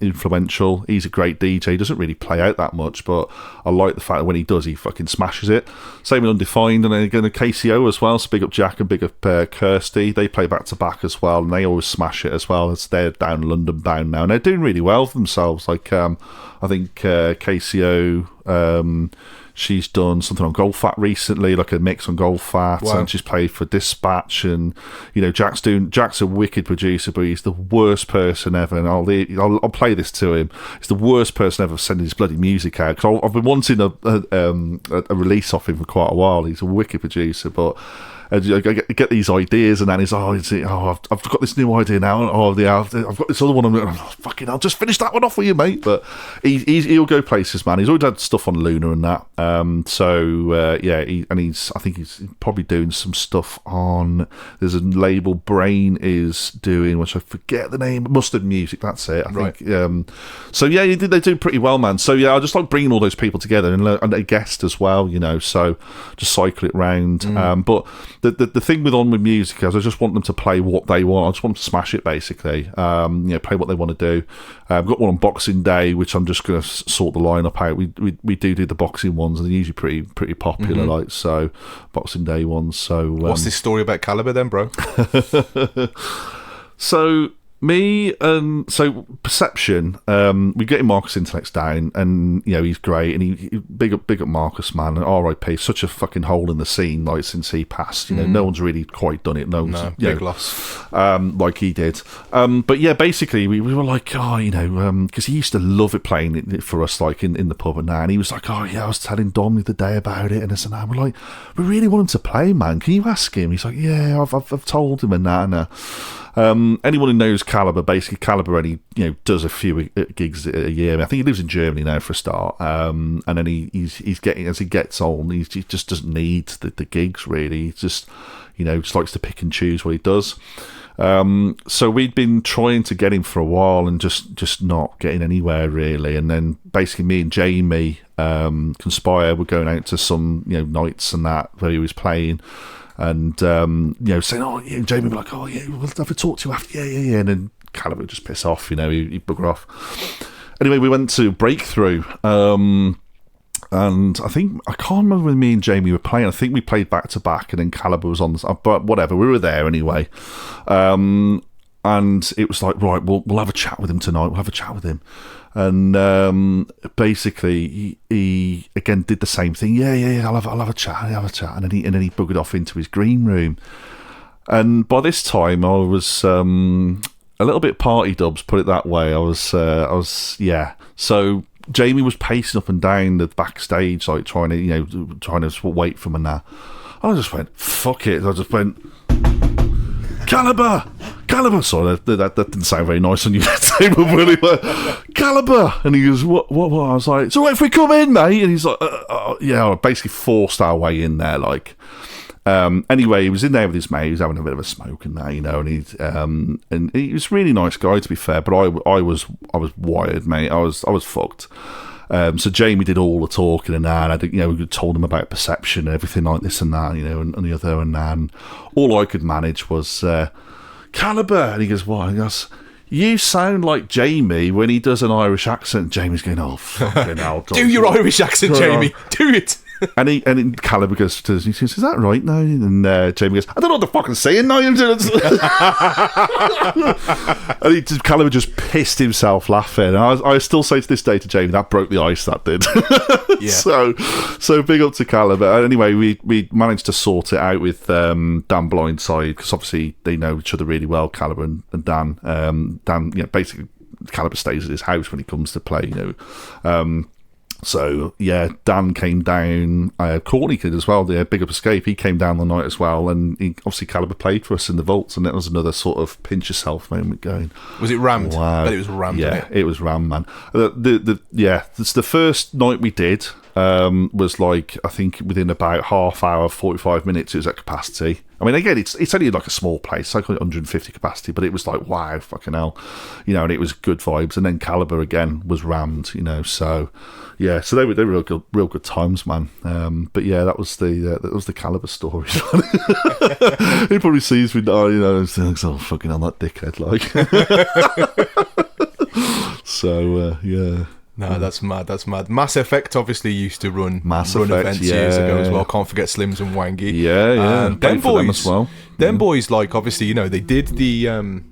influential. He's a great DJ. He doesn't really play out that much, but I like the fact that when he does, he fucking smashes it. Same with Undefined, and then again a KCO as well. So big up Jack and big up Kirsty. They play back to back as well, and they always smash it as well. As they're down London bound now, and they're doing really well for themselves. Like I think KCO. She's done something on Goldfat recently, like a mix on Goldfat, wow. And she's played for Dispatch. And Jack's a wicked producer, but he's the worst person ever. And I'll play this to him. He's the worst person ever sending his bloody music out, because I've been wanting a release off him for quite a while. He's a wicked producer, but I get these ideas, and then he's I've got this new idea now. Oh yeah, I've got this other one. I'll just finish that one off for you, mate. But he'll go places, man. He's already had stuff on Luna and that. I think he's probably doing some stuff on. There's a label Brain is doing, which I forget the name. Mustard Music. That's it. I think. They do pretty well, man. So yeah, I just like bringing all those people together and a guest as well. So just cycle it round. But the thing with Onward Music is I just want them to play what they want. I just want them to smash it, basically. Play what they want to do. I've got one on Boxing Day, which I'm just going to sort the lineup out. We do the boxing ones, and they're usually pretty popular, like so Boxing Day ones. So what's this story about Caliber then, bro? So Perception, we get Marcus Intellects down, and he's great, and he big up Marcus, man, and R.I.P. Such a fucking hole in the scene, like since he passed. No one's really quite done it. Big loss. Like he did. But yeah, basically we were like, because he used to love it, playing it for us, like in the pub and that, and he was like, oh yeah, I was telling Dom the other day about it, and this and that. We're like, we really want him to play, man. Can you ask him? He's like, yeah, I've told him and that. And anyone who knows Caliber, basically Caliber only does a few gigs a year. I mean, I think he lives in Germany now for a start, and then he's getting, as he gets on, he just doesn't need the gigs really. He just just likes to pick and choose what he does. So we'd been trying to get him for a while and just not getting anywhere really. And then basically me and Jamie Conspire were going out to some nights and that where he was playing. And saying, oh yeah, Jamie would be like, oh yeah, we'll have a talk to you after, yeah, and then Caliber would just piss off, he'd bugger off. Anyway, we went to Breakthrough, and I can't remember when me and Jamie were playing. I think we played back to back, and then Caliber was on, but whatever, we were there anyway. And it was like, right, we'll have a chat with him tonight. We'll have a chat with him. And basically, he again did the same thing. Yeah, I'll have a chat. And then he buggered off into his green room. And by this time, I was a little bit party dubs, put it that way. I was yeah. So Jamie was pacing up and down the backstage, like trying to wait for him and that. I just went, fuck it. I just went, Caliber. Sorry, that didn't sound very nice on your table, really. Caliber, and he goes, what? I was like, so if we come in, mate, and he's like, yeah. I basically forced our way in there, like. Anyway, he was in there with his mate. He was having a bit of a smoke and that, and he was a really nice guy, to be fair. But I was wired, mate. I was fucked. So Jamie did all the talking and that. I think, we told him about perception and everything like this and that, and the other and that. And all I could manage was Calibre. And he goes, what? And he goes, you sound like Jamie when he does an Irish accent. Jamie's going, oh, fucking hell. Do your Irish accent, Jamie. Do it. And Calibre goes, he says, is that right now? And Jamie goes, I don't know what the fuck I'm saying now. And Calibre just pissed himself laughing. And I still say to this day to Jamie, that broke the ice, that did. Yeah. So big up to Calibre. Anyway, we managed to sort it out with Dan Blindside, because obviously they know each other really well, Calibre and Dan. Dan, basically, Calibre stays at his house when he comes to play, So, yeah, Dan came down. Courtney did as well, the Big Up Escape. He came down the night as well. And obviously, Calibre played for us in the vaults. And that was another sort of pinch yourself moment going. Was it rammed? Wow. But it was rammed. Yeah, it was rammed, man. It's the first night we did was like, I think within about half hour, 45 minutes, it was at capacity. I mean, again, it's only like a small place, it's like 150 capacity, but it was like, wow, fucking hell, and it was good vibes. And then Calibre again was rammed, so yeah, so they were real good times, man. But yeah, that was the Calibre story. He probably sees me now, oh, fucking hell, that dickhead, like. So yeah. No, that's mad. Mass Effect obviously used to run events yeah. years ago as well. Can't forget Slims and Wangy. Yeah. Them boys, them as well. Them boys, like, obviously, they did the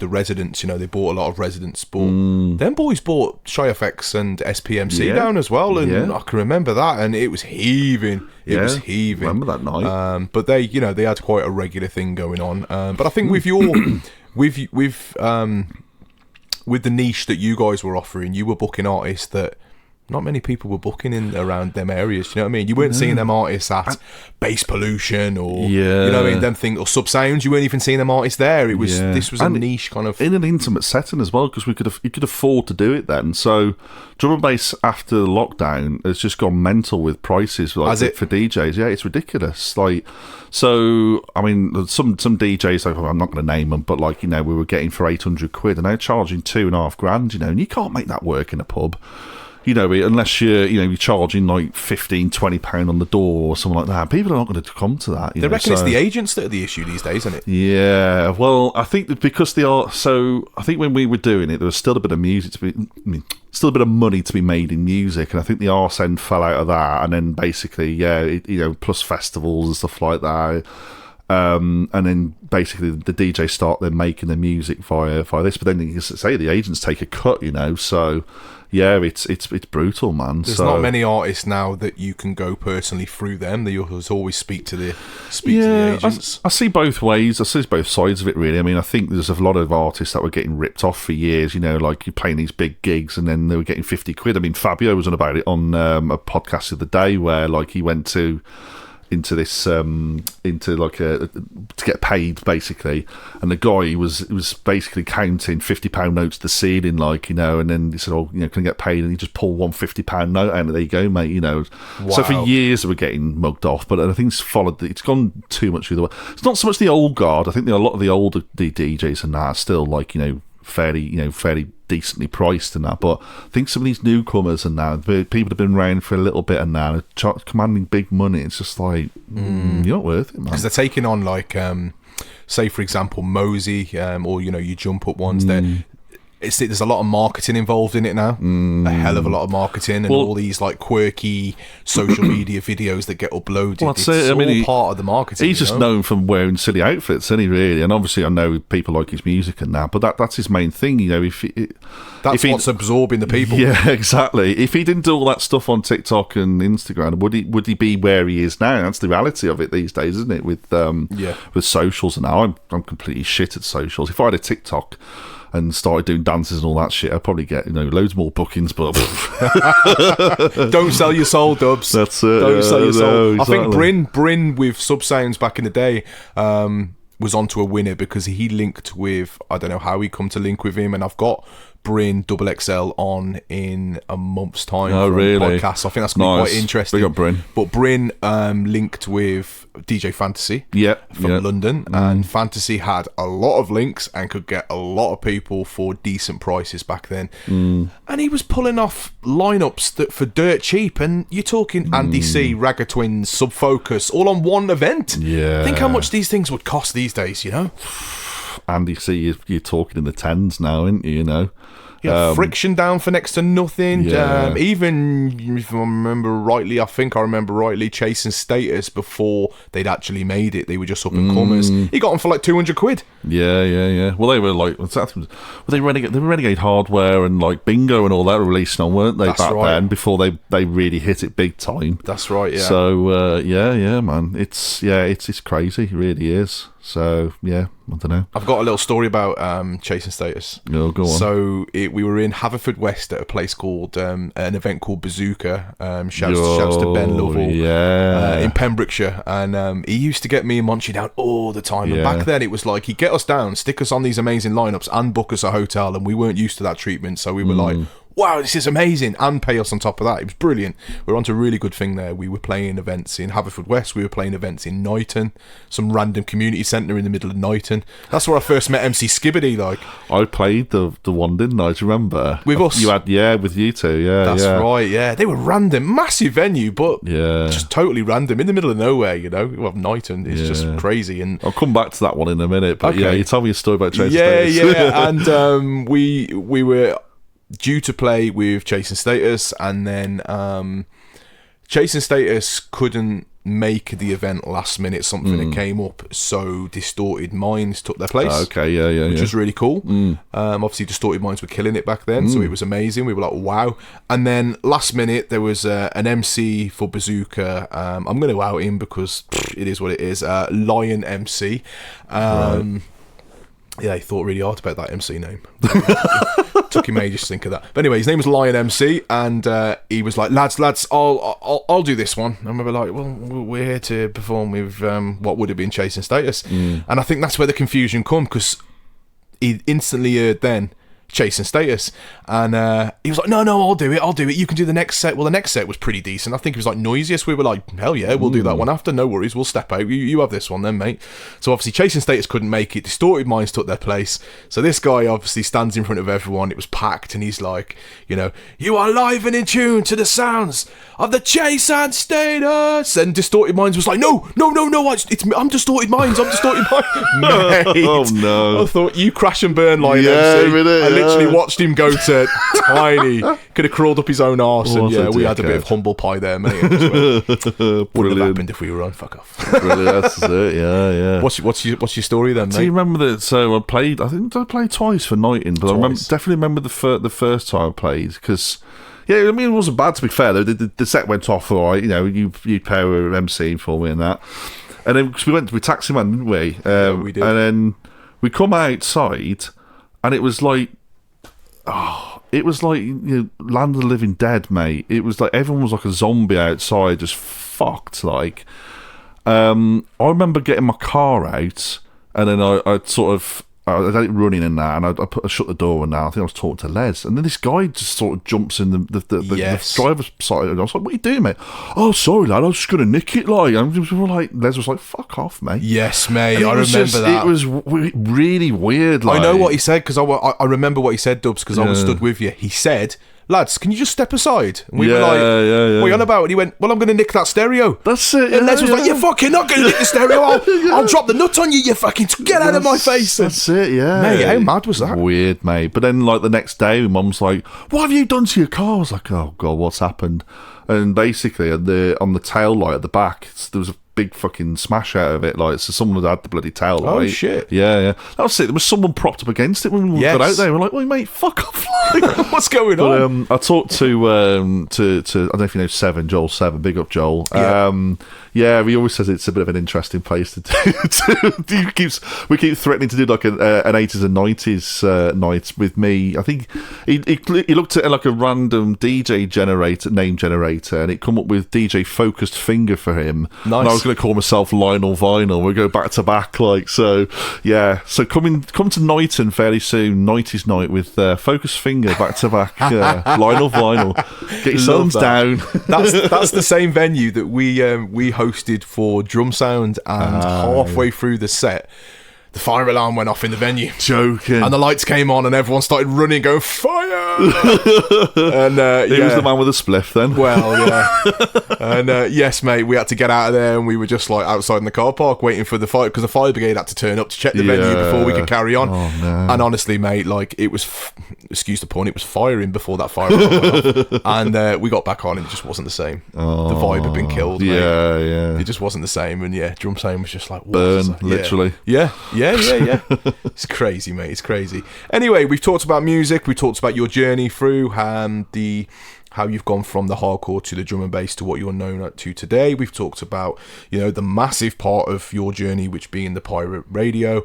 Residents. They bought a lot of Residents. But them boys bought Shy FX and SPMC down as well, and I can remember that, and it was heaving. It was heaving. Remember that night? But they had quite a regular thing going on. But I think with your with the niche that you guys were offering, you were booking artists that not many people were booking in around them areas. You know what I mean? You weren't seeing them artists at Bass Pollution or you know what I mean, them things, or Sub Sounds. You weren't even seeing them artists there. It was this was a niche kind of in an intimate setting as well, because you could afford to do it then. So drum and bass after the lockdown has just gone mental with prices for DJs. Yeah, it's ridiculous. Like, so I mean, some DJs, I'm not going to name them, but like, we were getting for 800 quid and they're charging $2,500. And you can't make that work in a pub. Unless you're charging like £15-20 on the door or something like that. People are not going to come to that. They reckon it's the agents that are the issue these days, isn't it? Yeah, well, I think that because they are. So I think when we were doing it, there was still a bit of music to be, still a bit of money to be made in music, and I think the arse end fell out of that, and then basically, plus festivals and stuff like that. And then basically the DJ start then making the music via this, but then you can say the agents take a cut, so yeah, it's brutal, man. There's not many artists now that you can go personally through them. They always speak to the agents. I see both ways. I see both sides of it, really. I mean, I think there's a lot of artists that were getting ripped off for years, like you're playing these big gigs and then they were getting 50 quid. I mean, Fabio was on about it on a podcast the other day where like he went to get paid basically, and the guy was basically counting £50 notes to the ceiling, and then he said, can I get paid? And he just pulled one £50 note out, and there you go, mate. Wow. So for years they were getting mugged off, but I think it's gone too much the other way. It's not so much the old guard. I think a lot of the older DJs and that are still fairly decently priced and that, but I think some of these newcomers and that, people have been around for a little bit and now commanding big money. It's just like you're not worth it, man, because they're taking on like say for example Mosey or you jump up ones. There's a lot of marketing involved in it now, a hell of a lot of marketing, and all these like quirky social media videos that get uploaded. Well, it's all part of the marketing. He's just known from wearing silly outfits, isn't he, really? And obviously I know people like his music and that, but that's his main thing, That's what's absorbing the people. Yeah, exactly. If he didn't do all that stuff on TikTok and Instagram, would he be where he is now? That's the reality of it these days, isn't it? With socials and now, I'm completely shit at socials. If I had a TikTok and started doing dances and all that shit, I'd probably get loads more bookings, but don't sell your soul, Dubz. That's it. Don't sell your soul. Exactly. I think Bryn with Sub Sounds back in the day was onto a winner because he linked with, I don't know how he come to link with him, and I've got Bryn Double XL on in a month's time. Oh, really? Podcast. I think that's going to be quite interesting. Big up Bryn. But Bryn linked with DJ Fantasy from London, and Fantasy had a lot of links and could get a lot of people for decent prices back then. And he was pulling off lineups that for dirt cheap, and you're talking Andy C, Ragga Twins, Subfocus, all on one event. Yeah. Think how much these things would cost these days, you know? Andy C, you're talking in the tens now, aren't you? You know, Friction down for next to nothing. Yeah. Even if I remember rightly, Chasing Status before they'd actually made it. They were just up and comers. He got them for like 200 quid. Yeah. Well, they were like, were they Renegade? They were Renegade Hardware and like Bingo and all that releasing on, weren't they? That's back right. then, before they really hit it big time. That's right. Yeah. So yeah, man, it's crazy. It really is. So yeah, I don't know. I've got a little story about Chasing Status. No, go on. So we were in Haverfordwest at a place called an event called Bazooka. Shouts to Ben Lovell, in Pembrokeshire, and he used to get me and Monchi down all the time. And back then it was like he'd get us down, stick us on these amazing lineups, and book us a hotel, and we weren't used to that treatment, so we were like, wow, this is amazing, and pay us on top of that. It was brilliant. We were onto a really good thing there. We were playing events in Haverfordwest, we were playing events in Knighton, some random community centre in the middle of Knighton. That's where I first met MC Skibbity. Like, I played the one, didn't I? Do you remember? With us? You had, with you two, That's right, yeah. They were random, massive venue, but just totally random, in the middle of nowhere, you know. Well, Knighton is just crazy. And I'll come back to that one in a minute, but you tell me a story about Chasing Status. And we were due to play with Chasing Status, and then Chasing Status couldn't make the event last minute. Something that came up, so Distorted Minds took their place. Which was really cool. Obviously Distorted Minds were killing it back then, so it was amazing. We were like, wow. And then last minute there was an MC for Bazooka. I'm going to out him because it is what it is. Lion MC. Yeah, he thought really hard about that MC name. Took him ages to think of that. But anyway, his name was Lion MC, and he was like, lads, I'll do this one. And we were like, well, we're here to perform with what would have been Chasing Status. And I think that's where the confusion come, because he instantly heard then Chasing Status, and he was like, no, I'll do it, you can do the next set. Well, the next set was pretty decent. I think it was like Noisiest. We were like, hell yeah, we'll do that one after, no worries, we'll step out, you have this one then, mate. So obviously Chasing Status couldn't make it, Distorted Minds took their place, so this guy obviously stands in front of everyone. It was packed, and he's like, you know, you are live and in tune to the sounds of the Chasing Status, and Distorted Minds was like, no, I'm Distorted Minds, Mate, oh no, I thought, you crash and burn, Lion MC. I literally watched him go to tiny. Could have crawled up his own arse, and we had a bit of humble pie there, mate. Wouldn't have happened if we were on. Fuck off. Brilliant, that's it. Yeah. What's your story then, mate? Do you remember that? So I played twice for Knighton, but I definitely remember the first time I played, because it wasn't bad, to be fair. The set went off all right. You know, you pair with MC for me and that, and then we went to Taxi Man, didn't we? We did. And then we come outside, and it was like, Land of the Living Dead, mate. It was like everyone was like a zombie outside, just fucked. Like, I remember getting my car out, and then I had it running in that, and I shut the door, and now I think I was talking to Les, and then this guy just sort of jumps in the driver's side, and I was like, "What are you doing, mate?" "Oh, sorry, lad, I was just going to nick it." Like, and we were like, Les was like, "Fuck off, mate." Yes, mate, I remember that. It was really weird. Like, I know what he said, because I remember what he said, Dubz, because I was stood with you. He said, "Lads, can you just step aside?" And we were like, "What are you on about?" And he went, "Well, I'm going to nick that stereo." That's it. And Les was like, "You're fucking not going to nick the stereo. I'll drop the nut on you. You fucking get out of my face." That's it. Yeah, mate. How mad was that? Weird, mate. But then, like, the next day, Mum's like, "What have you done to your car?" I was like, "Oh god, what's happened?" And basically, on the tail light at the back, there was a big fucking smash out of it. Like, so someone had the bloody tail light. Oh shit! Yeah. That was it. There was someone propped up against it when we got out there. We're like, "Well, mate, fuck off!" What's going on? I talked to I don't know if you know Seven, Joel Seven. Big up Joel. He always says it's a bit of an interesting place to do. We keep threatening to do like an 80s and 90s night with me. I think he looked at like a random DJ name generator, and it come up with DJ Focused Finger for him. Nice. And I was going going to call myself Lionel Vinyl. We'll go back to back, like, so, yeah. So come to Knighton fairly soon, 90s night with Focus Finger back to back, Lionel Vinyl. Get your songs down. That's the same venue that we hosted for Drum Sound, and halfway through the set, the fire alarm went off in the venue. Joking. And the lights came on and everyone started running, going, fire! And he was the man with the spliff then. Well, yeah. And yes, mate, we had to get out of there, and we were just like outside in the car park waiting for the fire, because the fire brigade had to turn up to check the venue before we could carry on. Oh, no. And honestly, mate, like, it was, excuse the pun, it was firing before that fire alarm went off. And we got back on and it just wasn't the same. The vibe had been killed, mate. Yeah. It just wasn't the same. And yeah, Drum Sound was just like, what? Burn, literally. Yeah. It's crazy, mate. It's crazy. Anyway, we've talked about music. We talked about your journey through how you've gone from the hardcore to the drum and bass to what you're known to today. We've talked about, the massive part of your journey, which being the pirate radio.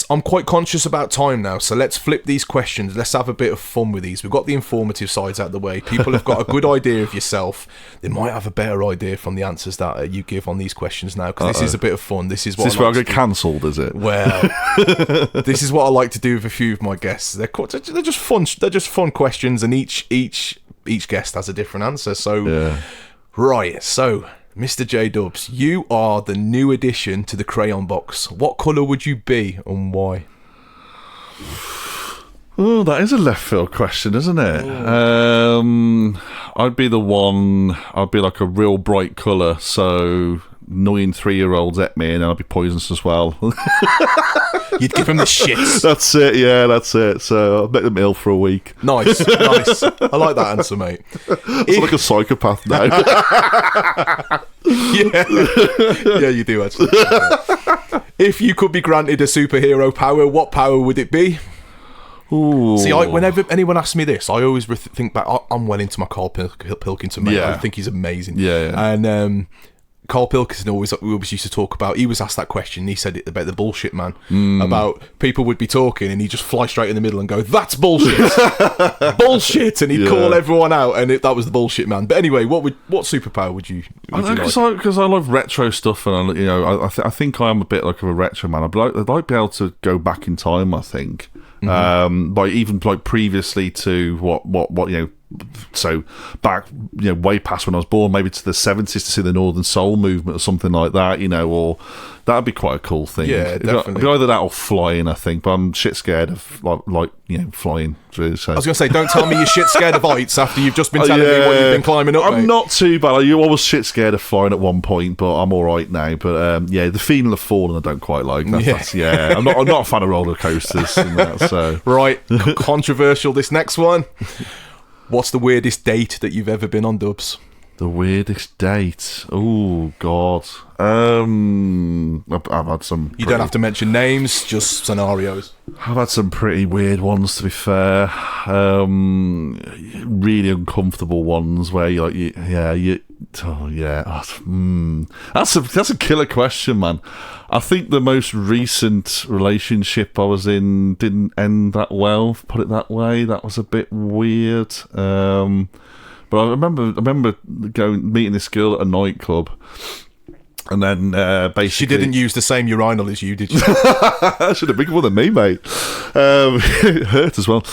I'm quite conscious about time now, so let's flip these questions. Let's have a bit of fun with these. We've got the informative sides out of the way. People have got a good idea of yourself. They might have a better idea from the answers that you give on these questions now, because this is a bit of fun. This is what. Is this where I get cancelled? Is it? Well, this is what I like to do with a few of my guests. They're just fun. They're just fun questions, and each guest has a different answer. So, right. So, Mr. J Dubz, you are the new addition to the crayon box. What colour would you be and why? Oh, that is a left field question, isn't it? I'd be like a real bright colour, so 9 3-year-olds at me and I'd be poisonous as well. You'd give them the shits. That's it, yeah, that's it. So I'll make them ill for a week. Nice. I like that answer, mate. It's like a psychopath now. Yeah, you do actually. If you could be granted a superhero power, what power would it be? Ooh. See, whenever anyone asks me this, I always think back. I'm well into my Carl Pilkington, mate. Yeah. I think he's amazing. Yeah. And Carl Pilkington we always used to talk about. He was asked that question. And he said it about the bullshit man. About people would be talking, and he'd just fly straight in the middle and go, "That's bullshit, bullshit," and he'd call everyone out, and that was the bullshit man. But anyway, what superpower would you? Because I love retro stuff, and I think I am a bit like of a retro man. I'd like to be able to go back in time. I think. Even previously to what so back way past when I was born, maybe to the 70s, to see the Northern Soul movement or something like that, or that'd be quite a cool thing. Yeah, definitely. It'd be either that or flying, I think, but I'm shit scared of flying through. So. I was going to say, don't tell me you're shit scared of heights after you've just been telling me what you've been climbing up. I'm not too bad. I was shit scared of flying at one point, but I'm all right now. But the feeling of falling, I don't quite like. I'm not a fan of roller coasters. And that, so. Right, controversial. This next one. What's the weirdest date that you've ever been on, Dubz? The weirdest date? Oh, God. I've had some... You don't have to mention names, just scenarios. I've had some pretty weird ones, to be fair. Really uncomfortable ones where That's a killer question, man. I think the most recent relationship I was in didn't end that well, put it that way. That was a bit weird. But I remember meeting this girl at a nightclub. And then basically... She didn't use the same urinal as you, did she? Should have been more than me, mate. It hurt as well.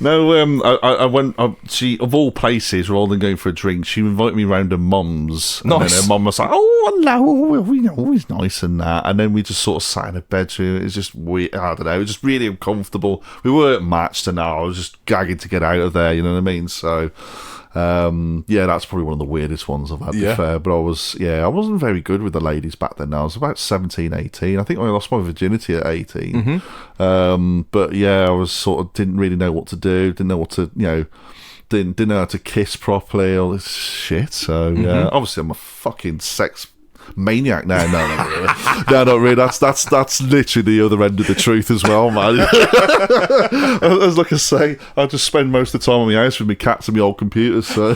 I went... She, of all places, rather than going for a drink, she invited me round her mum's. Nice. And then her mum was like, "Oh, hello, always nice and that." And then we just sort of sat in her bedroom. It was just weird. I don't know. It was just really uncomfortable. We weren't matched, and I was just gagging to get out of there, you know what I mean? So... that's probably one of the weirdest ones I've had, to be fair. But I wasn't very good with the ladies back then. I was about 17, 18. I think I lost my virginity at 18. But I was sort of didn't really know what to do. Didn't know what to, didn't know how to kiss properly. All this shit. So obviously I'm a fucking sex maniac now. No, not really. No, not really. That's literally the other end of the truth as well, man. As like I say, I just spend most of the time on my house with my cats and my old computers. So.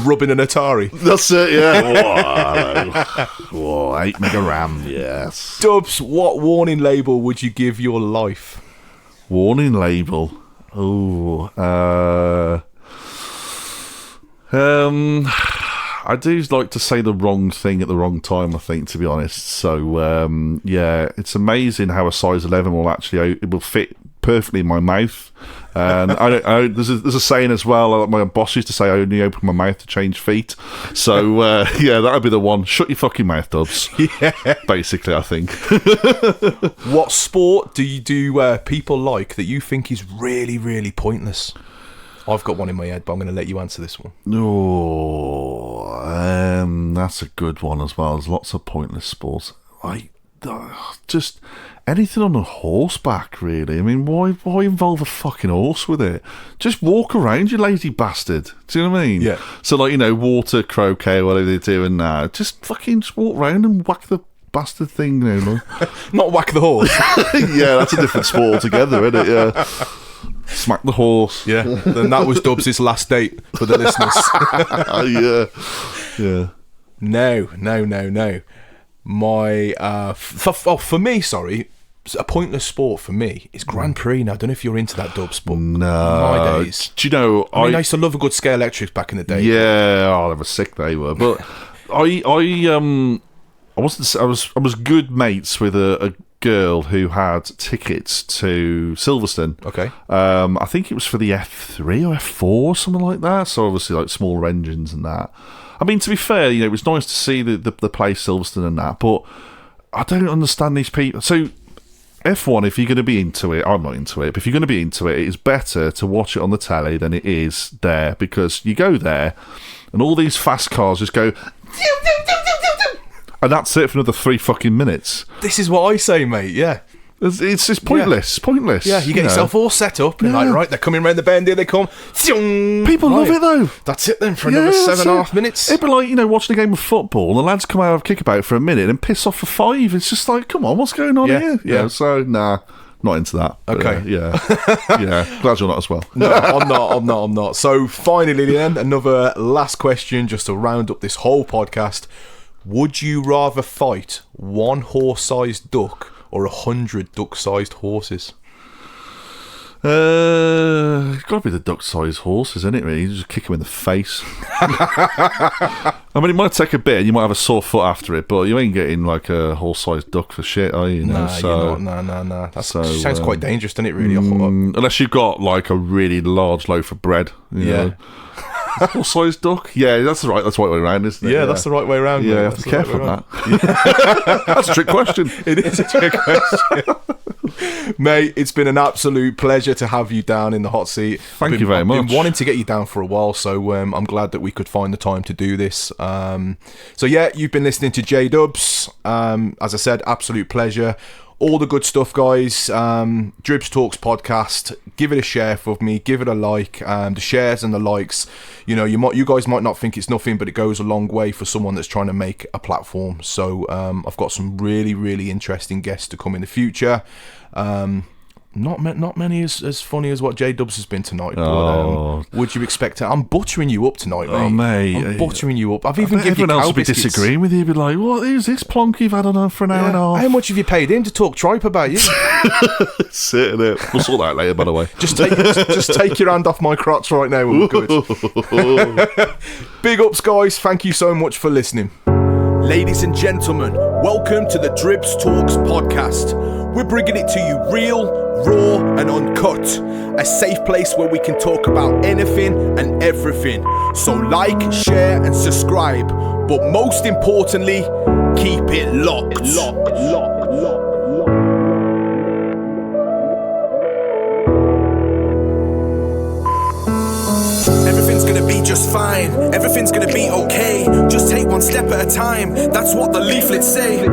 Rubbing an Atari. That's it. Yeah. Whoa, 8 mega RAM. Yes. Dubz, what warning label would you give your life? Warning label. I do like to say the wrong thing at the wrong time, I think, to be honest. So, yeah, it's amazing how a size 11 will actually it will fit perfectly in my mouth. And there's a saying as well, like my boss used to say, I only open my mouth to change feet. So, yeah, that would be the one. Shut your fucking mouth, Dubz. Yeah. Basically, I think. What sport do you do people like that you think is really, really pointless? I've got one in my head, but I'm going to let you answer this one. Oh, that's a good one as well. There's lots of pointless sports. Just anything on a horseback, really. I mean, why involve a fucking horse with it? Just walk around, you lazy bastard. Do you know what I mean? Yeah. So, like, water, croquet, whatever they're doing now, just walk around and whack the bastard thing, like. Not whack the horse. Yeah, that's a different sport altogether, isn't it? Yeah. Smack the horse. Yeah. Then that was Dubs' last date for the listeners. Yeah. No. My for me, sorry, a pointless sport for me is Grand Prix. Now, I don't know if you're into that, Dubs, but my days. Do you know? I used to love a good scale electrics back in the day. Yeah, they were sick. They were, but I wasn't. I was good mates with a girl who had tickets to Silverstone. Okay. I think it was for the F3 or F4, something like that. So obviously, like smaller engines and that. I mean, to be fair, it was nice to see the place Silverstone and that, but I don't understand these people. So F1, if you're going to be into it, I'm not into it, but if you're going to be into it, it's better to watch it on the telly than it is there, because you go there and all these fast cars just go, and that's it for another 3 fucking minutes. This is what I say, mate. Yeah. It's just pointless. Pointless. Yeah, you get yourself all set up and right, they're coming around the bend, here they come. People love it though. That's it then for another 7.5 minutes. It'd be like, watching a game of football and the lads come out of kickabout for a minute and piss off for 5. It's just like, come on, what's going on here? Yeah, so nah, not into that. Okay. Yeah, glad you're not as well. No, I'm not. So finally then, another last question just to round up this whole podcast. Would you rather fight one horse-sized duck or 100 duck-sized horses? It's got to be the duck-sized horses, isn't it, really? You just kick them in the face. I mean, it might take a bit and you might have a sore foot after it, but you ain't getting like a horse-sized duck for shit, are you? Nah, you're not. Nah. That sounds quite dangerous, doesn't it, really? Unless you've got like a really large loaf of bread. You know? Horse-sized duck? Yeah, that's the right way around, isn't it? Yeah, that's the right way around. Yeah, you have to be careful with that. That's a trick question. It is a trick question. Mate, it's been an absolute pleasure to have you down in the hot seat. Thank you very much. I've been wanting to get you down for a while, so I'm glad that we could find the time to do this. So yeah, you've been listening to Dubz. As I said, absolute pleasure. All the good stuff, guys. Dribbz Talks Podcast. Give it a share for me. Give it a like. The shares and the likes. You guys might not think it's nothing, but it goes a long way for someone that's trying to make a platform. So I've got some really, really interesting guests to come in the future. Not many as funny as what Dubz has been tonight. But, would you expect it? I'm buttering you up tonight, mate. Oh, mate. I'm buttering you up. I've even given you everyone else cow would be biscuits. disagreeing with you. Be like, what is this plonk you've had on for an hour and a half? How much have you paid him to talk tripe about you? Sitting there. We'll sort that out later, by the way. Just take your hand off my crotch right now. We're good. Big ups, guys. Thank you so much for listening. Ladies and gentlemen, welcome to the Dribbz Talks Podcast. We're bringing it to you real, raw and uncut. A safe place where we can talk about anything and everything. So like, share and subscribe. But most importantly, keep it locked. Everything's gonna be just fine. Everything's gonna be okay. Just take one step at a time. That's what the leaflets say.